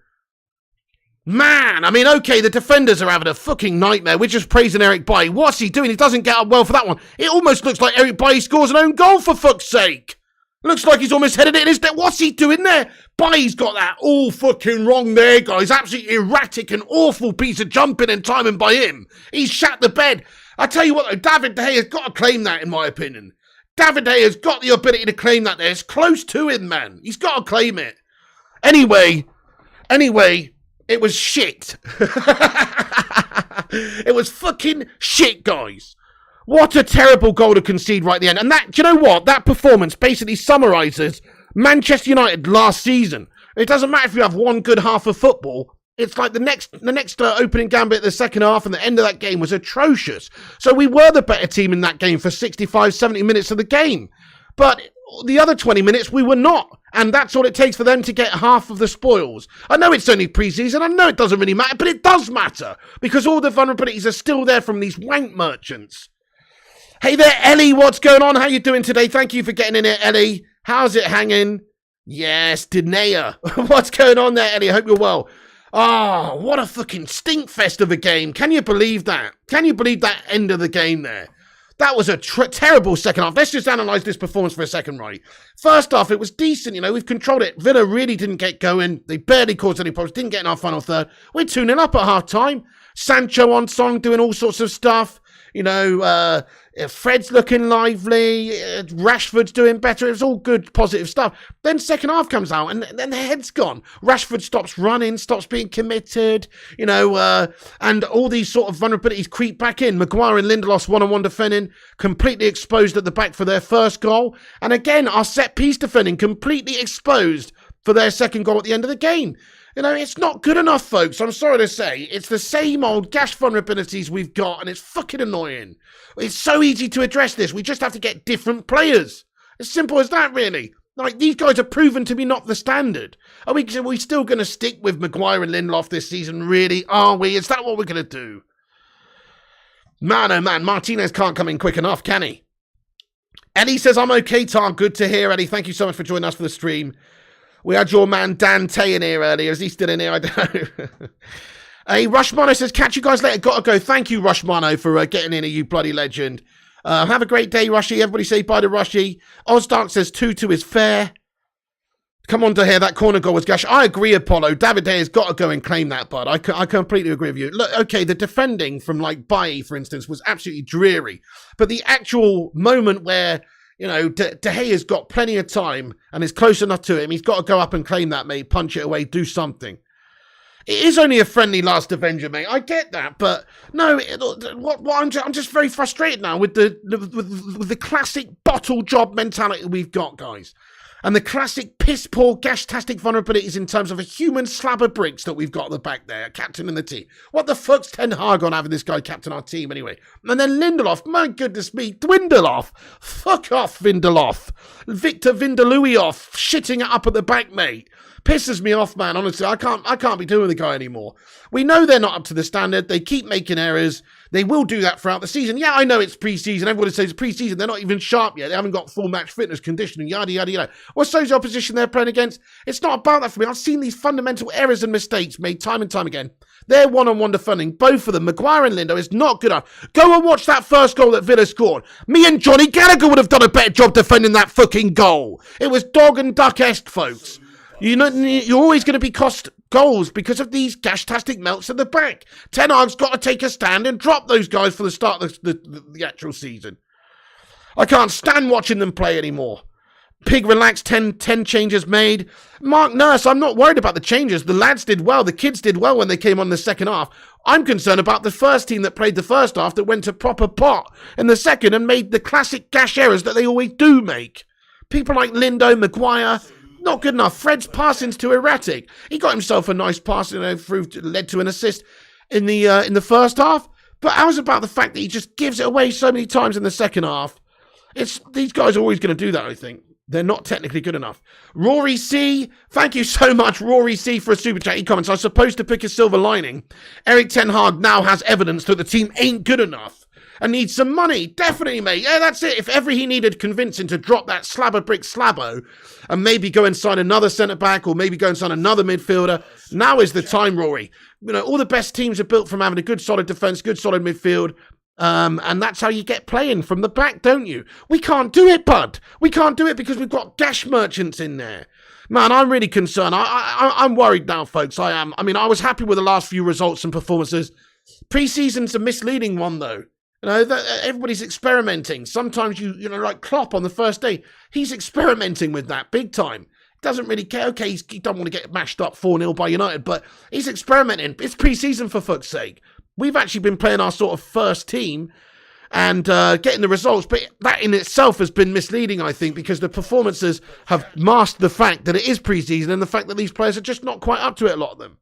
Man, I mean, okay, the defenders are having a fucking nightmare. We're just praising Eric Bailly. What's he doing? He doesn't get up well for that one. It almost looks like Eric Bailly scores an own goal, for fuck's sake. Looks like he's almost headed it in his net. What's he doing there? Bailly's got that all fucking wrong there, guys. Absolutely erratic and awful piece of jumping and timing by him. He's shat the bed. I tell you what, though, David De Gea's got to claim that, in my opinion. David De Gea's got the ability to claim that there. It's close to him, man. He's got to claim it. Anyway, it was shit. It was fucking shit, guys. What a terrible goal to concede right at the end. And that, do you know what? That performance basically summarises Manchester United last season. It doesn't matter if you have one good half of football. It's like the next opening gambit, the second half, and the end of that game was atrocious. So we were the better team in that game for 65, 70 minutes of the game. But the other 20 minutes, we were not. And that's all it takes for them to get half of the spoils. I know it's only pre-season. I know it doesn't really matter, but it does matter. Because all the vulnerabilities are still there from these wank merchants. Hey there, Ellie. What's going on? How you doing today? Thank you for getting in here, Ellie. How's it hanging? Yes, Dinea. What's going on there, Ellie? I hope you're well. Oh, what a fucking stinkfest of a game. Can you believe that? Can you believe that end of the game there? That was a terrible second half. Let's just analyse this performance for a second, right? First off, it was decent, you know. We've controlled it. Villa really didn't get going. They barely caused any problems. Didn't get in our final third. We're 2-0 up at half-time. Sancho on song doing all sorts of stuff. Fred's looking lively. Rashford's doing better. It was all good, positive stuff. Then second half comes out and then the head's gone. Rashford stops running, stops being committed, and all these sort of vulnerabilities creep back in. Maguire and Lindelof's one-on-one defending, completely exposed at the back for their first goal. And again, our set-piece defending, completely exposed for their second goal at the end of the game. It's not good enough, folks. I'm sorry to say. It's the same old gash vulnerabilities we've got, and it's fucking annoying. It's so easy to address this. We just have to get different players. As simple as that, really. These guys are proven to be not the standard. Are we still going to stick with Maguire and Lindelof this season, really? Are we? Is that what we're going to do? Man, oh man, Martinez can't come in quick enough, can he? Eddie says, I'm okay, Tar. Good to hear, Eddie. Thank you so much for joining us for the stream. We had your man Dan Tay in here earlier. Is he still in here? I don't know. Hey, Rushmano says, catch you guys later. Gotta go. Thank you, Rushmano, for getting in here, you bloody legend. Have a great day, Rushy. Everybody say bye to Rushy. Ozdark says 2-2 is fair. Come on to hear that corner goal was gash. I agree, Apollo. David Day has got to go and claim that, bud. I completely agree with you. Look, okay, the defending from Bailly, for instance, was absolutely dreary. But the actual moment where De Gea's got plenty of time and is close enough to him. He's got to go up and claim that, mate. Punch it away. Do something. It is only a friendly Last Avenger, mate. I get that, but no. I'm just very frustrated now with the classic bottle job mentality we've got, guys, and the classic piss poor gash-tastic vulnerabilities in terms of a human slab of bricks that we've got at the back there, captain in the team. What the fuck's Ten Hag on having this guy captain our team anyway? And then Lindelof, my goodness me, Dwindleoff. Fuck off, Vindeloff. Victor Vindeluioff, shitting it up at the back, mate. Pisses me off, man. Honestly, I can't be doing the guy anymore. We know they're not up to the standard. They keep making errors. They will do that throughout the season. Yeah, I know it's pre-season. Everybody says it's pre-season. They're not even sharp yet. They haven't got full match fitness, conditioning, yada, yada, yada. What's those opposition they're playing against? It's not about that for me. I've seen these fundamental errors and mistakes made time and time again. They're one-on-one defending. Both of them, Maguire and Lindo, is not good enough. Go and watch that first goal that Villa scored. Me and Johnny Gallagher would have done a better job defending that fucking goal. It was dog and duck-esque, folks. You're always going to be cost goals because of these gash-tastic melts at the back. Ten Hag's got to take a stand and drop those guys for the start of the actual season. I can't stand watching them play anymore. Pig relaxed, 10 changes made. Mark Nurse, I'm not worried about the changes. The lads did well. The kids did well when they came on the second half. I'm concerned about the first team that played the first half that went to proper pot in the second and made the classic gash errors that they always do make. People like Lindo, Maguire, not good enough. Fred's passing's too erratic. He got himself a nice pass led to an assist in the first half. But how's about the fact that he just gives it away so many times in the second half? These guys are always going to do that, I think. They're not technically good enough. Rory C, thank you so much, Rory C, for a super chat. He comments, I was supposed to pick a silver lining. Erik Ten Hag now has evidence that the team ain't good enough and needs some money. Definitely, mate. Yeah, that's it. If ever he needed convincing to drop that slab of brick Slabo and maybe go and sign another centre-back or maybe go and sign another midfielder, now is the time, Rory. All the best teams are built from having a good, solid defence, good, solid midfield. And that's how you get playing from the back, don't you? We can't do it, bud. We can't do it because we've got gash merchants in there. Man, I'm really concerned. I'm worried now, folks. I am. I mean, I was happy with the last few results and performances. Pre-season's a misleading one, though. Everybody's experimenting. Sometimes like Klopp on the first day, he's experimenting with that big time. Doesn't really care. Okay, he don't want to get mashed up 4-0 by United, but he's experimenting. It's pre-season, for fuck's sake. We've actually been playing our sort of first team and getting the results, but that in itself has been misleading, I think, because the performances have masked the fact that it is pre-season and the fact that these players are just not quite up to it, a lot of them.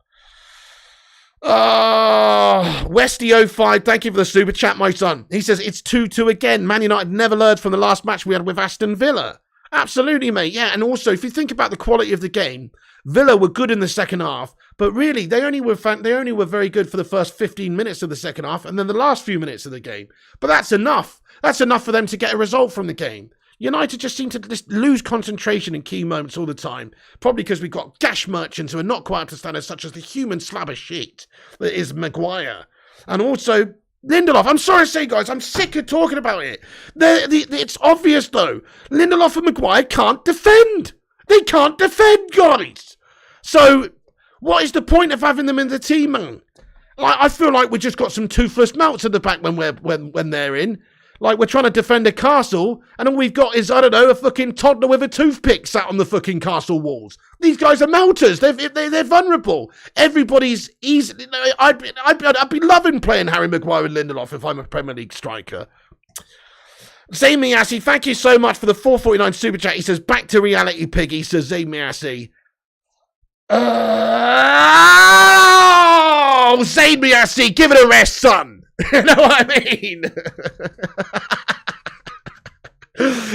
Westy05, thank you for the super chat, my son. He says, it's 2-2 again. Man United never learned from the last match we had with Aston Villa. Absolutely, mate. Yeah, and also, if you think about the quality of the game, Villa were good in the second half, but really, they only were very good for the first 15 minutes of the second half, and then the last few minutes of the game. But that's enough. That's enough for them to get a result from the game. United just seem to just lose concentration in key moments all the time, probably because we've got gash merchants who are not quite up to standards, such as the human slab of shit that is Maguire. And also, Lindelof, I'm sorry to say, guys, I'm sick of talking about it. It's obvious, though. Lindelof and Maguire can't defend. They can't defend, guys. So, what is the point of having them in the team, man? Like, I feel like we just got some toothless melts at the back when they're in. Like, we're trying to defend a castle, and all we've got is, I don't know, a fucking toddler with a toothpick sat on the fucking castle walls. These guys are melters. They're vulnerable. Everybody's easy. I'd be loving playing Harry Maguire and Lindelof if I'm a Premier League striker. Zayn Miassi, thank you so much for the 449 super chat. He says, back to reality, Piggy, says Zayn Miassi. Oh, Zayn Miassi, give it a rest, son. You know what I mean?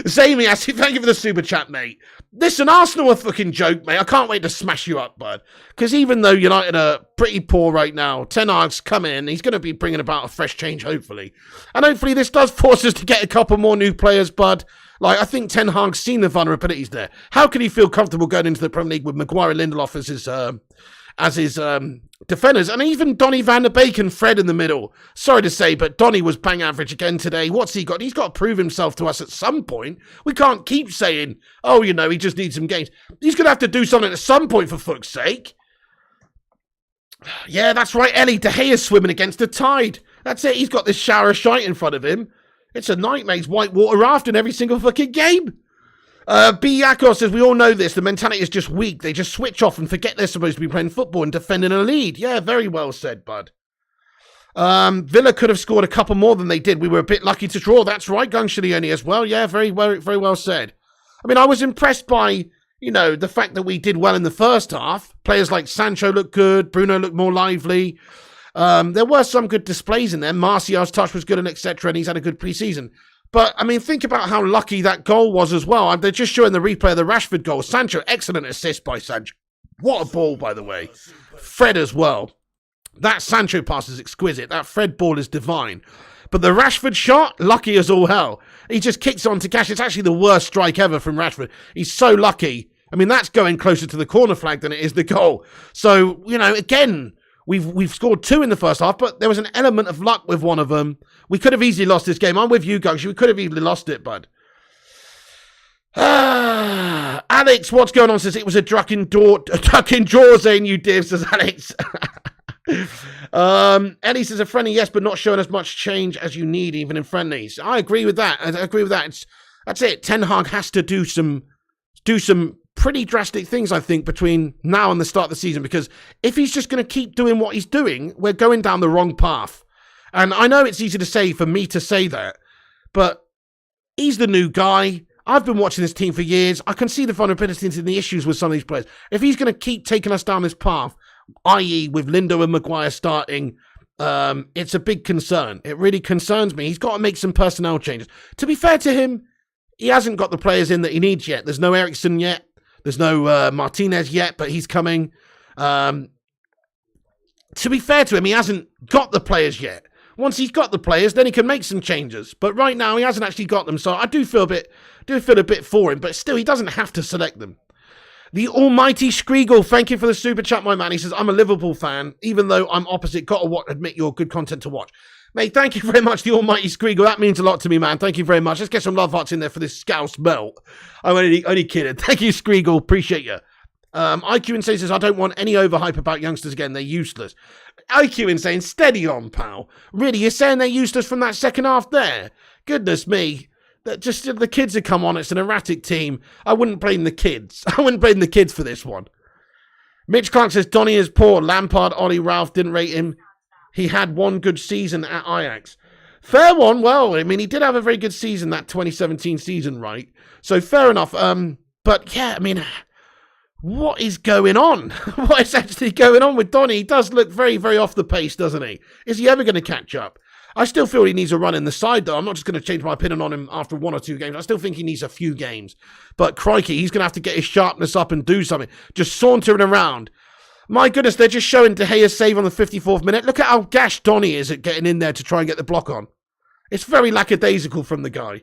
Zayn Miassi, thank you for the super chat, mate. Listen, Arsenal are a fucking joke, mate. I can't wait to smash you up, bud. Because even though United are pretty poor right now, Ten Hag's come in. He's going to be bringing about a fresh change, hopefully. And hopefully this does force us to get a couple more new players, bud. Like, I think Ten Hag's seen the vulnerabilities there. How can he feel comfortable going into the Premier League with Maguire and Lindelof as his defenders? And even Donny van der Beek and Fred in the middle. Sorry to say, but Donny was bang average again today. What's he got? He's got to prove himself to us at some point. We can't keep saying, oh, you know, he just needs some games. He's going to have to do something at some point, for fuck's sake. Yeah, that's right, Ellie. De Gea's swimming against the tide. That's it. He's got this shower of shite in front of him. It's a nightmare. He's whitewater rafting every single fucking game. B. Yakov says, we all know this. The mentality is just weak. They just switch off and forget they're supposed to be playing football and defending a lead. Yeah, very well said, bud. Villa could have scored a couple more than they did. We were a bit lucky to draw. That's right, Gungshilioni as well. Yeah, very well said. I mean, I was impressed by, you know, the fact that we did well in the first half. Players like Sancho looked good. Bruno looked more lively. There were some good displays in there. Martial's touch was good and etc. And he's had a good pre-season. But, I mean, think about how lucky that goal was as well. They're just showing the replay of the Rashford goal. Sancho, excellent assist by Sancho. What a ball, by the way. Fred as well. That Sancho pass is exquisite. That Fred ball is divine. But the Rashford shot, lucky as all hell. He just kicks on to cash. It's actually the worst strike ever from Rashford. He's so lucky. I mean, that's going closer to the corner flag than it is the goal. So, you know, again, we've scored 2 in the first half, but there was an element of luck with one of them. We could have easily lost this game. I'm with you, Gugs. We could have easily lost it, bud. Alex, what's going on? Says it was a duck in draw, Zane, you div, says Alex. Ellie says a friendly, yes, but not showing as much change as you need, even in friendlies. I agree with that. That's it. Ten Hag has to do some pretty drastic things, I think, between now and the start of the season, because if he's just going to keep doing what he's doing, we're going down the wrong path. And I know it's easy to say for me to say that, but he's the new guy. I've been watching this team for years. I can see the vulnerabilities and the issues with some of these players. If he's going to keep taking us down this path, i.e. with Lindo and Maguire starting, it's a big concern. It really concerns me. He's got to make some personnel changes. To be fair to him, he hasn't got the players in that he needs yet. There's no Eriksen yet. There's no Martinez yet, but he's coming. To be fair to him, he hasn't got the players yet. Once he's got the players, then he can make some changes. But right now, he hasn't actually got them. So I do feel a bit for him. But still, he doesn't have to select them. The almighty Skriegel, thank you for the super chat, my man. He says, I'm a Liverpool fan, even though I'm opposite. Got to admit you're good content to watch. Mate, thank you very much, the almighty Skriegel. That means a lot to me, man. Thank you very much. Let's get some love hearts in there for this Scouse melt. I'm only kidding. Thank you, Skriegel. Appreciate you. IQ Insane says, I don't want any overhype about youngsters again. They're useless. IQ Insane, steady on, pal. Really, you're saying they're useless from that second half there? Goodness me. Just the kids have come on. It's an erratic team. I wouldn't blame the kids. I wouldn't blame the kids for this one. Mitch Clark says, Donny is poor. Lampard, Ollie, Ralph didn't rate him. He had one good season at Ajax. Fair one. Well, I mean, he did have a very good season, that 2017 season, right? So fair enough. But yeah, I mean, what is going on? What is actually going on with Donny? He does look very, very off the pace, doesn't he? Is he ever going to catch up? I still feel he needs a run in the side, though. I'm not just going to change my opinion on him after 1 or 2 games. I still think he needs a few games. But crikey, he's going to have to get his sharpness up and do something. Just sauntering around. My goodness, they're just showing De Gea's save on the 54th minute. Look at how gashed Donny is at getting in there to try and get the block on. It's very lackadaisical from the guy.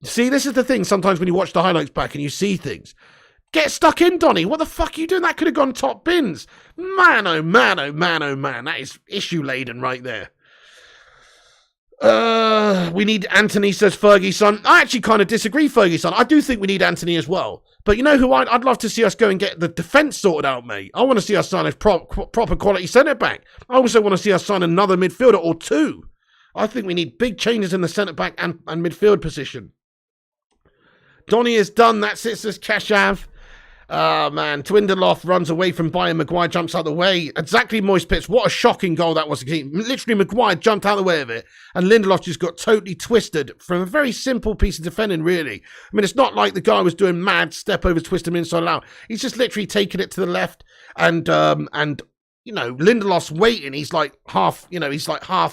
See, this is the thing sometimes when you watch the highlights back and you see things. Get stuck in, Donny. What the fuck are you doing? That could have gone top bins. Man, oh man, oh man, oh man. That is issue-laden right there. We need Anthony, says Fergie son. I actually kind of disagree, Fergie son. I do think we need Anthony as well. But you know who I'd love to see us go and get the defence sorted out, mate. I want to see us sign a proper quality centre-back. I also want to see us sign another midfielder or two. I think we need big changes in the centre-back and midfield position. Donny is done. That's it, says Kashav. Man, Twinderloff runs away from Bayern. Maguire jumps out of the way. Exactly, Moist Pits. What a shocking goal that was. Literally, Maguire jumped out of the way of it, and Lindelof just got totally twisted from a very simple piece of defending, really. I mean, it's not like the guy was doing mad step over, twist him inside and out. He's just literally taking it to the left, and you know, Lindelof's waiting. He's like half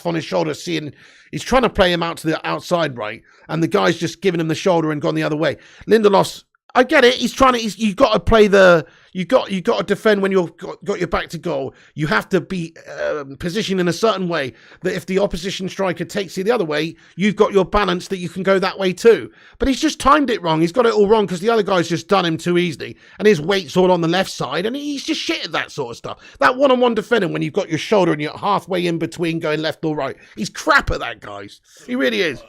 on his shoulder, seeing. He's trying to play him out to the outside, right? And the guy's just giving him the shoulder and gone the other way. Lindelof's. I get it. He's trying to. You've got to play the. You got to defend when you've got your back to goal. You have to be positioned in a certain way that if the opposition striker takes you the other way, you've got your balance that you can go that way too. But he's just timed it wrong. He's got it all wrong because the other guy's just done him too easily, and his weight's all on the left side, and he's just shit at that sort of stuff. That one-on-one defending when you've got your shoulder and you're halfway in between going left or right. He's crap at that, guys. He really is.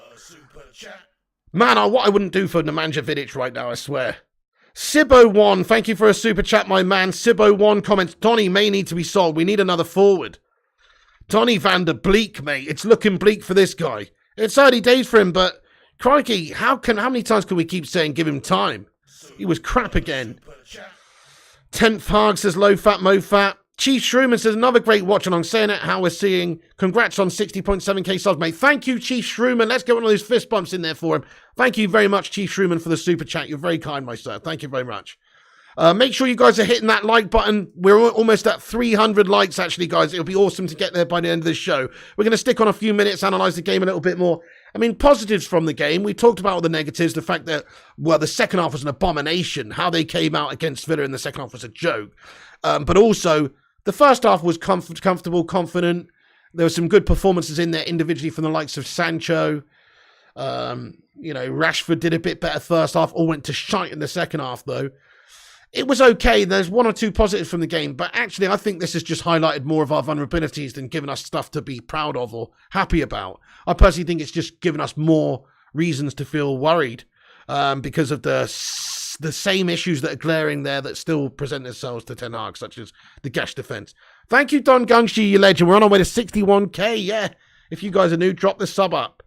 Man, what I wouldn't do for Nemanja Vidic right now, I swear. Sibbo1, thank you for a super chat, my man. Sibbo1 comments, Donny may need to be sold. We need another forward. Donny van der Bleek, mate. It's looking bleak for this guy. It's early days for him, but crikey, how many times can we keep saying give him time? He was crap again. 10th Hag says low fat, mo fat. Chief Shrewman says, another great watch along saying it, how we're seeing. Congrats on 60.7k subs, mate. Thank you, Chief Shrewman. Let's get one of those fist bumps in there for him. Thank you very much, Chief Shrewman, for the super chat. You're very kind, my sir. Thank you very much. Make sure you guys are hitting that like button. We're almost at 300 likes, actually, guys. It'll be awesome to get there by the end of this show. We're going to stick on a few minutes, analyse the game a little bit more. I mean, positives from the game. We talked about all the negatives, the fact that, well, the second half was an abomination. How they came out against Villa in the second half was a joke. But also, the first half was comfortable, confident. There were some good performances in there individually from the likes of Sancho. You know, Rashford did a bit better first half, all went to shite in the second half, though. It was okay. There's one or two positives from the game, but actually I think this has just highlighted more of our vulnerabilities than given us stuff to be proud of or happy about. I personally think it's just given us more reasons to feel worried because of the same issues that are glaring there that still present themselves to Ten Hag, such as the Gash defence. Thank you, Don Gungshi, you legend. We're on our way to 61k, yeah. If you guys are new, drop the sub up.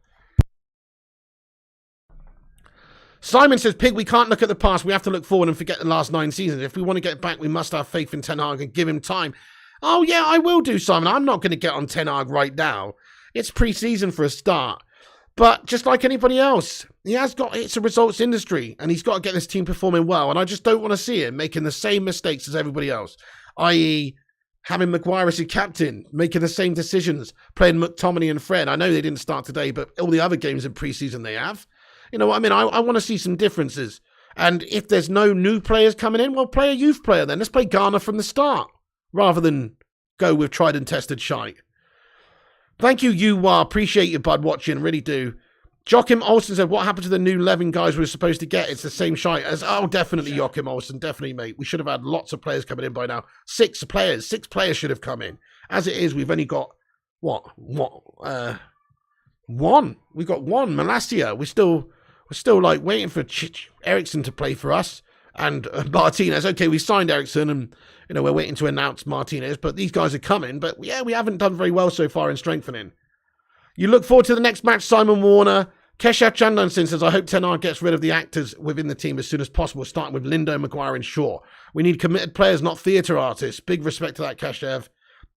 Simon says, Pig, we can't look at the past. We have to look forward and forget the last 9 seasons. If we want to get back, we must have faith in Ten Hag and give him time. Oh, yeah, I will do, Simon. I'm not going to get on Ten Hag right now. It's pre-season for a start. But just like anybody else, it's a results industry, and he's got to get this team performing well. And I just don't want to see him making the same mistakes as everybody else, i.e., having Maguire as your captain, making the same decisions, playing McTominay and Fred. I know they didn't start today, but all the other games in pre-season they have. You know what I mean? I want to see some differences. And if there's no new players coming in, well, play a youth player then. Let's play Garner from the start, rather than go with tried and tested shite. Thank you, you appreciate your bud watching, really do. Joachim Olsen said, what happened to the new 11 guys we were supposed to get? It's the same shite as, oh, definitely, Joachim Olsen, definitely, mate. We should have had lots of players coming in by now. 6 players should have come in. As it is, we've only got, one. We got one, Malacia. We're still like waiting for Ericsson to play for us and Martinez. Okay, we signed Ericsson and, you know, we're waiting to announce Martinez, but these guys are coming. But yeah, we haven't done very well so far in strengthening. You look forward to the next match, Simon Warner. Keshav Chandanson says, I hope Ten Hag gets rid of the actors within the team as soon as possible, starting with Lindo, Maguire and Shaw. We need committed players, not theatre artists. Big respect to that, Keshav.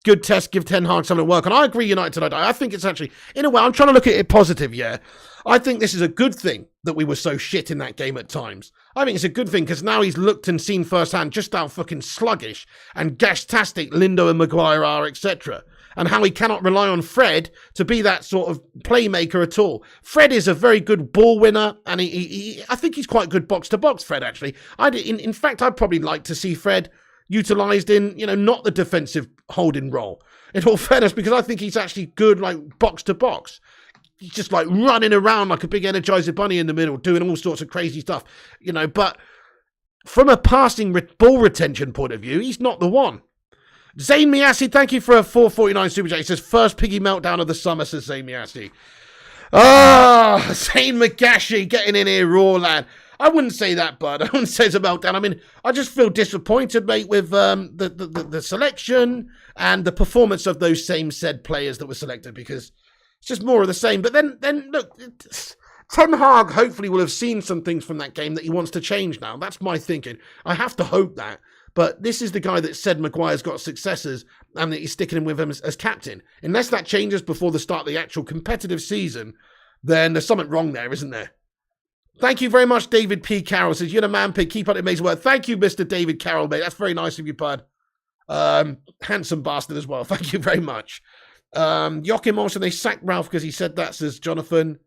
Good test, give Ten Hag something to work on. I agree, United till I die. I think it's actually, in a way, I'm trying to look at it positive, yeah. I think this is a good thing that we were so shit in that game at times. I think it's a good thing because now he's looked and seen firsthand just how fucking sluggish and gash-tastic Lindo and Maguire are, etc. And how he cannot rely on Fred to be that sort of playmaker at all. Fred is a very good ball winner, and I think he's quite good box-to-box, Fred, actually. In fact, I'd probably like to see Fred utilised in, you know, not the defensive holding role, in all fairness, because I think he's actually good, like, box-to-box. He's just, like, running around like a big Energizer Bunny in the middle, doing all sorts of crazy stuff, you know, but from a passing ball retention point of view, he's not the one. Zayn Miasi, thank you for a 4.49 super chat. He says, first piggy meltdown of the summer, says Zayn Miasi. Ah, Zane McGashie getting in here raw, lad. I wouldn't say that, bud. I wouldn't say it's a meltdown. I mean, I just feel disappointed, mate, with the selection and the performance of those same said players that were selected, because it's just more of the same. But then look, Ten Hag hopefully will have seen some things from that game that he wants to change now. That's my thinking. I have to hope that. But this is the guy that said Maguire's got successors and that he's sticking him with him as captain. Unless that changes before the start of the actual competitive season, then there's something wrong there, isn't there? Thank you very much, David P. Carroll. Says, you're the man, pig. Keep up the amazing work. Thank you, Mr. David Carroll, mate. That's very nice of you, bud. Handsome bastard as well. Thank you very much. Joachim Olsen, they sacked Ralph because he said that, says Jonathan.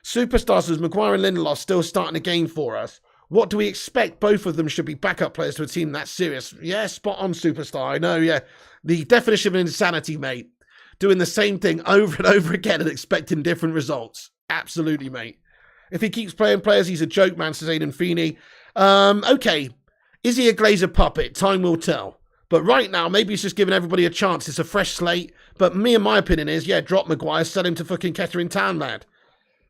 Superstar says, Maguire and Lindelof still starting a game for us. What do we expect? Both of them should be backup players to a team that's serious. Yeah, spot on, Superstar. I know, yeah. The definition of insanity, mate. Doing the same thing over and over again and expecting different results. Absolutely, mate. If he keeps playing players, he's a joke, man, says Aidan Feeney. Okay. Is he a Glazer puppet? Time will tell. But right now, maybe he's just giving everybody a chance. It's a fresh slate. But me and my opinion is, yeah, drop Maguire, sell him to fucking Kettering Town, lad.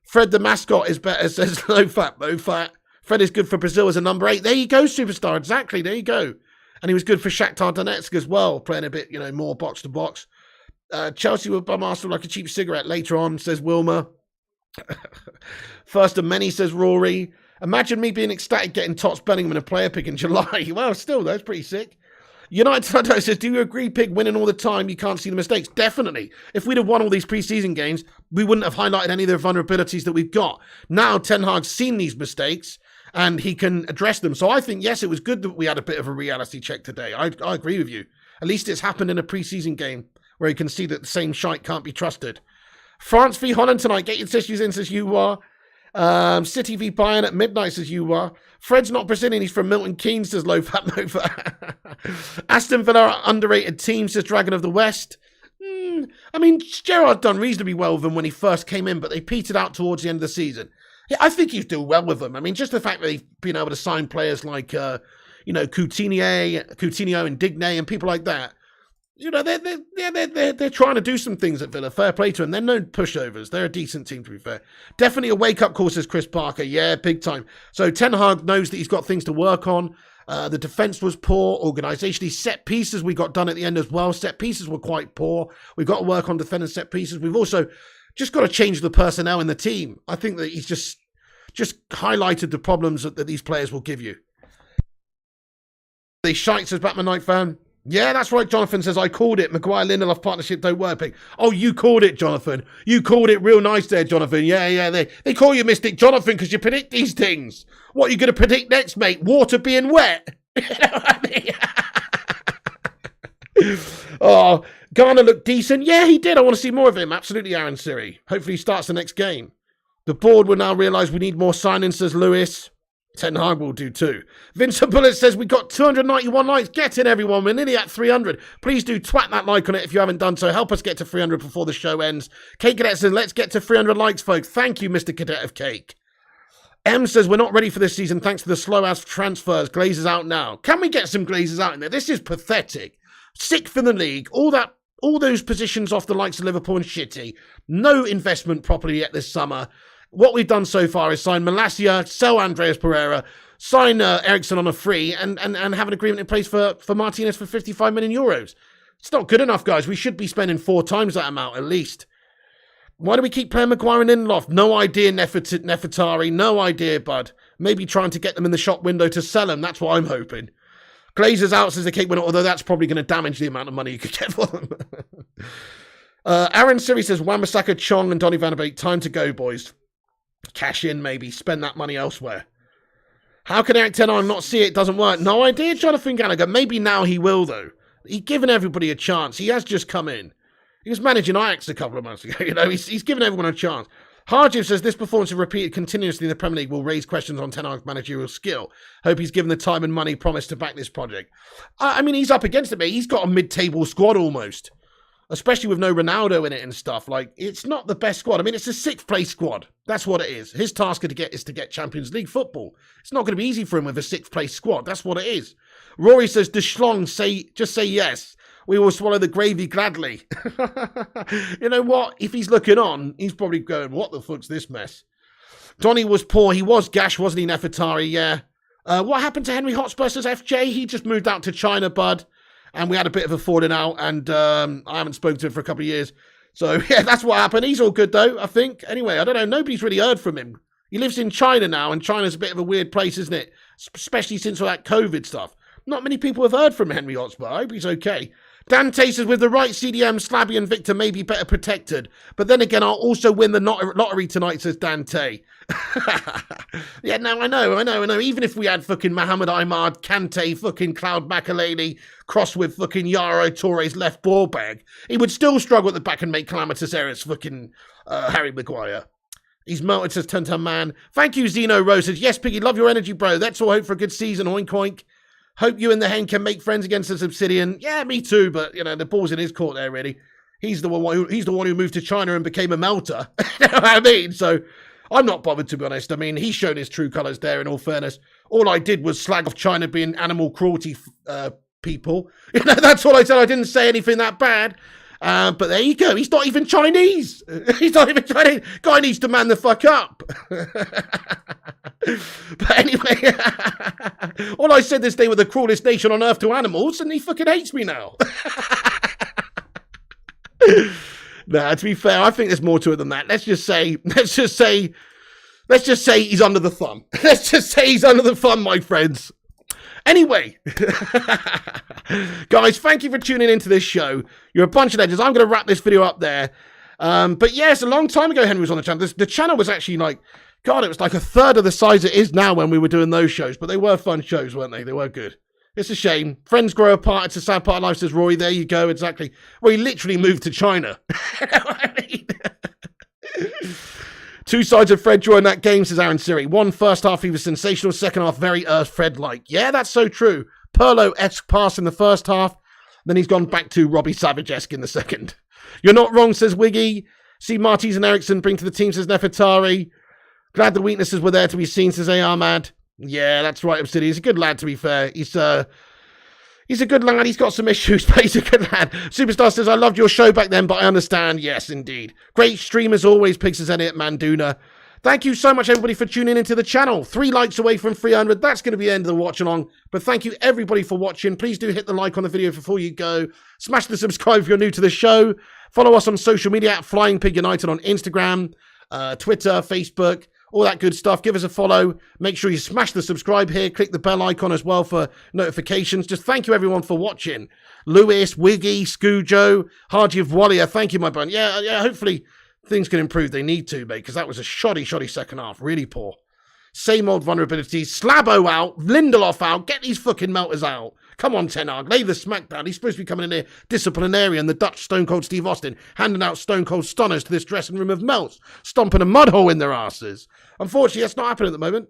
Fred the mascot is better, says no fat, no fat. Fred is good for Brazil as a number 8. There you go, Superstar. Exactly, there you go. And he was good for Shakhtar Donetsk as well, playing a bit, more box to box. Chelsea will bum Arsenal like a cheap cigarette later on, says Wilmer. First of many, says Rory. Imagine me being ecstatic getting Tots Bellingham in a player pick in July. Well, still, that's pretty sick. United says, do you agree, Pig, winning all the time, you can't see the mistakes? Definitely. If we'd have won all these pre-season games, we wouldn't have highlighted any of the vulnerabilities that we've got. Now, Ten Hag's seen these mistakes, and he can address them. So I think, yes, it was good that we had a bit of a reality check today. I agree with you. At least it's happened in a pre-season game, where you can see that the same shite can't be trusted. France v Holland tonight. Get your tissues in, says you are. City v Bayern at midnight, says you are. Fred's not Brazilian, he's from Milton Keynes, says Low Fat Nova. Aston Villa, underrated team, says Dragon of the West. I mean, Gerrard's done reasonably well with them when he first came in, but they petered out towards the end of the season. Yeah, I think he's doing well with them. I mean, just the fact that they've been able to sign players like, Coutinho and Digne and people like that. They're trying to do some things at Villa. Fair play to them. They're no pushovers. They're a decent team, to be fair. Definitely a wake-up call, says Chris Parker. Yeah, big time. So Ten Hag knows that he's got things to work on. The defence was poor. Organisationally, set pieces we got done at the end as well. Set pieces were quite poor. We've got to work on defending set pieces. We've also just got to change the personnel in the team. I think that he's just highlighted the problems that these players will give you. The shite, says Batman Knight fan. Yeah, that's right, Jonathan says, I called it. Maguire-Lindelof partnership don't work. Oh, you called it, Jonathan. You called it real nice there, Jonathan. Yeah. They call you Mystic Jonathan because you predict these things. What are you going to predict next, mate? Water being wet? You know what I mean? Oh, Garner looked decent. Yeah, he did. I want to see more of him. Absolutely, Aaron Siri. Hopefully he starts the next game. The board will now realise we need more signings, says Lewis. Ten Hag will do too. Vincent Bullet says, we got 291 likes. Get in, everyone. We're nearly at 300. Please do twat that like on it if you haven't done so. Help us get to 300 before the show ends. Cake Cadet says, let's get to 300 likes, folks. Thank you, Mr. Cadet of Cake. M says, we're not ready for this season thanks to the slow-ass transfers. Glazers out now. Can we get some Glazers out in there? This is pathetic. 6th in the league. All those positions off the likes of Liverpool and shitty. No investment properly yet this summer. What we've done so far is sign Malacia, sell Andreas Pereira, sign Ericsson on a free, and have an agreement in place for Martinez for 55 million euros. It's not good enough, guys. We should be spending 4 times that amount at least. Why do we keep playing Maguire and Lindelof? No idea, Nefertari. No idea, bud. Maybe trying to get them in the shop window to sell them. That's what I'm hoping. Glazers out, says the cake winner, although that's probably going to damage the amount of money you could get for them. Aaron Siri says, Wan-Bissaka, Chong, and Donny van de Beek. Time to go, boys. Cash in, maybe. Spend that money elsewhere. How can Eric Ten Hag not see it? Doesn't work. No idea, Jonathan Gallagher. Maybe now he will, though. He's given everybody a chance. He has just come in. He was managing Ajax a couple of months ago. He's given everyone a chance. Harjiv says, this performance is repeated continuously in the Premier League will raise questions on Ten Hag's managerial skill. Hope he's given the time and money promised to back this project. I mean, he's up against it, mate. He's got a mid-table squad almost. Especially with no Ronaldo in it and stuff. Like, it's not the best squad. I mean, it's a 6th place squad. That's what it is. His task is to get Champions League football. It's not going to be easy for him with a 6th place squad. That's what it is. Rory says, does Schlong just say yes? We will swallow the gravy gladly. You know what? If he's looking on, he's probably going, what the fuck's this mess? Donny was poor. He was gash, wasn't he, Nefertari? Yeah. What happened to Henry Hotspur's FJ? He just moved out to China, bud. And we had a bit of a falling out. And I haven't spoken to him for a couple of years. So, yeah, that's what happened. He's all good, though, I think. Anyway, I don't know. Nobody's really heard from him. He lives in China now. And China's a bit of a weird place, isn't it? Especially since all that COVID stuff. Not many people have heard from Henry Hotspur. I hope he's okay. Dante says, with the right CDM, Slabby and Victor may be better protected. But then again, I'll also win the lottery tonight, says Dante. Yeah, no, I know. Even if we had fucking Mohamed Ahmad, Kante, fucking Cloud Makaleli, crossed with fucking Yaro Toure's left ball bag, he would still struggle at the back and make calamitous errors, fucking Harry Maguire. He's melted, says Tuntum Man. Thank you, Zeno Rose. Says, yes, Piggy, love your energy, bro. Let's all hope for a good season, oink oink. Hope you and the hen can make friends against the Obsidian. Yeah, me too, but, you know, the ball's in his court there, really. He's the one who moved to China and became a melter. You know what I mean? So, I'm not bothered, to be honest. I mean, he's shown his true colours there, in all fairness. All I did was slag off China being animal cruelty people. You know, that's all I said. I didn't say anything that bad. But there you go. He's not even Chinese. He's not even Chinese. Guy needs to man the fuck up. But anyway, all I said this day were the cruelest nation on earth to animals, and he fucking hates me now. Nah, to be fair, I think there's more to it than that. Let's just say he's under the thumb. Let's just say he's under the thumb, my friends. Anyway, guys, thank you for tuning into this show. You're a bunch of legends. I'm going to wrap this video up there. But yes, a long time ago, Henry was on the channel. The channel was actually like, God, it was like a third of the size it is now when we were doing those shows. But they were fun shows, weren't they? They were good. It's a shame. Friends grow apart. It's a sad part of life, says Roy. There you go. Exactly. Well, he literally moved to China. You know what I mean? Two sides of Fred during that game, says Aaron Siri. One, first half, he was sensational. Second half, very Fred-like. Yeah, that's so true. Perlo-esque pass in the first half. Then he's gone back to Robbie Savage-esque in the second. You're not wrong, says Wiggy. See Martins and Eriksson bring to the team, says Nefertari. Glad the weaknesses were there to be seen, says Ahmad. Yeah, that's right, Obsidian. He's a good lad, to be fair. He's a good lad. He's got some issues, but he's a good lad. Superstar says, I loved your show back then, but I understand. Yes, indeed. Great stream as always, Pigs says Elliot Manduna. Thank you so much, everybody, for tuning into the channel. 3 likes away from 300. That's going to be the end of the watch along. But thank you, everybody, for watching. Please do hit the like on the video before you go. Smash the subscribe if you're new to the show. Follow us on social media at Flying Pig United on Instagram, Twitter, Facebook. All that good stuff. Give us a follow. Make sure you smash the subscribe here. Click the bell icon as well for notifications. Just thank you, everyone, for watching. Lewis, Wiggy, Scoojo, Hardy of Wallier. Thank you, my bun. Yeah, hopefully things can improve. They need to, mate, because that was a shoddy second half. Really poor. Same old vulnerabilities. Slabo out. Lindelof out. Get these fucking melters out. Come on, Ten Hag. Lay the smack down. He's supposed to be coming in here disciplinarian, the Dutch Stone Cold Steve Austin, handing out Stone Cold stunners to this dressing room of melts, stomping a mud hole in their asses. Unfortunately, that's not happening at the moment.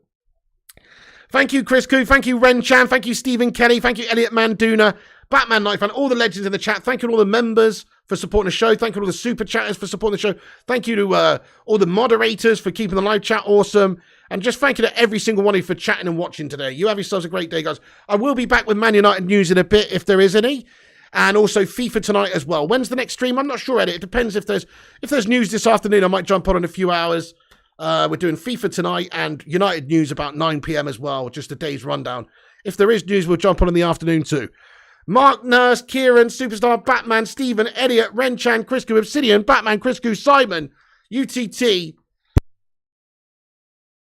Thank you, Chris Koo. Thank you, Ren Chan. Thank you, Stephen Kelly. Thank you, Elliot Manduna. Batman Night Fan. All the legends in the chat. Thank you to all the members for supporting the show. Thank you to all the super chatters for supporting the show. Thank you to all the moderators for keeping the live chat awesome. And just thank you to every single one of you for chatting and watching today. You have yourselves a great day, guys. I will be back with Man United news in a bit, if there is any. And also FIFA tonight as well. When's the next stream? I'm not sure, Eddie. It depends if there's news this afternoon. I might jump on in a few hours. We're doing FIFA tonight and United news about 9 p.m. as well. Just a day's rundown. If there is news, we'll jump on in the afternoon too. Mark, Nurse, Kieran, Superstar, Batman, Stephen, Elliot, Renchan, Crisco, Obsidian, Batman, Crisco, Simon, UTT,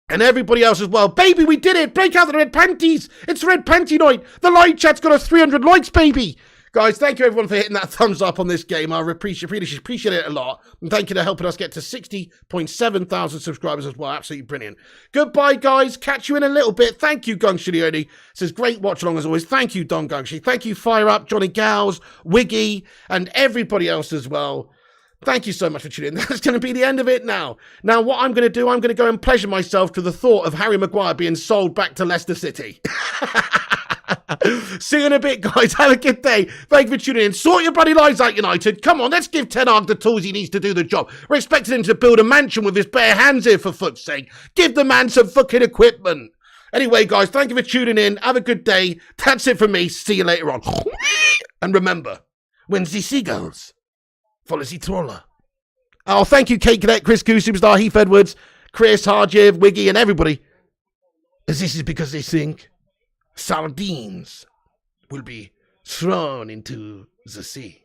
and everybody else as well. Baby, we did it! Break out the red panties! It's red panty night! The live chat's got us 300 likes, baby! Guys, thank you everyone for hitting that thumbs up on this game. I appreciate it a lot. And thank you for helping us get to 60.7 thousand subscribers as well. Absolutely brilliant. Goodbye, guys. Catch you in a little bit. Thank you, Gung Shilioni. Says great watch along as always. Thank you, Don Gungshi. Thank you, Fire Up, Johnny Gals, Wiggy, and everybody else as well. Thank you so much for tuning in. That's going to be the end of it now. Now, what I'm going to do, I'm going to go and pleasure myself to the thought of Harry Maguire being sold back to Leicester City. See you in a bit, guys. Have a good day. Thank you for tuning in. Sort your bloody lives out, United. Come on, let's give Ten Hag the tools he needs to do the job. We're expecting him to build a mansion with his bare hands here, for fuck's sake. Give the man some fucking equipment. Anyway, guys, thank you for tuning in. Have a good day. That's it from me. See you later on. And remember, when the seagulls follow the trawler. Oh, thank you, Kate Cadet, Chris Koo, Superstar, Heath Edwards, Chris, Harjiv, Wiggy, and everybody. This is because they think sardines will be thrown into the sea.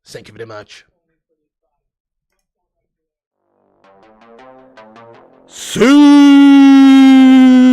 Thank you very much. See.